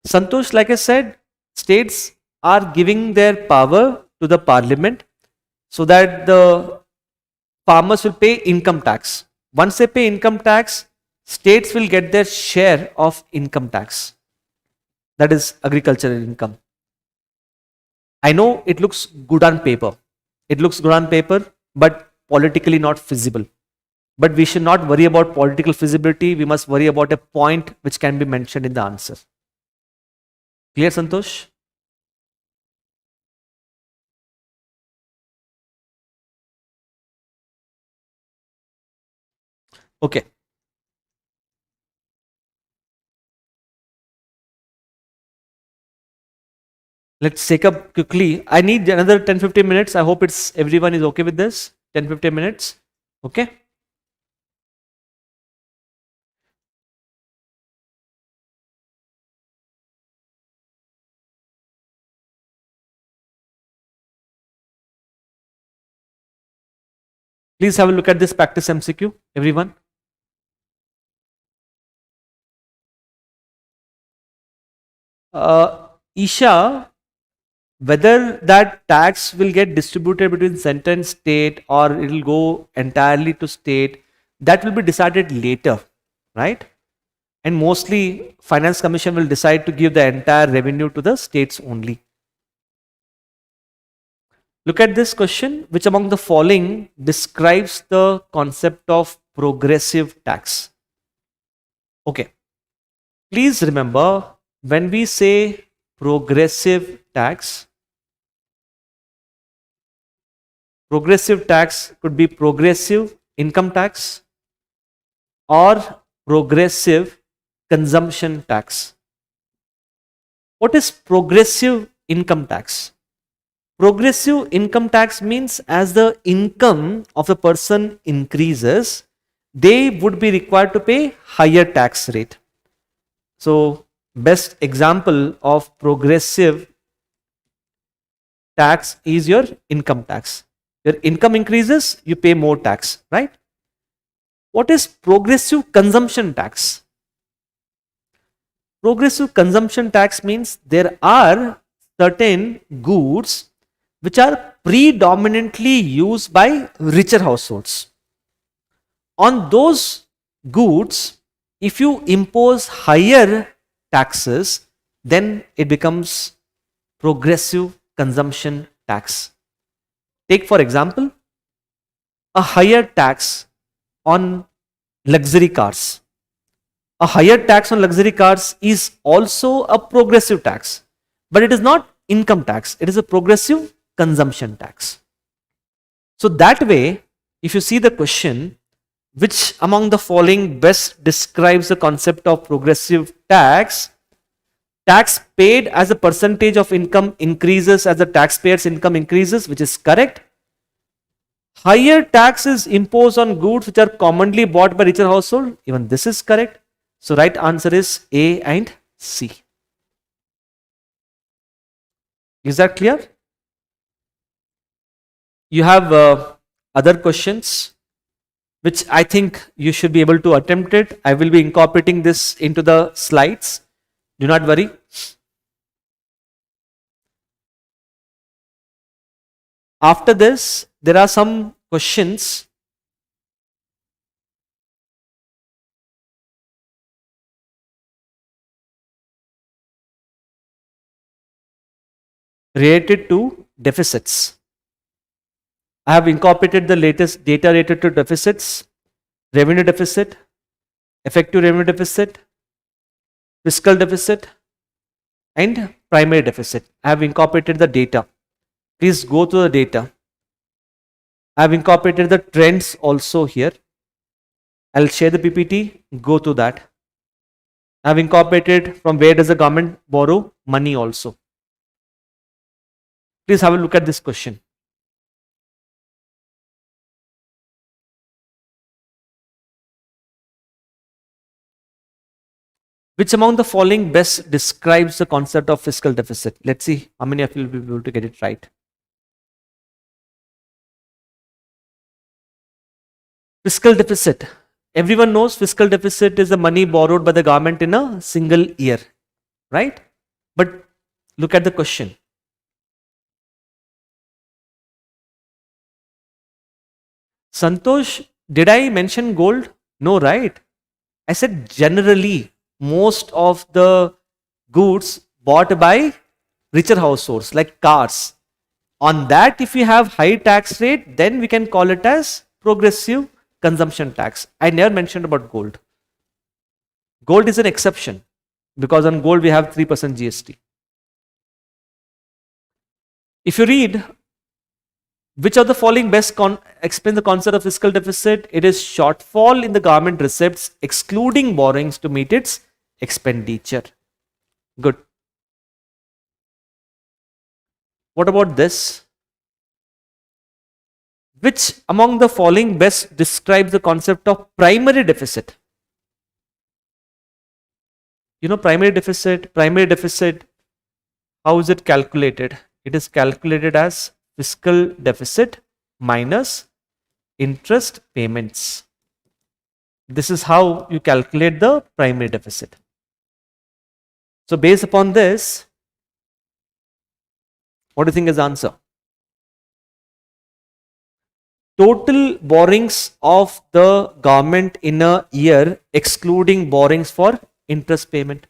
Speaker 1: Santosh, like I said, states are giving their power to the parliament so that the farmers will pay income tax. Once they pay income tax, states will get their share of income tax. That is agricultural income. I know it looks good on paper. It looks good on paper, but politically not feasible. But we should not worry about political feasibility. We must worry about a point which can be mentioned in the answer. Clear, Santosh? Okay. Let's take up quickly. I need another 10-15 minutes. I hope everyone is okay with this. 10-15 minutes. Okay. Please have a look at this practice MCQ, everyone. Isha, whether that tax will get distributed between center and state or it will go entirely to state, that will be decided later, right? And mostly Finance Commission will decide to give the entire revenue to the states only. Look at this question. Which among the following describes the concept of progressive tax? Okay. Please remember, when we say progressive tax could be progressive income tax or progressive consumption tax. What is progressive income tax? Progressive income tax means as the income of the person increases, they would be required to pay higher tax rate. So best example of progressive tax is your income tax. Your income increases, you pay more tax, right? What is progressive consumption tax? Progressive consumption tax means there are certain goods which are predominantly used by richer households. On those goods, if you impose higher taxes, then it becomes progressive consumption tax. Take for example, a higher tax on luxury cars. A higher tax on luxury cars is also a progressive tax, but it is not income tax, it is a progressive consumption tax. So that way, if you see the question, which among the following best describes the concept of progressive tax? Tax paid as a percentage of income increases as the taxpayer's income increases, which is correct. Higher tax is imposed on goods which are commonly bought by richer household, even this is correct. So right answer is A and C. Is that clear? You have other questions which I think you should be able to attempt it. I will be incorporating this into the slides. Do not worry. After this, there are some questions related to deficits. I have incorporated the latest data related to deficits, revenue deficit, effective revenue deficit, fiscal deficit, and primary deficit. I have incorporated the data. Please go to the data. I have incorporated the trends also here. I'll share the PPT, go to that. I have incorporated from where does the government borrow money also. Please have a look at this question. Which among the following best describes the concept of fiscal deficit? Let's see how many of you will be able to get it right. Fiscal deficit. Everyone knows fiscal deficit is the money borrowed by the government in a single year, right? But look at the question. Santosh, did I mention gold? No, right? I said generally, most of the goods bought by richer households like cars. On that, if we have high tax rate, then we can call it as progressive consumption tax. I never mentioned about gold. Gold is an exception because on gold we have 3% GST. If you read, which of the following best explain the concept of fiscal deficit? It is shortfall in the government receipts excluding borrowings to meet its expenditure. Good. What about this? Which among the following best describes the concept of primary deficit? You know primary deficit, how is it calculated? It is calculated as fiscal deficit minus interest payments. This is how you calculate the primary deficit. So based upon this, what do you think is the answer? Total borrowings of the government in a year excluding borrowings for interest payment.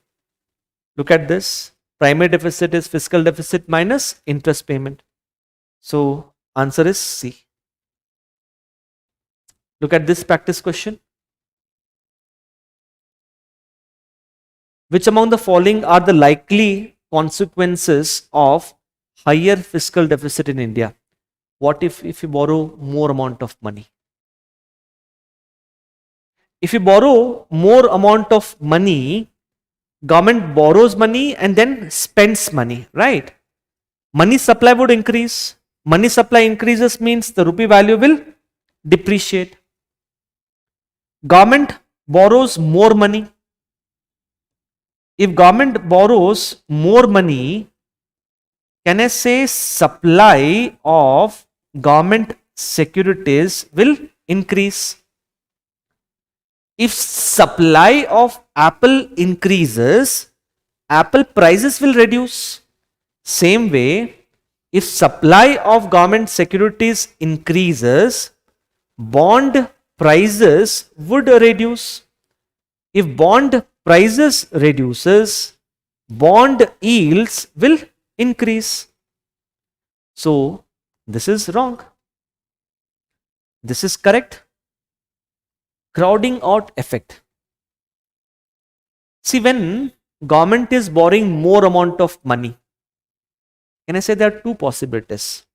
Speaker 1: Look at this. Primary deficit is fiscal deficit minus interest payment. So answer is C. Look at this practice question. Which among the following are the likely consequences of higher fiscal deficit in India? What if you borrow more amount of money? If you borrow more amount of money, government borrows money and then spends money, right? Money supply would increase. Money supply increases means the rupee value will depreciate. Government borrows more money. If government borrows more money, can I say supply of government securities will increase? If supply of Apple increases, Apple prices will reduce. Same way, if supply of government securities increases, bond prices would reduce. If bond prices reduces, bond yields will increase. So this is wrong. This is correct. Crowding out effect. See, when government is borrowing more amount of money, can I say there are two possibilities?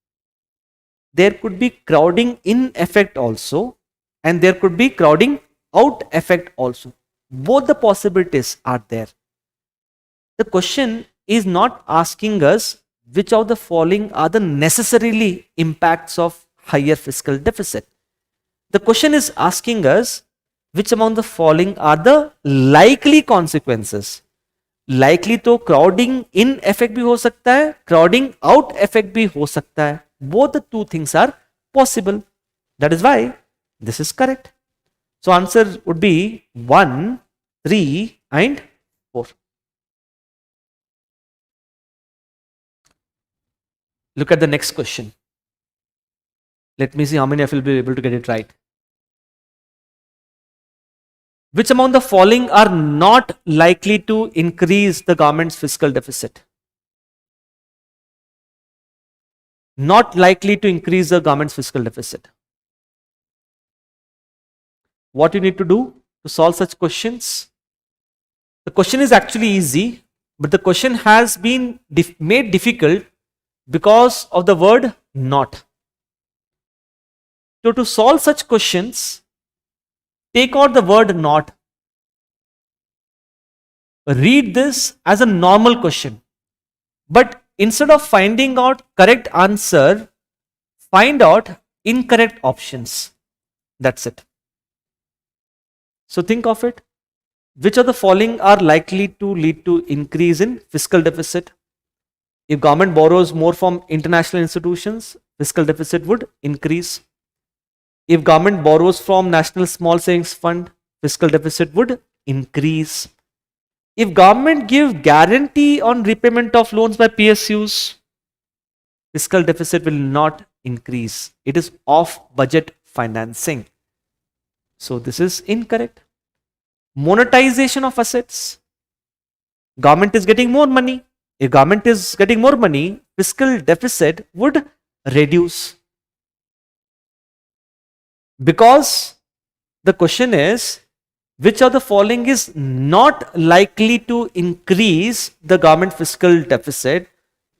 Speaker 1: There could be crowding in effect also, and there could be crowding out effect also. Both the possibilities are there. The question is not asking us which of the following are the necessarily impacts of higher fiscal deficit. The question is asking us which among the following are the likely consequences. Likely तो crowding in effect भी हो सकता है, crowding out effect भी हो सकता है. Both the two things are possible. That is why this is correct. So answer would be 1, 3 and 4. Look at the next question. Let me see how many of you will be able to get it right. Which among the following are not likely to increase the government's fiscal deficit? Not likely to increase the government's fiscal deficit. What you need to do to solve such questions? The question is actually easy, but the question has been made difficult because of the word not. So to solve such questions, take out the word not. Read this as a normal question. But instead of finding out correct answer, find out incorrect options. That's it. So think of it. Which of the following are likely to lead to increase in fiscal deficit? If government borrows more from international institutions, fiscal deficit would increase. If government borrows from National Small Savings Fund, fiscal deficit would increase. If government give guarantee on repayment of loans by PSUs, fiscal deficit will not increase. It is off budget financing. So this is incorrect. Monetization of assets. Government is getting more money. If government is getting more money, fiscal deficit would reduce. Because the question is, which of the following is not likely to increase the government fiscal deficit?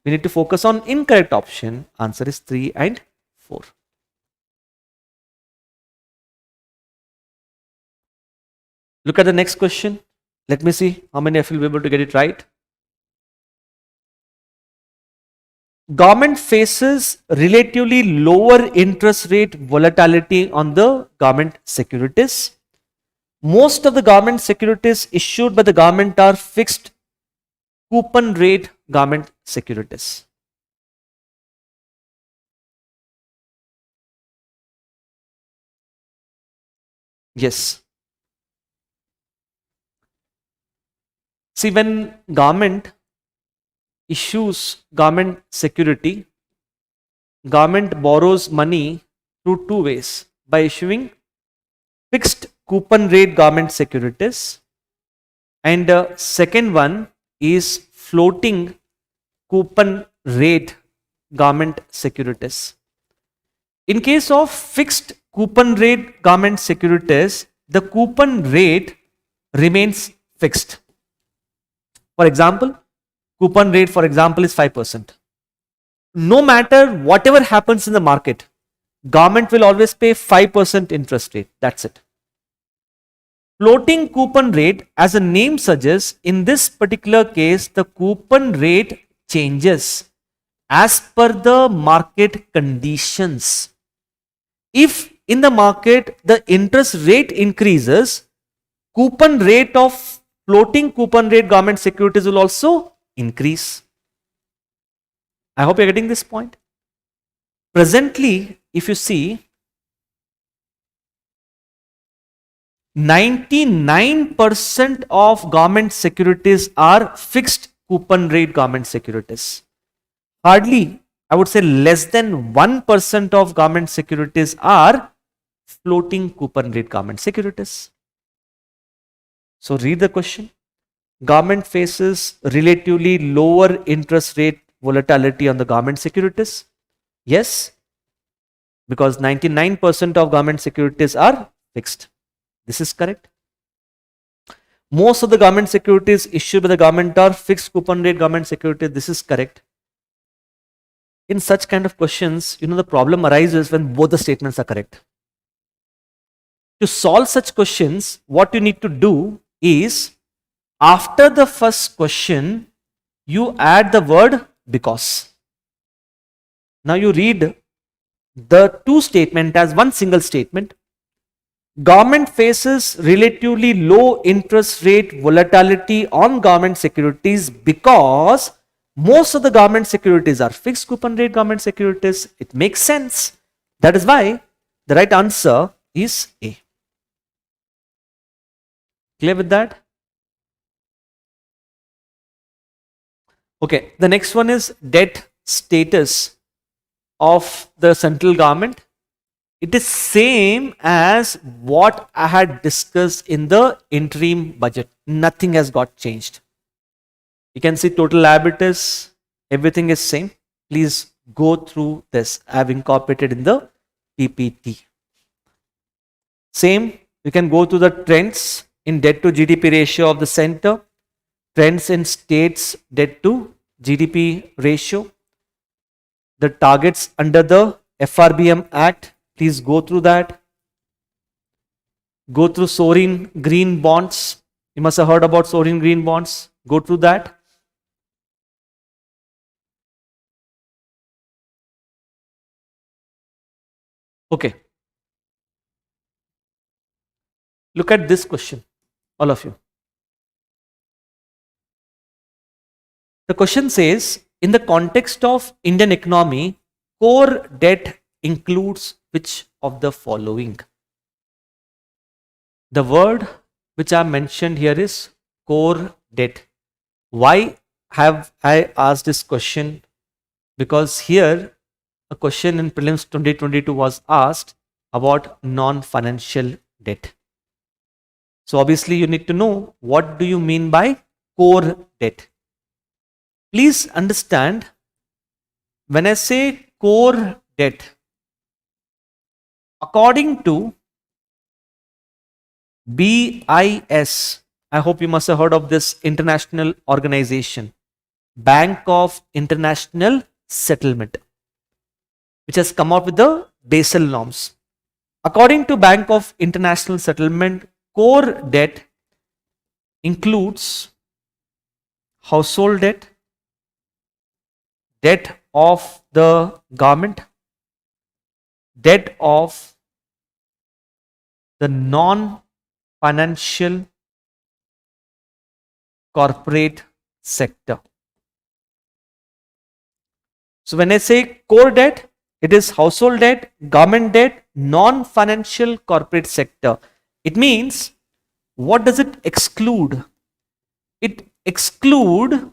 Speaker 1: We need to focus on incorrect option. Answer is 3 and 4. Look at the next question. Let me see how many of you will be able to get it right. Government faces relatively lower interest rate volatility on the government securities. Most of the government securities issued by the government are fixed coupon rate government securities. Yes. See, when government issues government security, government borrows money through two ways: by issuing fixed coupon rate government securities, and second one is floating coupon rate government securities. In case of fixed coupon rate government securities, the coupon rate remains fixed. For example, coupon rate for example is 5%. No matter whatever happens in the market, government will always pay 5% interest rate. That's it. Floating coupon rate, as the name suggests, in this particular case, the coupon rate changes as per the market conditions. If in the market the interest rate increases, coupon rate of floating coupon rate government securities will also increase. I hope you're getting this point. Presently, if you see, 99% of government securities are fixed coupon rate government securities. Hardly, I would say less than 1% of government securities are floating coupon rate government securities. So read the question. Government faces relatively lower interest rate volatility on the government securities. Yes, because 99% of government securities are fixed. This is correct. Most of the government securities issued by the government are fixed coupon rate government securities. This is correct. In such kind of questions, the problem arises when both the statements are correct. To solve such questions, what you need to do is, after the first question, you add the word because. Now you read the two statement as one single statement. Government faces relatively low interest rate volatility on government securities because most of the government securities are fixed coupon rate government securities. It makes sense. That is why the right answer is A. Clear with that? Okay, the next one is debt status of the central government. It is same as what I had discussed in the interim budget. Nothing has got changed. You can see total liabilities, everything is same. Please go through this. I have incorporated in the PPT. Same, you can go to the trends in debt to GDP ratio of the center, trends in states debt to GDP ratio, the targets under the FRBM Act, Please go through that. Go through sovereign green bonds. You must have heard about sovereign green bonds. Go through that. Okay. Look at this question, all of you. The question says, in the context of Indian economy, core debt includes which of the following? The word which I mentioned here is core debt. Why have I asked this question? Because here a question in prelims 2022 was asked about non-financial debt. So obviously you need to know what do you mean by core debt. Please understand, when I say core debt, according to BIS, I hope you must have heard of this international organization, Bank of International Settlement, which has come out with the Basel norms. According to Bank of International Settlement, core debt includes household debt, debt of the government, debt of the non-financial corporate sector. So when I say core debt, it is household debt, government debt, non-financial corporate sector. It means, what does it exclude? It exclude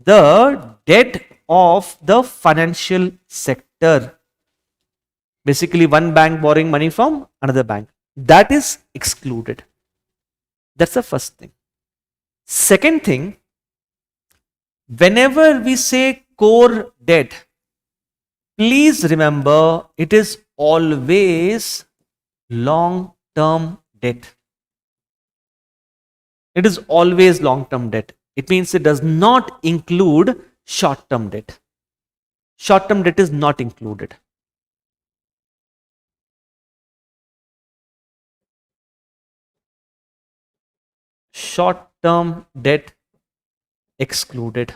Speaker 1: the debt of the financial sector. Basically, one bank borrowing money from another bank. That is excluded. That's the first thing. Second thing, whenever we say core debt, please remember it is always long-term debt. It is always long-term debt. It means it does not include short-term debt. Short-term debt is not included. Short-term debt excluded.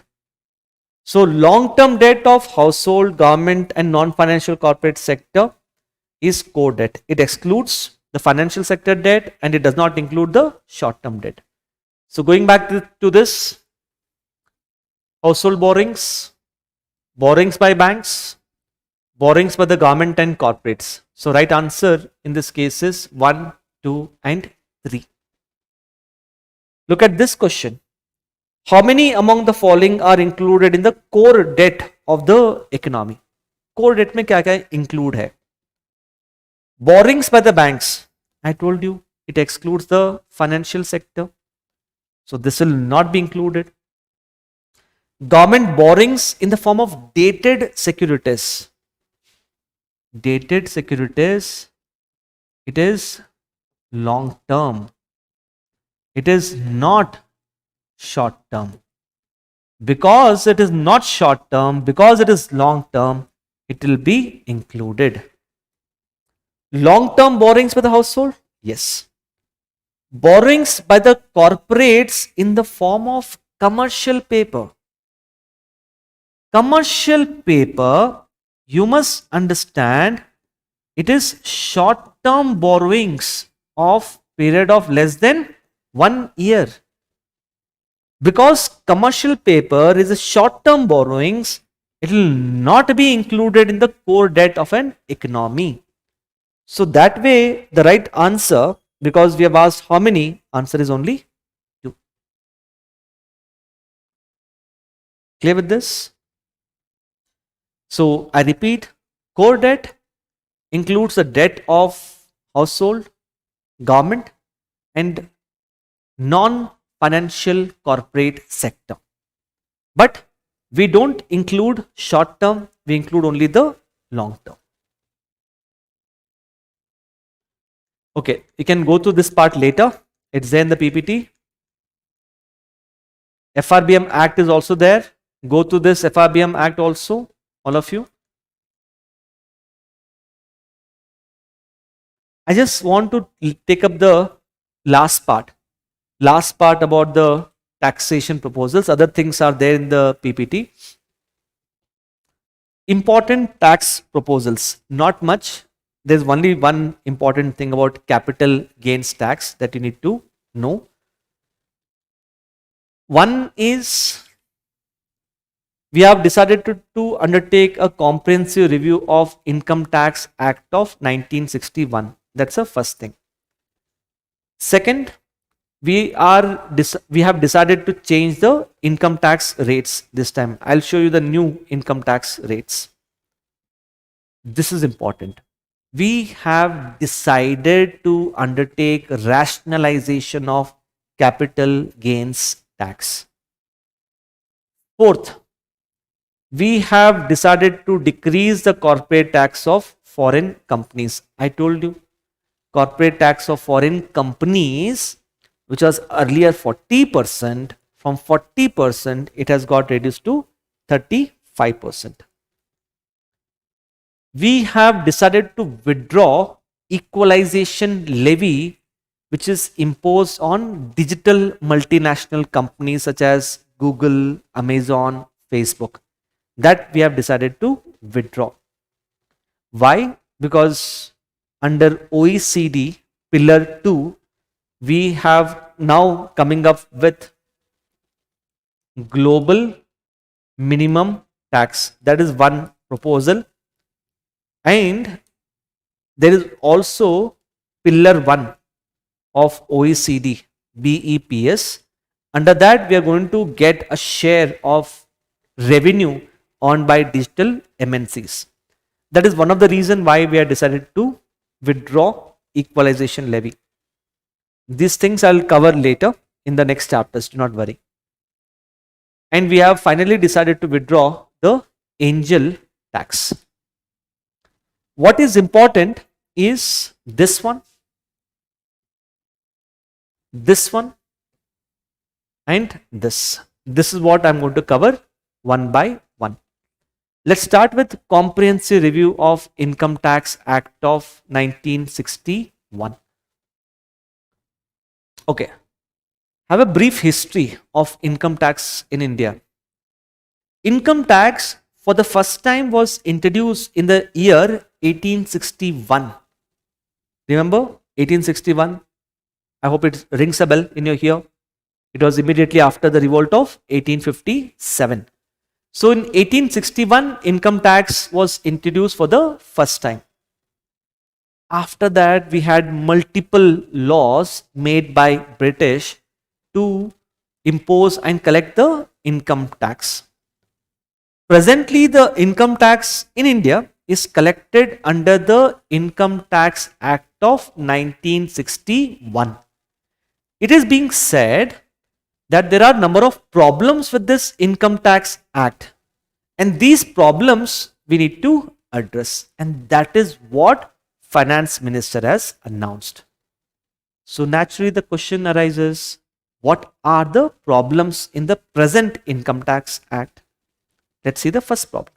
Speaker 1: So long-term debt of household, government and non-financial corporate sector is core debt. It excludes the financial sector debt and it does not include the short-term debt. So going back to this, household borrowings, borrowings by banks, borrowings by the government and corporates. So right answer in this case is 1, 2 and 3. Look at this question. How many among the following are included in the core debt of the economy? Core debt में क्या क्या include है? Borrowings by the banks. I told you it excludes the financial sector. So this will not be included. Government borrowings in the form of dated securities. Dated securities, it is long term. It is not short term. Because it is not short term, because it is long term, it will be included. Long term borrowings by the household? Yes. Borrowings by the corporates in the form of commercial paper. Commercial paper, you must understand, it is short term borrowings of period of less than 1 year. Because commercial paper is a short term borrowings, it will not be included in the core debt of an economy. So that way the right answer, because we have asked how many, answer is only 2. Clear with this? So I repeat, core debt includes the debt of household, government and non-financial corporate sector. But we don't include short term, we include only the long term. Okay, you can go through this part later. It's there in the PPT. FRBM Act is also there. Go to this FRBM Act also, all of you. I just want to take up the last part. Last part about the taxation proposals. Other things are there in the PPT. Important tax proposals. Not much. There's only one important thing about capital gains tax that you need to know. One is we have decided to undertake a comprehensive review of Income Tax Act of 1961. That's the first thing. Second, we have decided to change the income tax rates this time. I'll show you the new income tax rates. This is important. We have decided to undertake rationalization of capital gains tax. Fourth, we have decided to decrease the corporate tax of foreign companies. I told you, corporate tax of foreign companies, which was earlier 40%, from 40% it has got reduced to 35%. We have decided to withdraw equalization levy, which is imposed on digital multinational companies such as Google, Amazon, Facebook. That we have decided to withdraw. Why? Because under OECD Pillar 2, we have now coming up with global minimum tax. That is one proposal. And there is also Pillar 1 of OECD, BEPS. Under that, we are going to get a share of revenue earned by digital MNCs. That is one of the reasons why we have decided to withdraw equalization levy. These things I'll cover later in the next chapters, do not worry. And we have finally decided to withdraw the angel tax. What is important is this one, and this. This is what I'm going to cover one by one. Let's start with comprehensive review of Income Tax Act of 1961. Okay. Have a brief history of income tax in India. Income tax for the first time was introduced in the year 1861. Remember 1861? I hope it rings a bell in your ear. It was immediately after the revolt of 1857. So in 1861, income tax was introduced for the first time. After that, we had multiple laws made by British to impose and collect the income tax. Presently, the income tax in India is collected under the Income Tax Act of 1961. It is being said that there are a number of problems with this Income Tax Act, and these problems we need to address, and that is what Finance Minister has announced. So naturally the question arises, what are the problems in the present Income Tax Act? Let's see the first problem.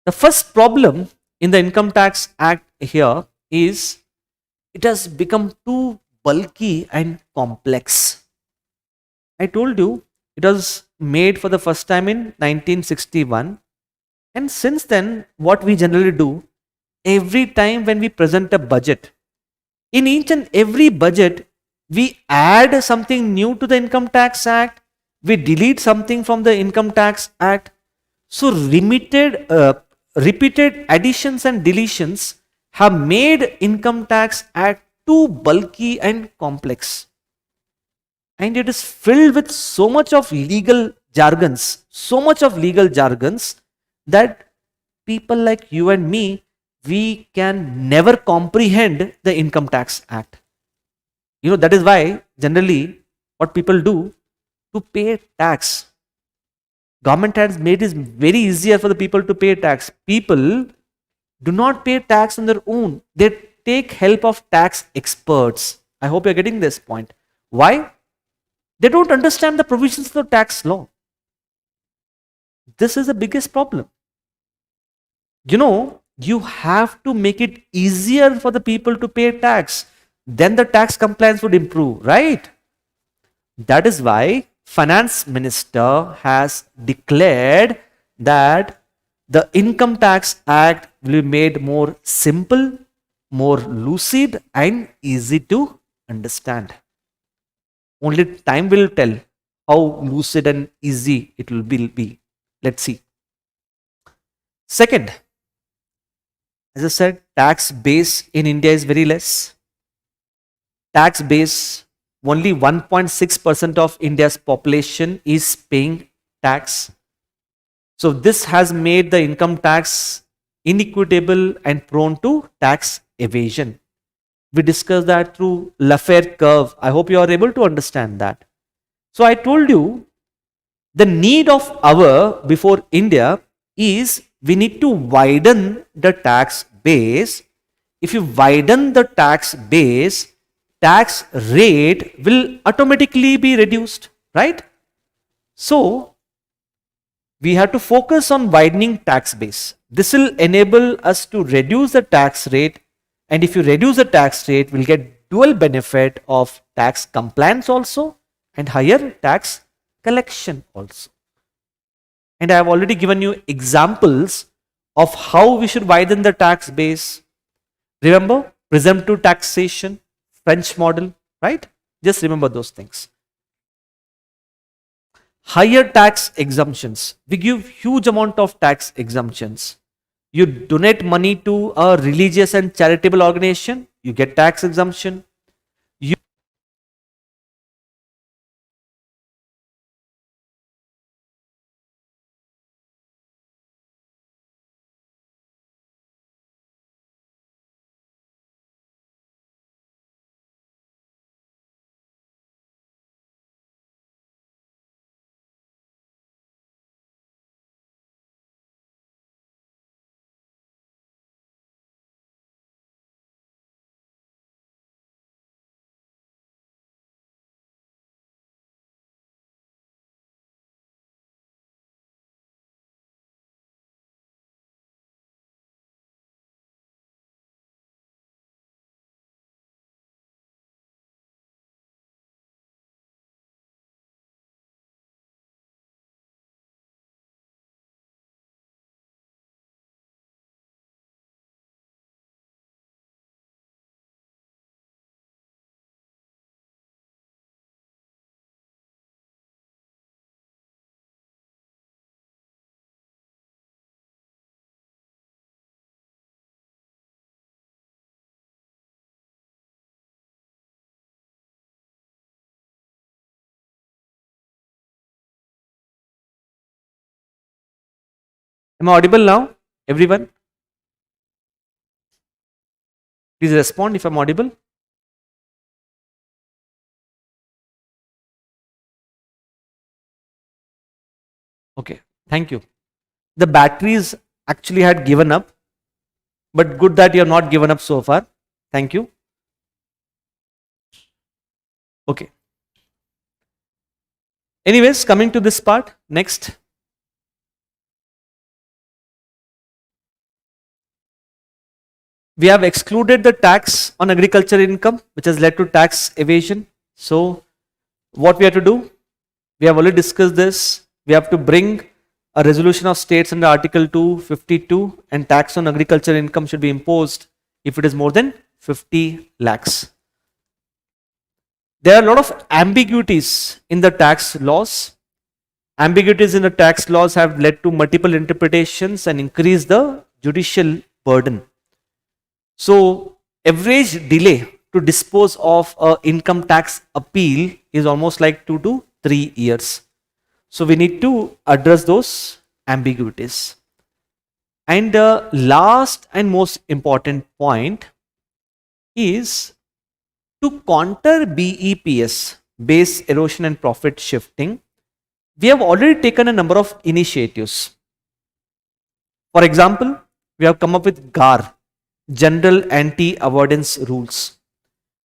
Speaker 1: The first problem in the Income Tax Act here is it has become too bulky and complex. I told you it was made for the first time in 1961, and since then what we generally do, every time when we present a budget, in each and every budget we add something new to the Income Tax Act, we delete something from the Income Tax Act. So repeated additions and deletions have made Income Tax Act too bulky and complex. And it is filled with so much of legal jargons, that people like you and me, we can never comprehend the Income Tax Act. You know, that is why generally what people do to pay tax. Government has made it very easier for the people to pay tax. People do not pay tax on their own. They take help of tax experts. I hope you're getting this point. Why? They don't understand the provisions of the tax law. This is the biggest problem. You know, You have to make it easier for the people to pay tax. Then the tax compliance would improve, right? That is why finance minister has declared that the income tax act will be made more simple, more lucid and easy to understand. Only time will tell how lucid and easy it will be. Let's see. Second, as I said, tax base in India is very less. Tax base, only 1.6% of India's population is paying tax. So this has made the income tax inequitable and prone to tax evasion. We discussed that through Lafayette curve. I hope you are able to understand that. So I told you the need of our before India is we need to widen the tax base. If you widen the tax base, tax rate will automatically be reduced, right? So we have to focus on widening tax base. This will enable us to reduce the tax rate, and if you reduce the tax rate, we'll get dual benefit of tax compliance also and higher tax collection also. And I have already given you examples of how we should widen the tax base. Remember presumptive taxation, French model, right? Just remember those things. Higher tax exemptions. We give huge amount of tax exemptions. You donate money to a religious and charitable organization, you get tax exemption. You am I audible now? Everyone, please respond if I'm audible. Okay, thank you. The batteries actually had given up, but good that you have not given up so far. Thank you. Okay. Anyways, coming to this part, next. We have excluded the tax on agriculture income, which has led to tax evasion. So, what we have to do? We have already discussed this. We have to bring a resolution of states under Article 252, and tax on agriculture income should be imposed if it is more than 50 lakhs. There are a lot of ambiguities in the tax laws. Ambiguities in the tax laws have led to multiple interpretations and increased the judicial burden. So, average delay to dispose of a income tax appeal is almost like 2 to 3 years. So, we need to address those ambiguities. And the last and most important point is to counter BEPS, base erosion and profit shifting. We have already taken a number of initiatives. For example, we have come up with GAR, General Anti-Avoidance Rules.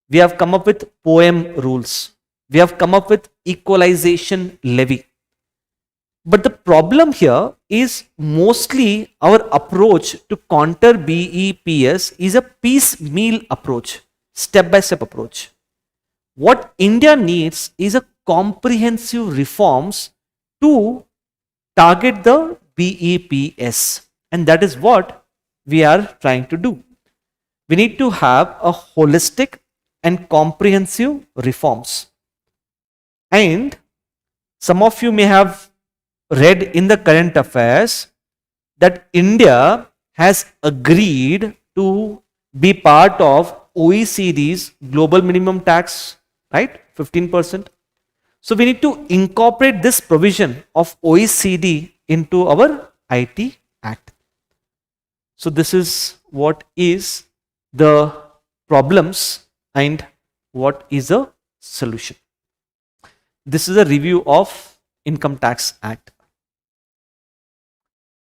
Speaker 1: We have come up with POEM rules. We have come up with equalization levy. But the problem here is mostly our approach to counter BEPS is a piecemeal approach, step by step approach. What India needs is a comprehensive reforms to target the BEPS, and that is what we are trying to do. We need to have a holistic and comprehensive reforms. And some of you may have read in the current affairs that India has agreed to be part of OECD's global minimum tax, right? 15%. So we need to incorporate this provision of OECD into our IT Act. So this is what is the problems and what is a solution. This is a review of Income Tax Act.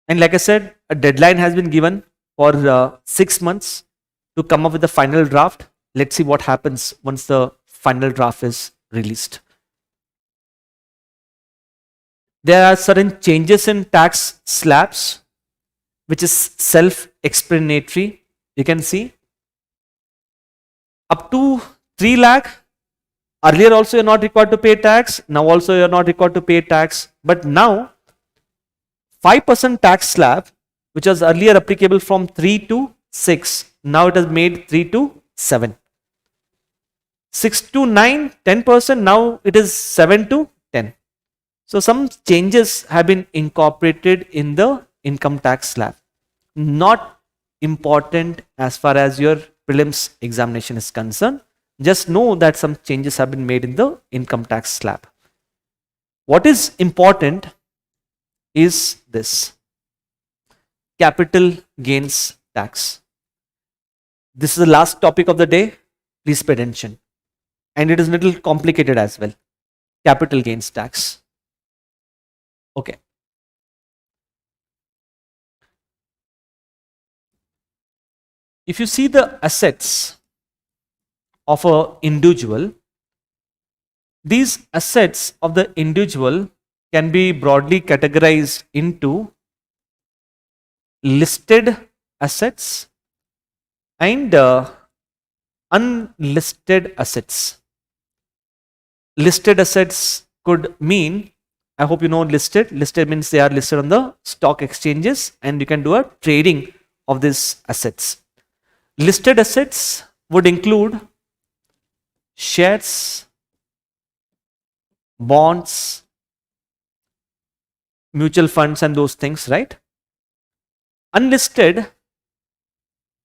Speaker 1: And like I said, a deadline has been given for 6 months to come up with the final draft. Let's see what happens once the final draft is released. There are certain changes in tax slabs, which is self-explanatory. You can see up to 3 lakh. Earlier also you're not required to pay tax. Now also you're not required to pay tax. But now 5% tax slab, which was earlier applicable from 3 to 6. Now it has made 3 to 7. 6 to 9, 10%. Now it is 7 to 10. So some changes have been incorporated in the income tax slab. Not important as far as your prelims examination is concerned. Just know that some changes have been made in the income tax slab. What is important is this: capital gains tax. This is the last topic of the day. Please pay attention. And it is a little complicated as well. Capital gains tax. Okay. If you see the assets of an individual, these assets of the individual can be broadly categorized into listed assets and unlisted assets. Listed assets could mean, I hope you know listed. Listed means they are listed on the stock exchanges and you can do a trading of these assets. Listed assets would include shares, bonds, mutual funds and those things, right? Unlisted,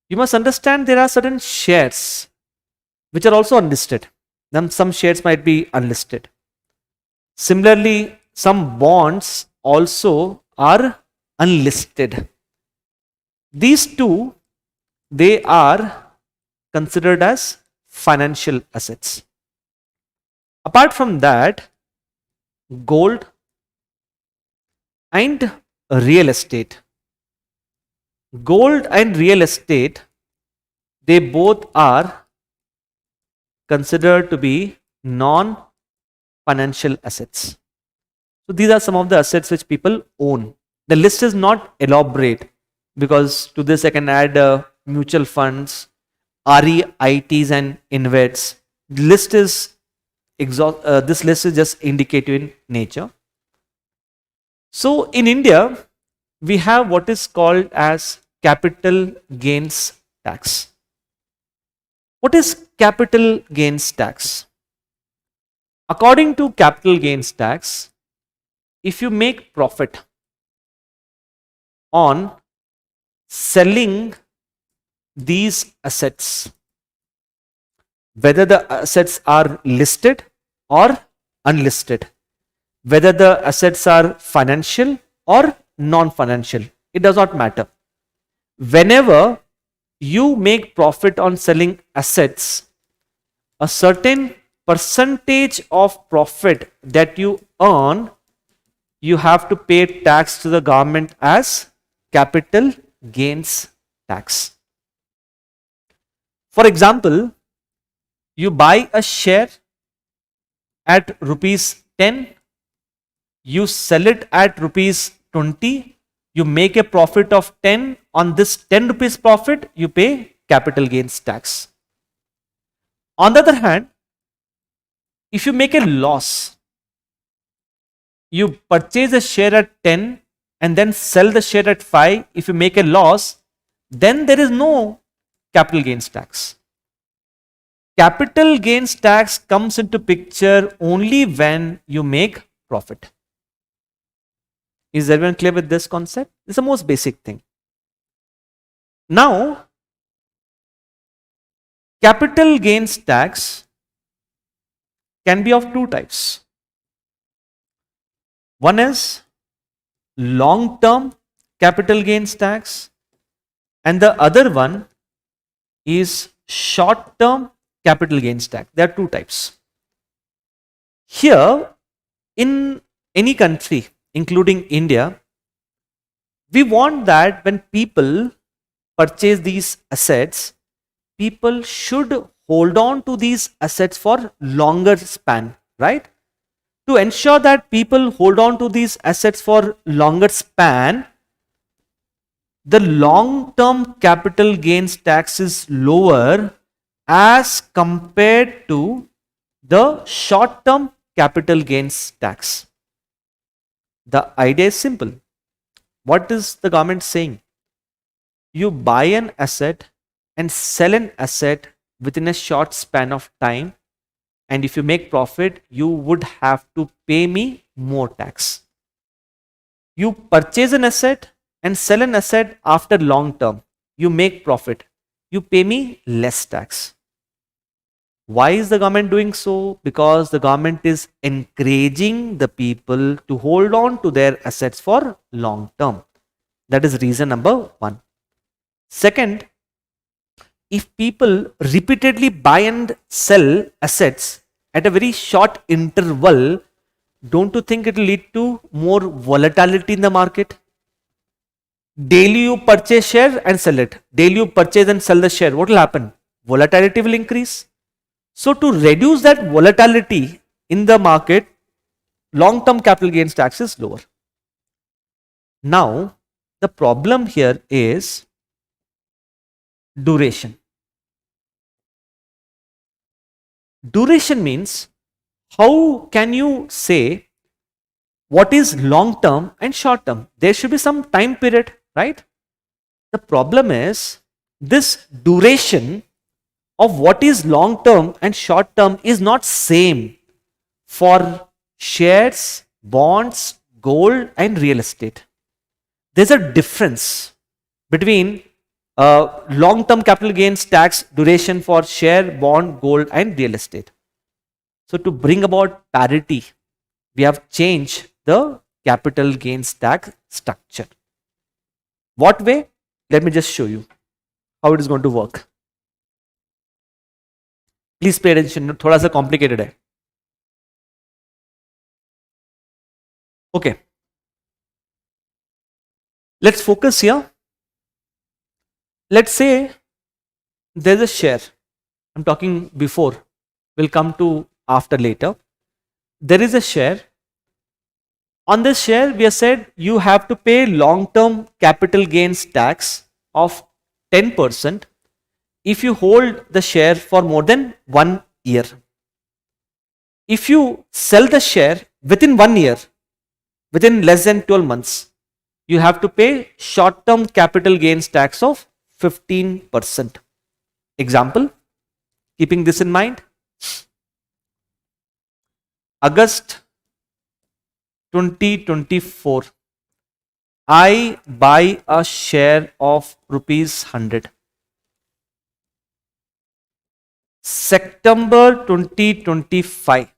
Speaker 1: you must understand there are certain shares which are also unlisted. Then some shares might be unlisted. Similarly, some bonds also are unlisted. These two, they are considered as financial assets. Apart from that, gold and real estate. Gold and real estate, they both are considered to be non-financial assets. So these are some of the assets which people own. The list is not elaborate because to this I can add mutual funds, REITs and InvITs. This list is just indicative in nature. So in India, we have what is called as capital gains tax. What is capital gains tax? According to capital gains tax, if you make profit on selling these assets, whether the assets are listed or unlisted, whether the assets are financial or non-financial, it does not matter. Whenever you make profit on selling assets, a certain percentage of profit that you earn, you have to pay tax to the government as capital gains tax. For example, you buy a share at rupees 10, you sell it at rupees 20 You make a profit of 10. On this 10 rupees profit, you pay capital gains tax. On the other hand, if you make a loss, you purchase a share at 10 and then sell the share at 5. If you make a loss, then there is no capital gains tax. Capital gains tax comes into picture only when you make profit. Is everyone clear with this concept? It's the most basic thing. Now, capital gains tax can be of two types. One is long-term capital gains tax, and the other one is short-term capital gains tax. There are two types. Here, in any country, including India, we want that when people purchase these assets, people should hold on to these assets for longer span, right? To ensure that people hold on to these assets for longer span, the long-term capital gains tax is lower as compared to the short-term capital gains tax. The idea is simple. What is the government saying? You buy an asset and sell an asset within a short span of time, and if you make profit, you would have to pay me more tax. You purchase an asset and sell an asset after long term, you make profit, you pay me less tax. Why is the government doing so? Because the government is encouraging the people to hold on to their assets for long term. That is reason number one. Second, if people repeatedly buy and sell assets at a very short interval, don't you think it will lead to more volatility in the market? Daily you purchase share and sell it. Daily you purchase and sell the share. What will happen? Volatility will increase. So to reduce that volatility in the market, long-term capital gains tax is lower. Now, the problem here is duration. Duration means how can you say what is long term and short term? There should be some time period, right? The problem is this duration of what is long term and short term is not same for shares, bonds, gold and real estate. There's a difference between long-term capital gains tax duration for share, bond, gold and real estate. So to bring about parity, we have changed the capital gains tax structure. What way? Let me just show you how it is going to work. Please pay attention, thoda sa complicated hai. Okay. Let's focus here. Let's say there's a share. I'm talking before. We'll come to after later. There is a share. On this share, we have said you have to pay long-term capital gains tax of 10% if you hold the share for more than 1 year. If you sell the share within 1 year, within less than 12 months, you have to pay short-term capital gains tax of 15%. Example, keeping this in mind, August 2024, I buy a share of rupees 100. September 2025,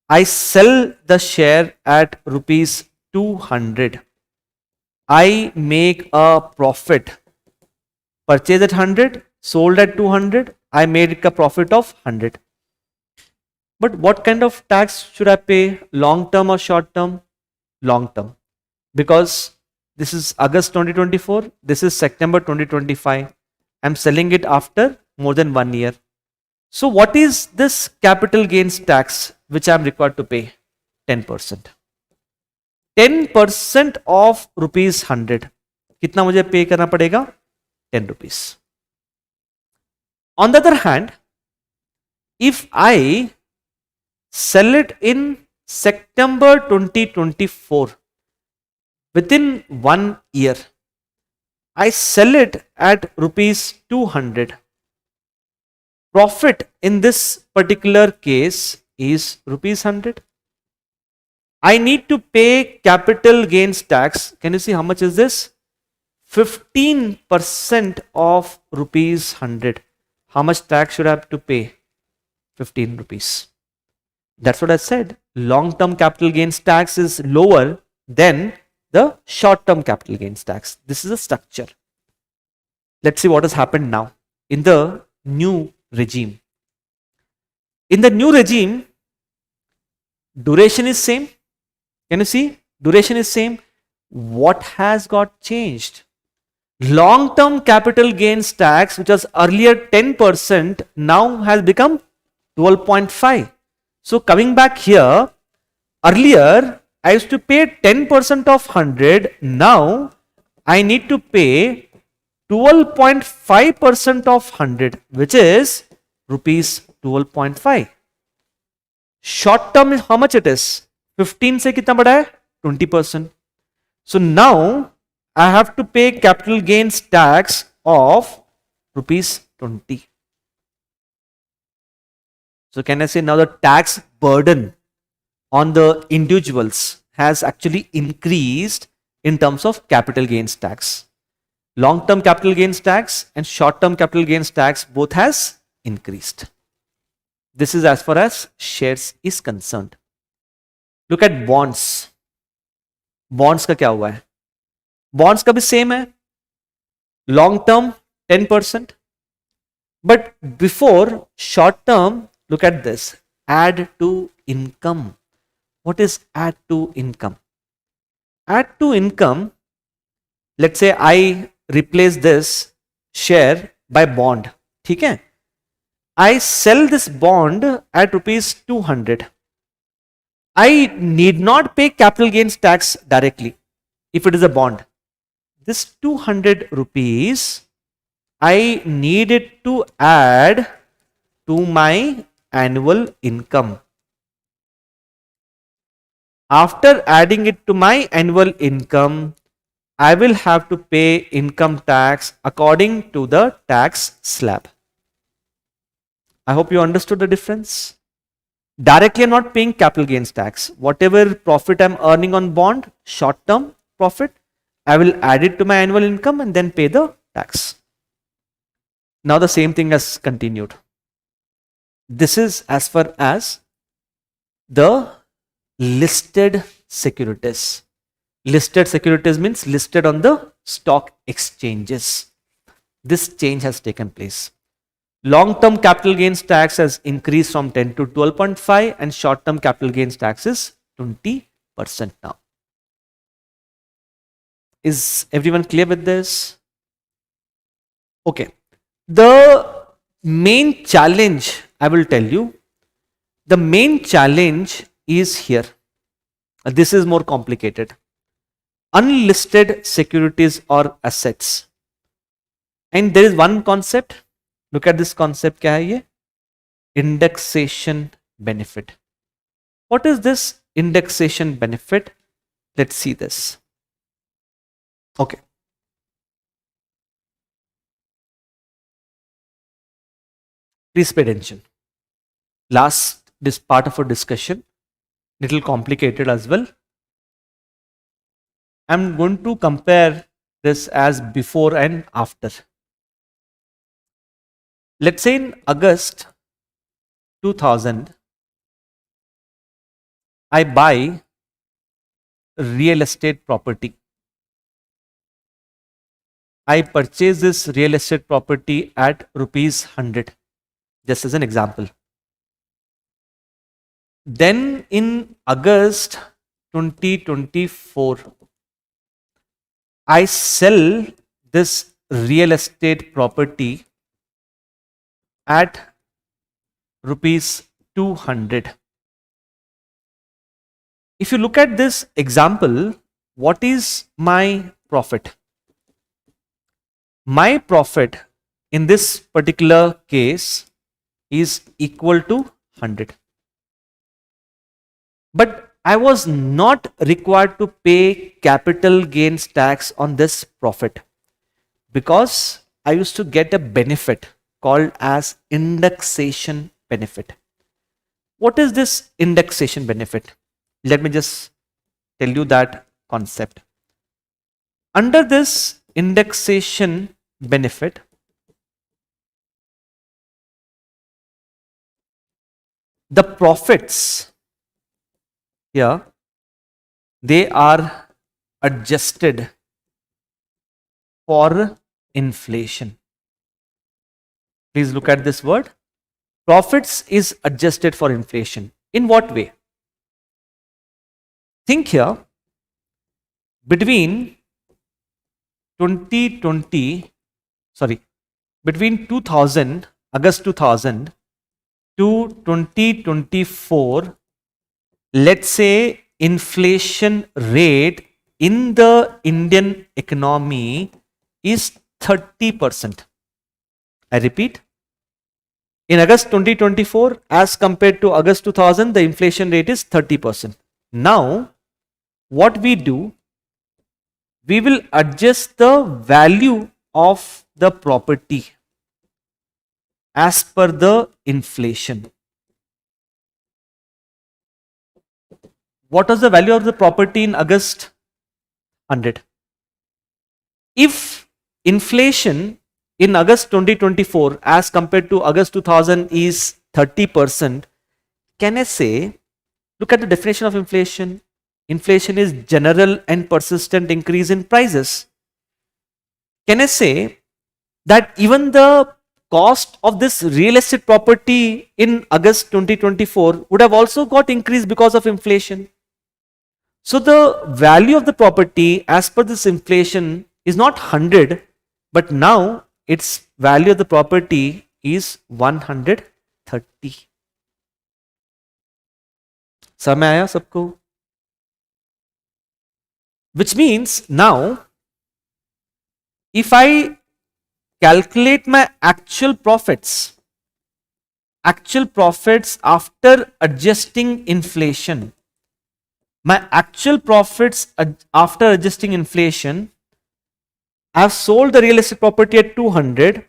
Speaker 1: I sell the share at rupees 200. I make a profit. Purchase at 100, sold at 200, I made a profit of 100. But what kind of tax should I pay? Long term or short term? Long term. Because this is August 2024, this is September 2025. I'm selling it after more than 1 year. So what is this capital gains tax which I'm required to pay? 10%. 10% of ₹100 कितना मुझे पे करना पड़ेगा? 10 rupees. On the other hand, if I sell it in September 2024, within 1 year, I sell it at ₹200. Profit in this particular case is ₹100. I need to pay capital gains tax. Can you see how much is this? 15% of ₹100. How much tax should I have to pay? 15 rupees. That's what I said. Long-term capital gains tax is lower than the short-term capital gains tax. This is a structure. Let's see what has happened now in the new regime. In the new regime, duration is same. Can you see? Duration is same. What has got changed? Long-term capital gains tax, which was earlier 10%, now has become 12.5. So coming back here, earlier I used to pay 10% of 100. Now I need to pay 12.5% of 100, which is ₹12.5. Short term is how much it is? 15 से कितना बढ़ा है? 20%. So now I have to pay capital gains tax of ₹20. So can I say now the tax burden on the individuals has actually increased in terms of capital gains tax. Long-term capital gains tax and short-term capital gains tax both has increased. This is as far as shares is concerned. Look at bonds. Bonds का क्या हुआ है? Bonds का भी same है. Long term 10%. But before short term, look at this. Add to income. What is add to income? Add to income, let's say I replace this share by bond. ठीक है? I sell this bond at ₹200. I need not pay capital gains tax directly if it is a bond. This 200 rupees, I need it to add to my annual income. After adding it to my annual income, I will have to pay income tax according to the tax slab. I hope you understood the difference. Directly I'm not paying capital gains tax. Whatever profit I'm earning on bond, short term profit, I will add it to my annual income and then pay the tax. Now the same thing has continued. This is as far as the listed securities. Listed securities means listed on the stock exchanges. This change has taken place. Long-term capital gains tax has increased from 10 to 12.5 and short-term capital gains tax is 20% now. Is everyone clear with this? Okay. The main challenge, I will tell you, the main challenge is here. This is more complicated. Unlisted securities or assets. And there is one concept. Look at this concept. क्या है ये? Indexation benefit. What is this indexation benefit? Let's see this. Okay. Please pay attention. Last this part of our discussion, little complicated as well. I'm going to compare this as before and after. Let's say in August 2000, I buy real estate property. I purchase this real estate property at ₹100, just as an example. Then in August 2024, I sell this real estate property at ₹200. if you look at this example, what is my profit? My profit in this particular case is equal to 100. But I was not required to pay capital gains tax on this profit because I used to get a benefit called as indexation benefit. What is this indexation benefit? Let me just tell you that concept. Under this indexation benefit, the profits here, they are adjusted for inflation. Please look at this word. Profits is adjusted for inflation. In what way? Think here, between 2000, August 2000 to 2024, let's say inflation rate in the Indian economy is 30%. I repeat, in August 2024 as compared to August 2000, the inflation rate is 30%. Now, what we do, we will adjust the value of the property as per the inflation. What was the value of the property in August? 100. If inflation in August 2024 as compared to August 2000 is 30%, can I say, look at the definition of inflation. Inflation is general and persistent increase in prices. Can I say that even the cost of this real estate property in August 2024 would have also got increased because of inflation? So the value of the property as per this inflation is not 100, but now its value of the property is 130. समझ आया सबको? Which means now, if I calculate my actual profits after adjusting inflation, my actual profits after adjusting inflation, I have sold the real estate property at 200.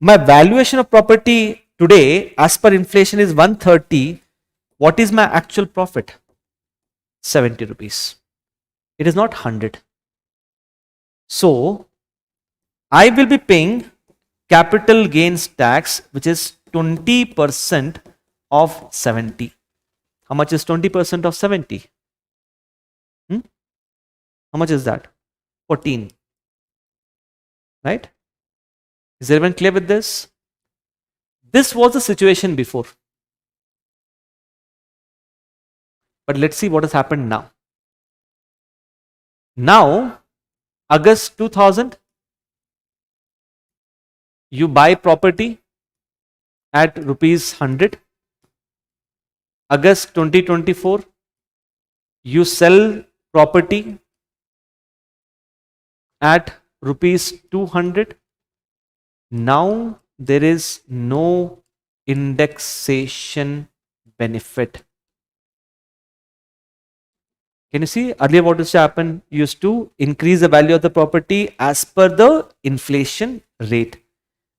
Speaker 1: My valuation of property today as per inflation is 130. What is my actual profit? 70 rupees. It is not 100. So, I will be paying capital gains tax, which is 20% of 70. How much is 20% of 70? How much is that? 14. Right? Is everyone clear with this? This was the situation before. But let's see what has happened now. Now, August 2000, you buy property at rupees 100. August 2024, you sell property at rupees 200. Now there is no indexation benefit. Can you see earlier what used to happen? You used to increase the value of the property as per the inflation rate.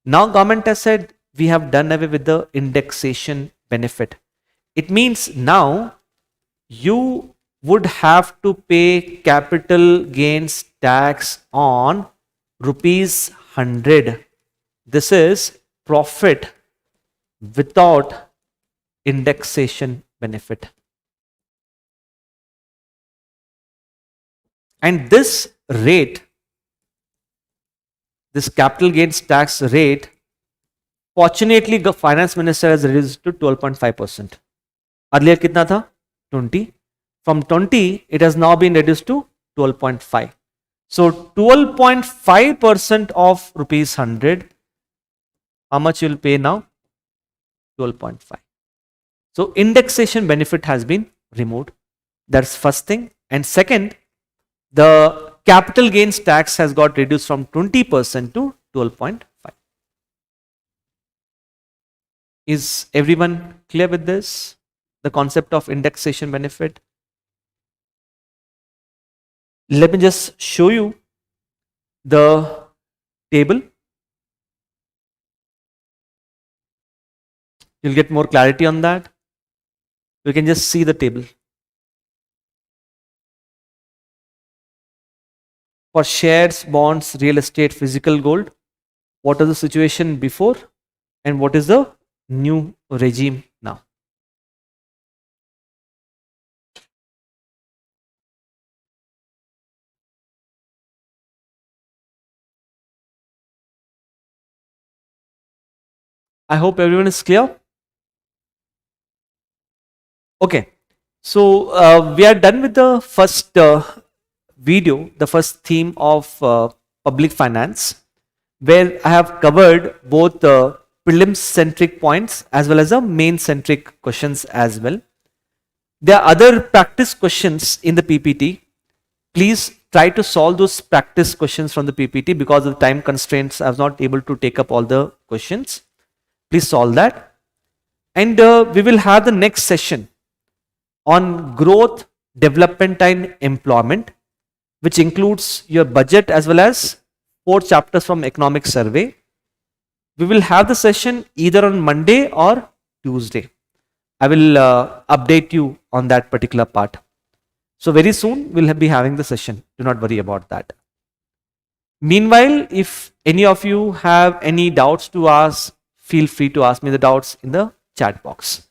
Speaker 1: Now government has said we have done away with the indexation benefit. It means now you would have to pay capital gains tax on rupees 100. This is profit without indexation benefit. And this rate, this capital gains tax rate, fortunately the finance minister has reduced to 12.5%. Earlier kitna tha? 20. From 20, it has now been reduced to 12.5. So 12.5% of rupees 100, how much you will pay now? 12.5. So indexation benefit has been removed. That's first thing. And second, the capital gains tax has got reduced from 20% to 12.5. Is everyone clear with this? The concept of indexation benefit. Let me just show you the table. You'll get more clarity on that. You can just see the table. For shares, bonds, real estate, physical gold, what is the situation before and what is the new regime now? I hope everyone is clear. Okay, so we are done with the first video, the first theme of public finance, where I have covered both the prelims centric points as well as the main centric questions as well. There are other practice questions in the PPT. Please try to solve those practice questions from the PPT because of the time constraints. I was not able to take up all the questions. Please solve that. And we will have the next session on growth, development and employment, which includes your budget as well as 4 chapters from economic survey. We will have the session either on Monday or Tuesday. I will update you on that particular part. So very soon we'll be having the session. Do not worry about that. Meanwhile, if any of you have any doubts to ask, feel free to ask me the doubts in the chat box.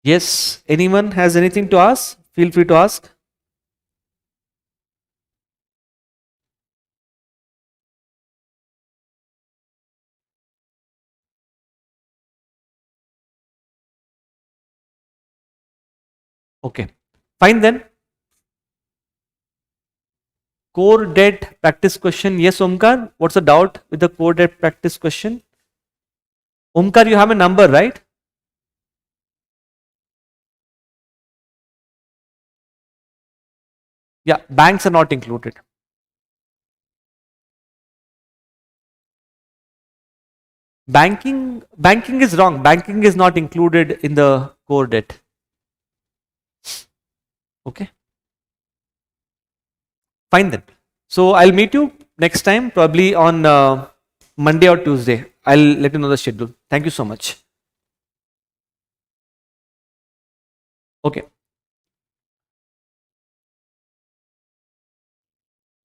Speaker 1: Yes, anyone has anything to ask? Feel free to ask. Okay, fine then. Core debt practice question. Yes, Omkar, what's the doubt with the core debt practice question? Omkar, you have a number, right? Yeah, banks are not included. Banking is wrong. Banking is not included in the core debt. Okay. Fine then. So I'll meet you next time, probably on Monday or Tuesday. I'll let you know the schedule. Thank you so much. Okay.